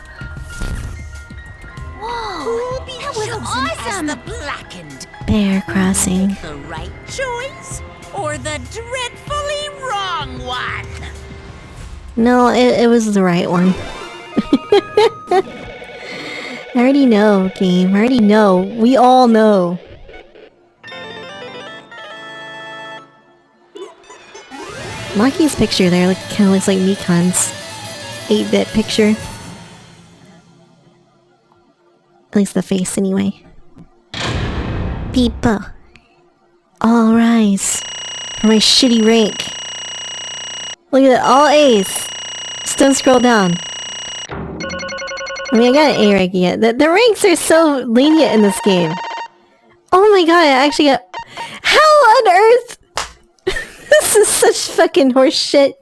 Whoa, that was awesome! As the blackened. Bear crossing. The right choice or the dreadfully wrong one? No, it was the right one. I already know, game. I already know. We all know. Maki's picture there kind of looks like Mikan's 8-bit picture. At least the face, anyway. People, all rise for my shitty rank. Look at that, all A's. Just don't scroll down. I mean, I got an A rank yet. The ranks are so lenient in this game. Oh my god, I actually got... How on earth? This is such fucking horse shit.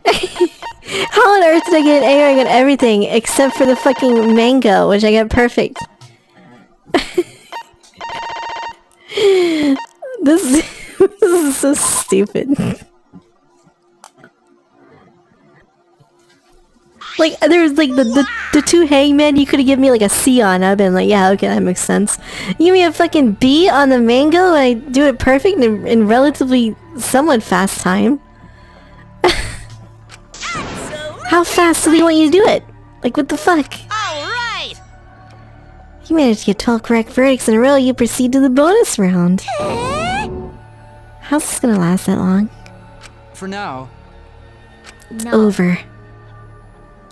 How on earth did I get an A rank on everything except for the fucking mango, which I got perfect? This is so stupid. Like, there was like the two hangmen you could have given me like a C on. I've been like, yeah, okay, that makes sense. You give me a fucking B on the mango and I do it perfect in relatively somewhat fast time. How fast do they want you to do it? Like, what the fuck? Alright! You managed to get 12 correct verdicts in a row, you proceed to the bonus round. How's this gonna last that long? For now. It's over.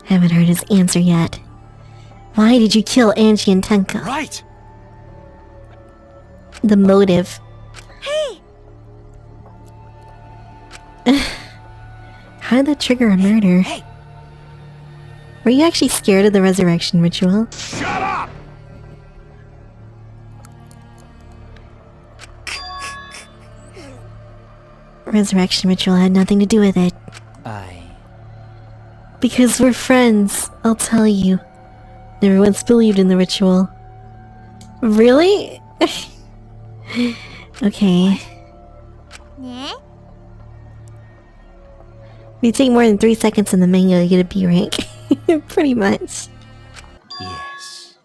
Haven't heard his answer yet. Why did you kill Angie and Tenka? Right! The motive. Hey! How did that trigger a murder? Hey! Were you actually scared of the resurrection ritual? Shut up! Resurrection ritual had nothing to do with it. Because we're friends, I'll tell you. Never once believed in the ritual. Really? Okay. Yeah? If you take more than 3 seconds in the mango, you get a B rank. Pretty much. Yes.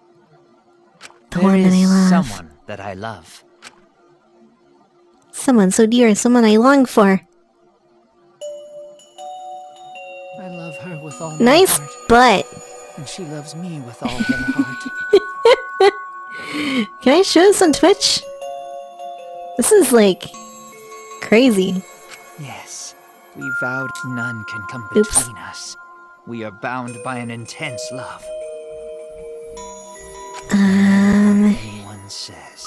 The one that I love. Someone that I love. Someone so dear, someone I long for. I love her with all my Nice heart. butt. And she loves me with all her heart. Can I show this on Twitch? This is like crazy. Yes. We vowed none can come Oops. between us. We are bound by an intense love. Anyone says.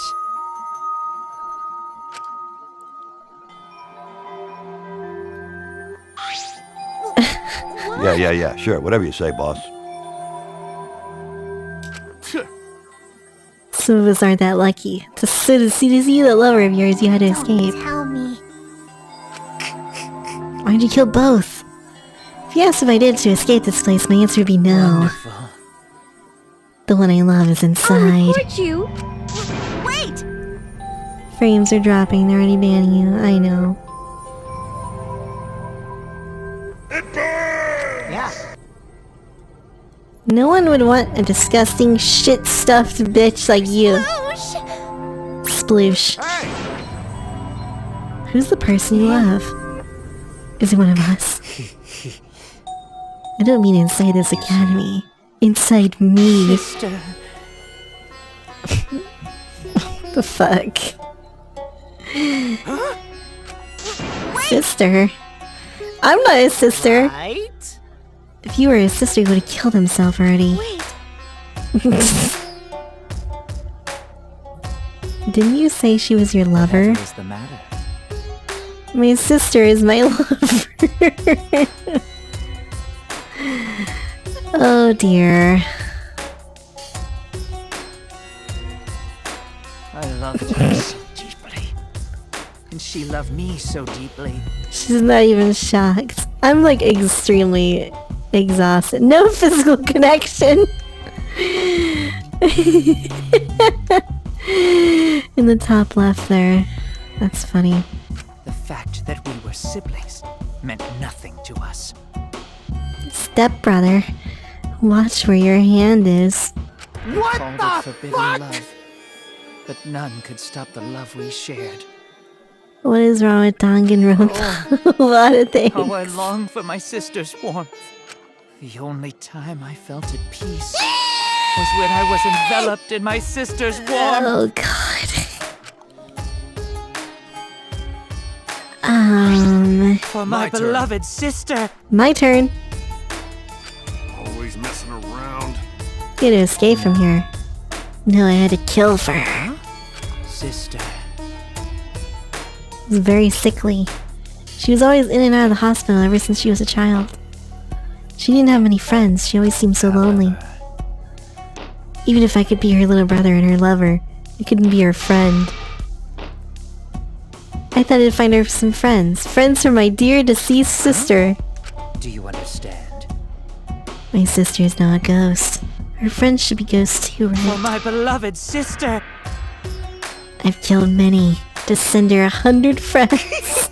Yeah, sure. Whatever you say, boss. Some of us aren't that lucky. To see that lover of yours, you had to escape. Tell me. Why'd you kill both? If you asked if I did to escape this place, my answer would be no. Wonderful. The one I love is inside. Report you. Wait! Frames are dropping, they're already banning you. I know. Yeah. No one would want a disgusting, shit-stuffed bitch like you. Sploosh. Who's the person you love? Is it one of us? I don't mean inside this academy. Inside me. Sister. The fuck? Sister? I'm not his sister. Right? If you were his sister, he would have killed himself already. Wait. Didn't you say she was your lover? What is the matter? My sister is my lover. Oh dear. I loved her so deeply. And she loved me so deeply. She's not even shocked. I'm like extremely exhausted. No physical connection. In the top left there. That's funny. The fact that we were siblings meant nothing to us. Stepbrother. Watch where your hand is. What called it forbidden love, but none could stop the love we shared. What is wrong with Danganronpa? A lot of things. How I long for my sister's warmth. The only time I felt at peace was when I was enveloped in my sister's warmth. Oh god. For my beloved sister. My turn. Always messing around. You had to escape from here. No, I had to kill for her. Sister. It was very sickly. She was always in and out of the hospital ever since she was a child. She didn't have many friends. She always seemed so lonely. Even if I could be her little brother and her lover, I couldn't be her friend. I thought I'd find her some friends. Friends for my dear deceased sister. Do you understand? My sister is now a ghost. Her friends should be ghosts too, For right? my beloved sister. I've killed many to send her 100 friends.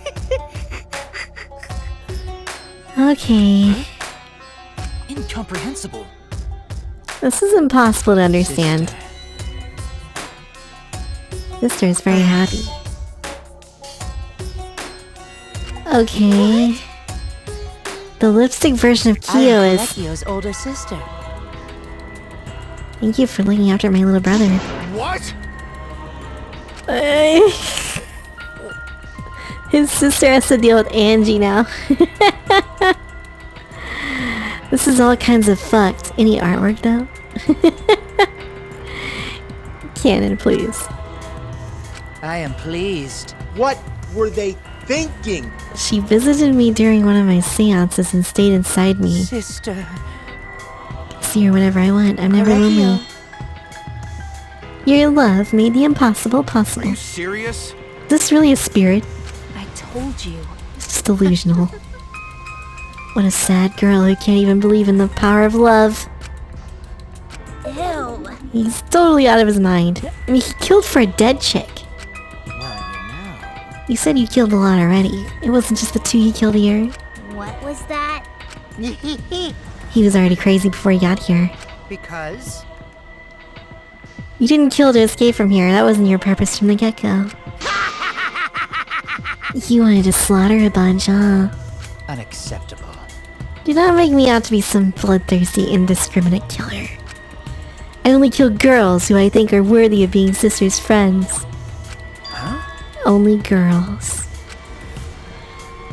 Okay. incomprehensible. This is impossible to understand. Sister is very happy. Okay. The lipstick version of Kyo is... Kyo's older sister. Thank you for looking after my little brother. What? His sister has to deal with Angie now. This is all kinds of fucked. Any artwork though? Canon, please. I am pleased. What were they thinking? She visited me during one of my seances and stayed inside me. Sister. See her whenever I want. I'm never lonely. Your love made the impossible possible. Are you serious? Is this really a spirit? I told you. It's just delusional. What a sad girl who can't even believe in the power of love. Ew. He's totally out of his mind. I mean, he killed for a dead chick. You said you killed a lot already. It wasn't just the two you killed here. What was that? He was already crazy before he got here. Because? You didn't kill to escape from here. That wasn't your purpose from the get-go. You wanted to slaughter a bunch, huh? Unacceptable. Do not make me out to be some bloodthirsty, indiscriminate killer. I only kill girls who I think are worthy of being sisters' friends. Huh? Only girls.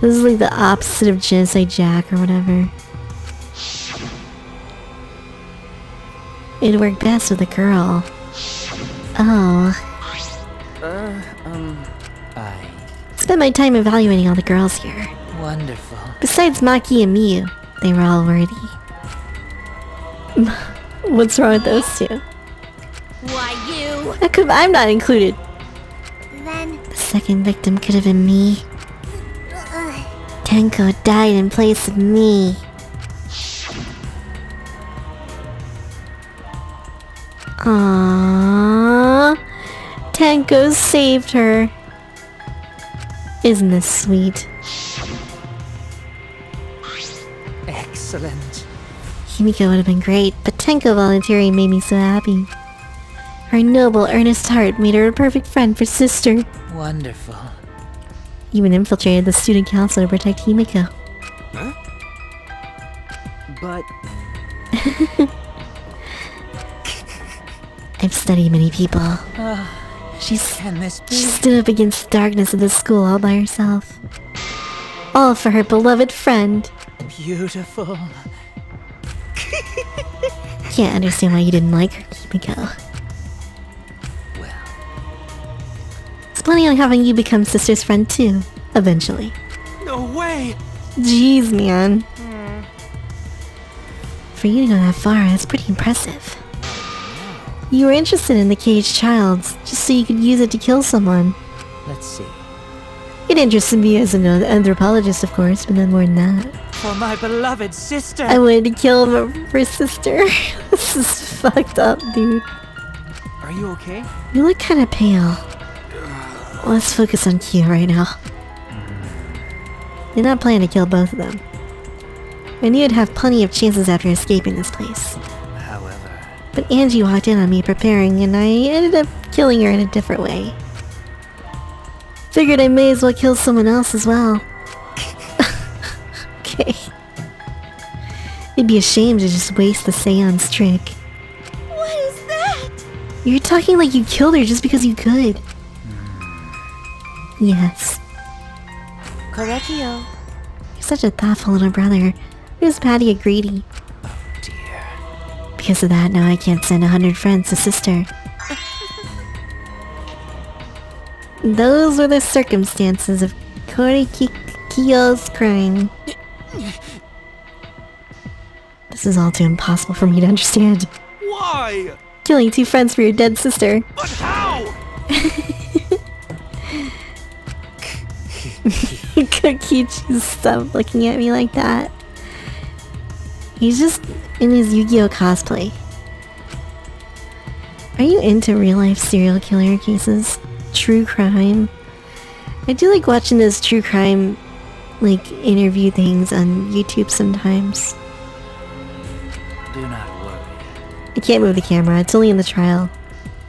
This is like the opposite of Genocide Jack or whatever. It'd work best with a girl. Oh. I... Spent my time evaluating all the girls here. Wonderful. Besides Maki and Miyu, they were all worthy. What's wrong with those two? Why you? I'm not included. Then... The second victim could have been me. Tenko died in place of me. Aww. Tenko saved her. Isn't this sweet? Excellent. Himiko would have been great, but Tenko volunteering made me so happy. Her noble, earnest heart made her a perfect friend for sister. Wonderful. Even infiltrated the student council to protect Himiko. Huh? But... I've studied many people. She stood up against the darkness of the school all by herself. All for her beloved friend. Beautiful. Can't understand why you didn't like her, Himiko. It's planning on having you become sister's friend too, eventually. No way! Jeez, man. For you to go that far, that's pretty impressive. You were interested in the caged child, just so you could use it to kill someone. Let's see. It interested me as an anthropologist, of course, but not more than that. For my beloved sister! I wanted to kill her sister. This is fucked up, dude. Are you okay? You look kinda pale. Let's focus on Q right now. Did not plan to kill both of them. I knew I'd have plenty of chances after escaping this place. However... But Angie walked in on me preparing, and I ended up killing her in a different way. Figured I may as well kill someone else as well. Okay. It'd be a shame to just waste the seance trick. What is that? You're talking like you killed her just because you could. Yes. Correctio. You're such a thoughtful little brother. Where's Patty a greedy? Oh dear. Because of that, now I can't send 100 friends to sister. Those were the circumstances of Kyo's crime. This is all too impossible for me to understand. Why? Killing 2 friends for your dead sister. But how? Kokichi, stop looking at me like that. He's just in his Yu-Gi-Oh cosplay. Are you into real-life serial killer cases? True crime? I do like watching those true crime, like, interview things on YouTube sometimes. Do not worry. I can't move the camera. It's only in the trial.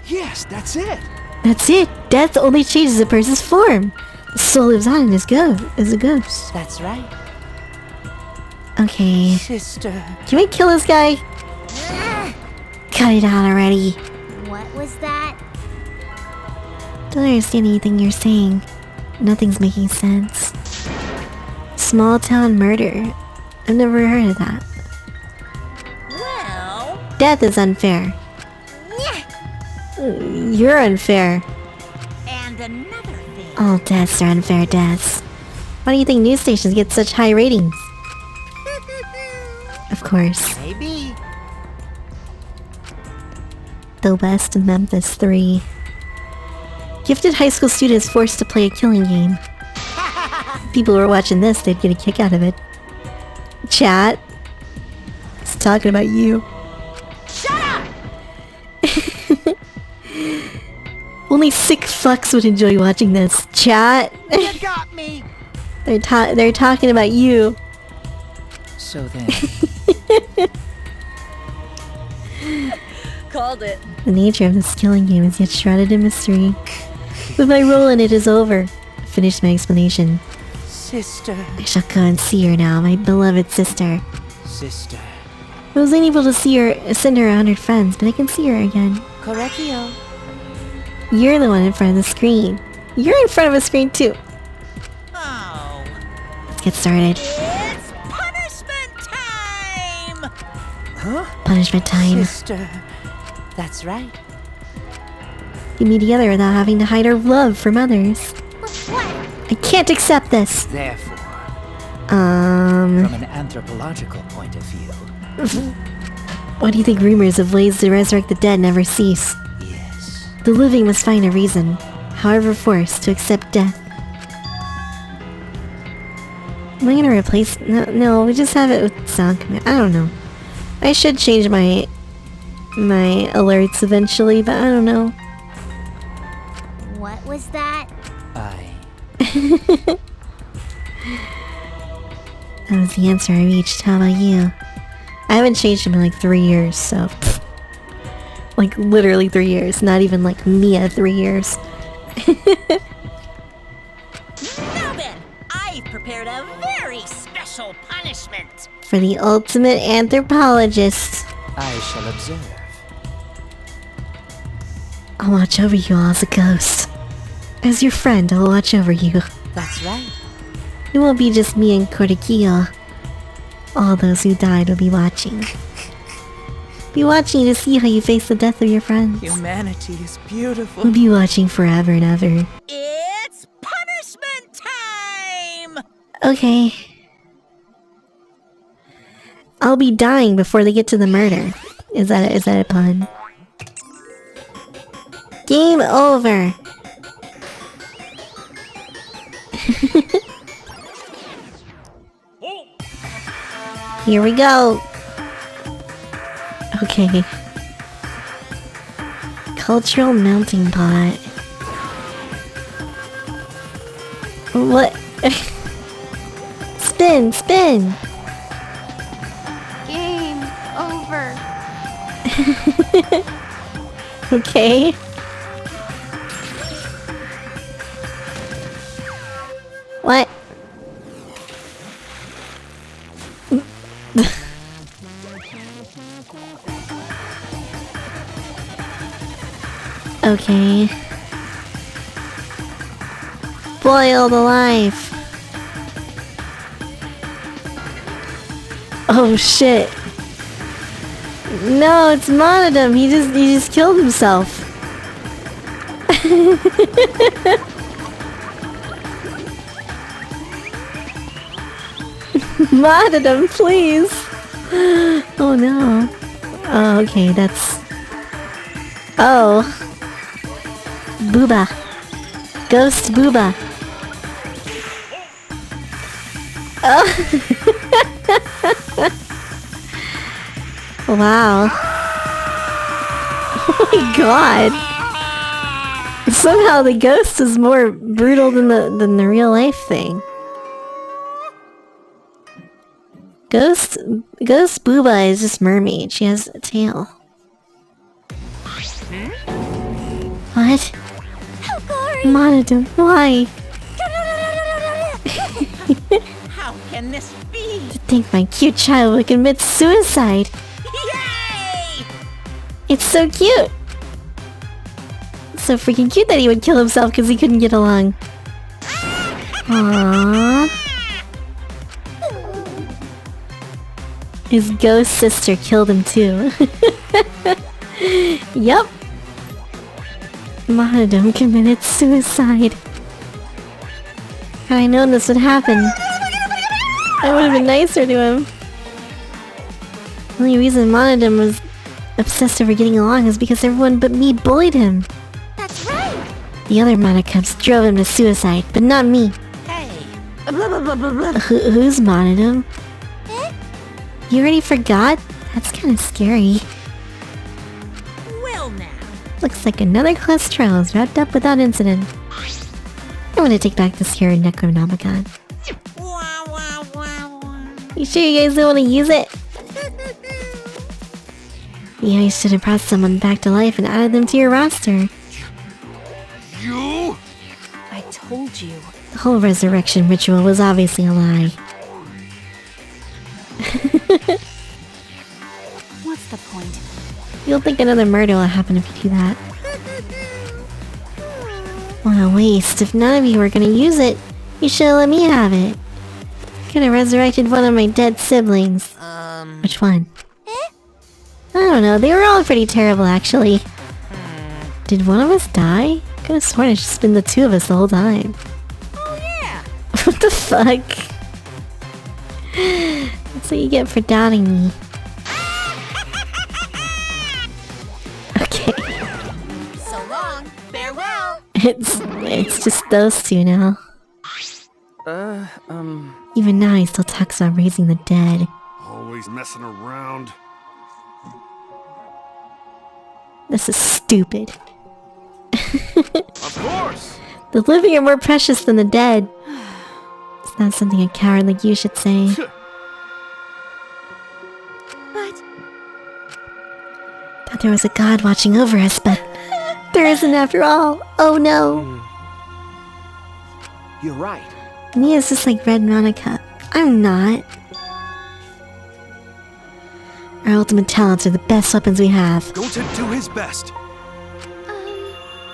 Yes, that's it. That's it. Death only changes a person's form. The soul lives on and is a ghost. That's right. Okay. Sister. Can we kill this guy? Cut it out already. What was that? Don't understand anything you're saying. Nothing's making sense. Small town murder. I've never heard of that. Well... Death is unfair. You're unfair. And another thing. All deaths are unfair deaths. Why do you think news stations get such high ratings? Of course. Maybe. The West Memphis 3. Gifted high school students forced to play a killing game. If people were watching this, they'd get a kick out of it. Chat. It's talking about you. Shut up! Only sick fucks would enjoy watching this. Chat. You got me. They're talking about you. So then. Called it. The nature of this killing game is yet shrouded in mystery. But my role in it is over. I finished my explanation. Sister. I shall go and see her now, my beloved sister. Sister. I was unable to send her 100 friends, but I can see her again. Correctio. You're the one in front of the screen. You're in front of a screen too. Oh. Let's get started. It's punishment time! Huh? Punishment time. Sister. That's right. Get me together without having to hide our love from others. What? I can't accept this. Therefore, from Um... an anthropological point of view, Why do you think rumors of ways to resurrect the dead never cease? yes. The living must find a reason, however forced, to accept death. Am I gonna replace... No, we just have it with sound command. I don't know. I should change my alerts eventually, but I don't know. What was that? That was the answer I reached. How about you? I haven't changed them in like 3 years, so... Like literally 3 years. Not even like Mia 3 years. Now then, I've prepared a very special punishment. For the ultimate anthropologist. I shall observe. I'll watch over you all as a ghost. As your friend, I'll watch over you. That's right. It won't be just me and Cordequillo. All those who died will be watching. Be watching to see how you face the death of your friends. Humanity is beautiful. We'll be watching forever and ever. It's punishment time! Okay. I'll be dying before they get to the murder. Is that a pun? Game over. Here we go. Okay. Cultural melting pot. What? Spin, spin. Game over. Okay. What? Okay. Boiled alive. Oh shit. No, it's Monodum. He just killed himself. Monodum, please. Oh no. Oh, okay, that's... Oh. Booba. Ghost Booba. Oh. Wow. Oh my god. Somehow the ghost is more brutal than the real life thing. Ghost Booba is just mermaid. She has a tail. What? Monodum, why? How can this be? To think my cute child would commit suicide. Yay! It's so cute. It's so freaking cute that he would kill himself because he couldn't get along. Aww. His ghost sister killed him too. Yup. Monodum committed suicide. Had I known this would happen, I would have been nicer to him. The only reason Monodum was obsessed over getting along is because everyone but me bullied him. That's right. The other Monocups drove him to suicide, but not me. Hey. Who's Monodum? You already forgot? That's kind of scary. Well now. Looks like another class trial is wrapped up without incident. I'm gonna take back this here Necronomicon. You sure you guys don't want to use it? Yeah, you should have brought someone back to life and added them to your roster. You? I told you. The whole resurrection ritual was obviously a lie. What's the point? You'll think another murder will happen if you do that. What a waste. If none of you were gonna use it, you should've let me have it. Could have resurrected one of my dead siblings. Which one? I don't know, they were all pretty terrible actually. Did one of us die? Could have sworn it's just been the two of us the whole time. Oh yeah. What the fuck? That's what you get for doubting me. Okay. So long. Farewell. It's just those two now. Even now he still talks about raising the dead. Always messing around. This is stupid. Of course! The living are more precious than the dead. It's not something a coward like you should say. But Thought there was a god watching over us, but there isn't after all. Oh no. You're right. Mia's just like Red Monica. I'm not. Our ultimate talents are the best weapons we have. Go to do his best.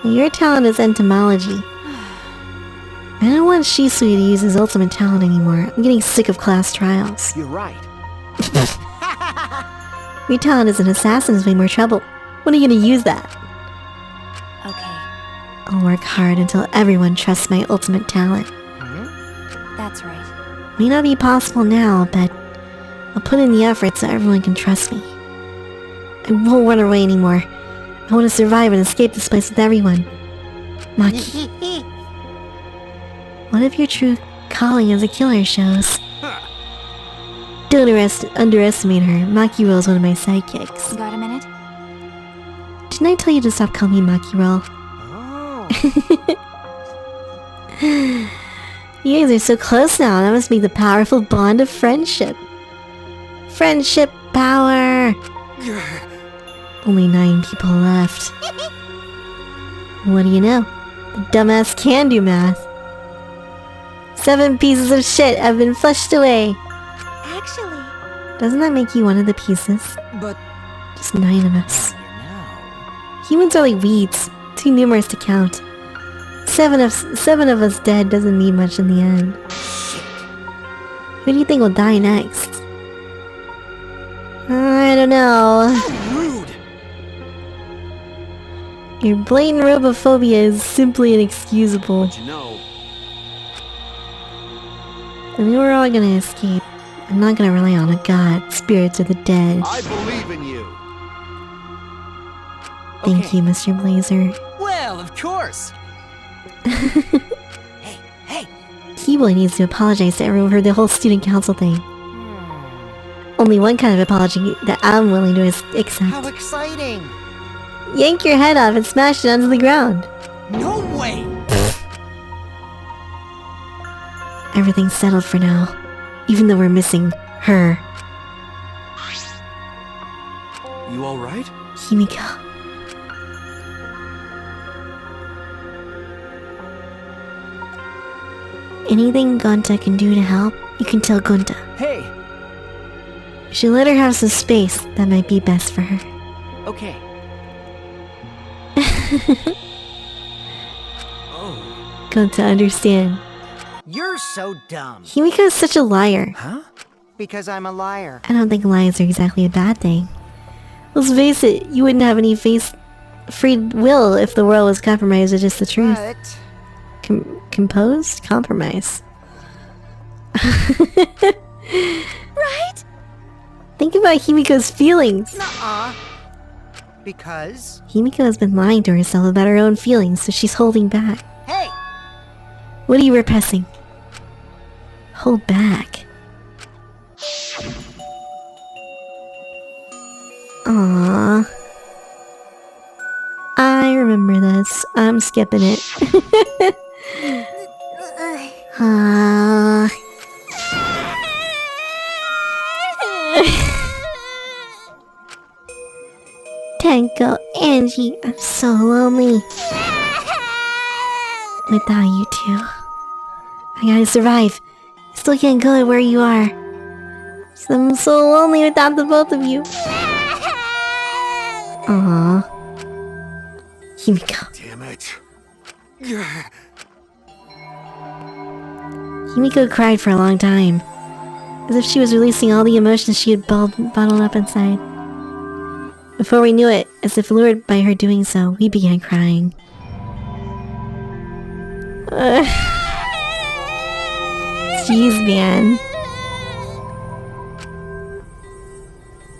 Your talent is entomology. I don't want Shisui to use his ultimate talent anymore. I'm getting sick of class trials. You're right. Your talent as an assassin is way more trouble. When are you gonna use that? Okay, I'll work hard until everyone trusts my ultimate talent. that's right. May not be possible now, but I'll put in the effort so everyone can trust me. I won't run away anymore. I want to survive and escape this place with everyone. Maki, what if your true calling as a killer shows? Don't underestimate her. Maki Roll is one of my sidekicks. Got a minute? Didn't I tell you to stop calling me Maki Roll? You guys are so close now. That must be the powerful bond of friendship. Friendship power! Only 9 people left. What do you know? The dumbass can do math. 7 pieces of shit have been flushed away. actually, Doesn't that make you one of the pieces? But Just 9 of us. now, Humans are like weeds. Too numerous to count. 7 of us dead doesn't mean much in the end. Who do you think will die next? I don't know. Rude! Your blatant robophobia is simply inexcusable. You know, I mean, we're all gonna escape. I'm not gonna rely on a god, spirits, or the dead. I believe in you. Thank you, Mr. Blazer. well, of course. Hey, Keyboy needs to apologize to everyone for the whole student council thing. Only one kind of apology that I'm willing to accept. How exciting! Yank your head off and smash it onto the ground. no way. Everything's settled for now. Even though we're missing her. You alright? Himiko. Anything Gonta can do to help, you can tell Gonta. Hey! You should let her have some space. That might be best for her. Okay. Oh. Gonta, understand. You're so dumb. Himiko is such a liar. Huh? Because I'm a liar. I don't think lies are exactly a bad thing. Let's face it, you wouldn't have any free will if the world was compromised with just the truth. But... Composed? Compromise. Right? Think about Himiko's feelings. Nuh-uh. Because... Himiko has been lying to herself about her own feelings, so she's holding back. Hey! What are you repressing? Hold back. Aww. I remember this. I'm skipping it. Tenko, Angie, I'm so lonely. Without you two. I gotta survive. I still can't go where you are. I'm so lonely without the both of you. Aww. Himiko. Damn it. Himiko cried for a long time, as if she was releasing all the emotions she had bottled up inside. Before we knew it, as if lured by her doing so, we began crying. Jeez, man.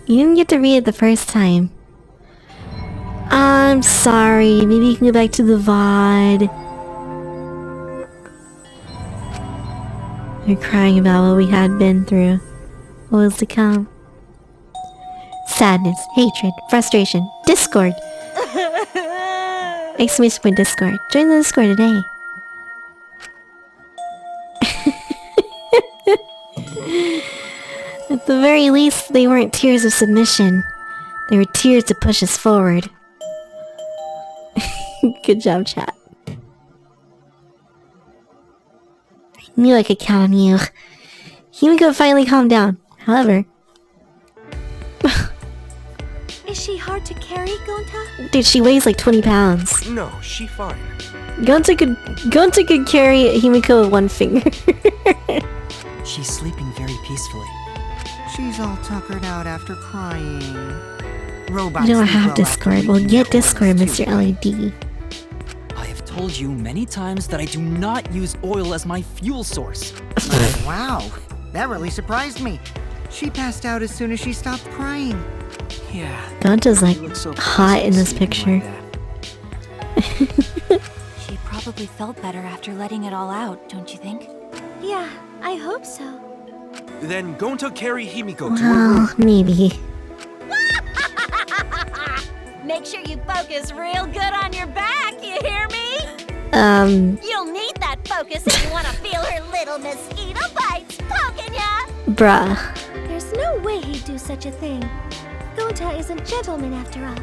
You didn't get to read it the first time. I'm sorry. Maybe you can go back to the VOD. We're crying about what we had been through. What was to come. Sadness, hatred, frustration, Discord! Exclamation point Discord. Join the Discord today. At the very least, they weren't tears of submission. They were tears to push us forward. Good job, chat. I knew I could count on you. Himiko finally calmed down. However... Is she hard to carry, Gonta? Dude, she weighs like 20 pounds. No, she fine. Gonta could carry Himiko with one finger. She's sleeping very peacefully. She's all tuckered out after crying. Robots You don't sleep have well Discord. after Well, reading get OLS Discord, too. Mr. LED. I have told you many times that I do not use oil as my fuel source. Wow, that really surprised me. She passed out as soon as she stopped crying. Yeah. Gonta's like You look so hot in this peaceful picture. like She probably felt better after letting it all out, don't you think? Yeah, I hope so. Then Gonta carry Himiko to her room. Well, maybe. Make sure you focus real good on your back, you hear me? You'll need that focus if you want to feel her little mosquito bites poking ya! Bruh. There's no way he'd do such a thing. Gonta is a gentleman after all.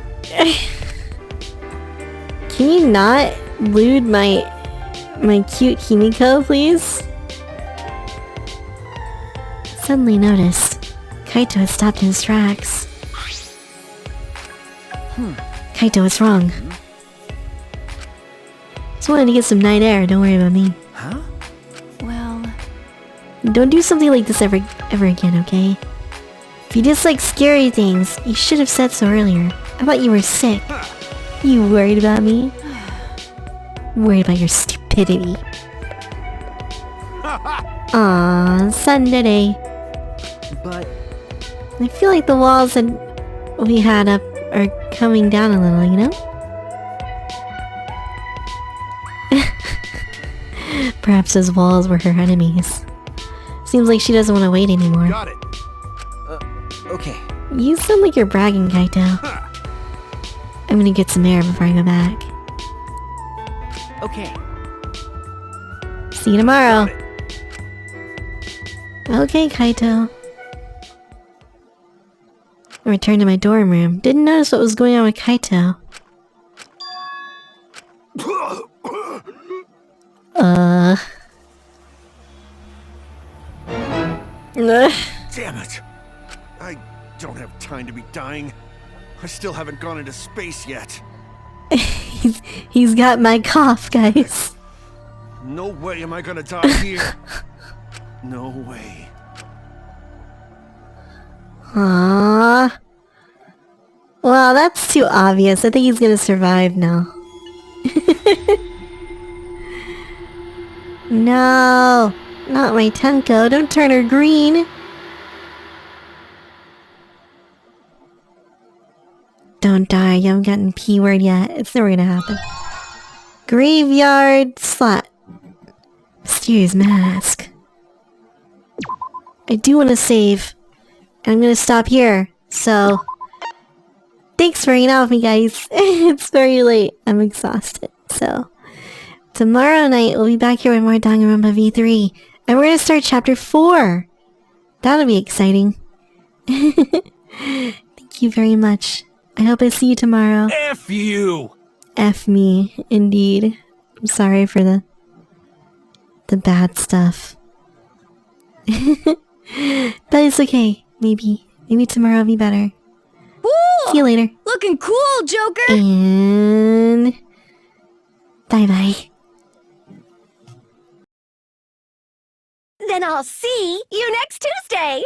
Can you not lewd my cute Himiko, please? Suddenly noticed, Kaito had stopped in his tracks. Kaito, what's wrong? Just wanted to get some night air, don't worry about me. Huh? Well... Don't do something like this ever again, okay? If you dislike scary things, you should have said so earlier. I thought you were sick. You worried about me? Worried about your stupidity. Aww, Sunday. But I feel like the walls that we had up are coming down a little, you know? Perhaps those walls were her enemies. Seems like she doesn't want to wait anymore. Got it. okay. You sound like you're bragging, Kaito. I'm gonna get some air before I go back. Okay. See you tomorrow. Okay, Kaito. I returned to my dorm room. Didn't notice what was going on with Kaito. Damn it! I don't have time to be dying. I still haven't gone into space yet. He's got my cough, guys. No way am I gonna die here. No way. Aww. Well, that's too obvious. I think he's gonna survive now. No, not my Tenko. Don't turn her green. Don't die. You haven't gotten P word yet. It's never gonna happen. Graveyard slot. Mysterious mask. I do want to save. And I'm gonna stop here. So, thanks for hanging out with me, guys. It's very late. I'm exhausted. So, tomorrow night we'll be back here with more Danganronpa V3. And we're gonna start chapter 4. That'll be exciting. Thank you very much. I hope I see you tomorrow. F you! F me, indeed. I'm sorry for the bad stuff. But it's okay. Maybe tomorrow will be better. Cool! See you later. Looking cool, Joker! And bye-bye. Then I'll see you next Tuesday!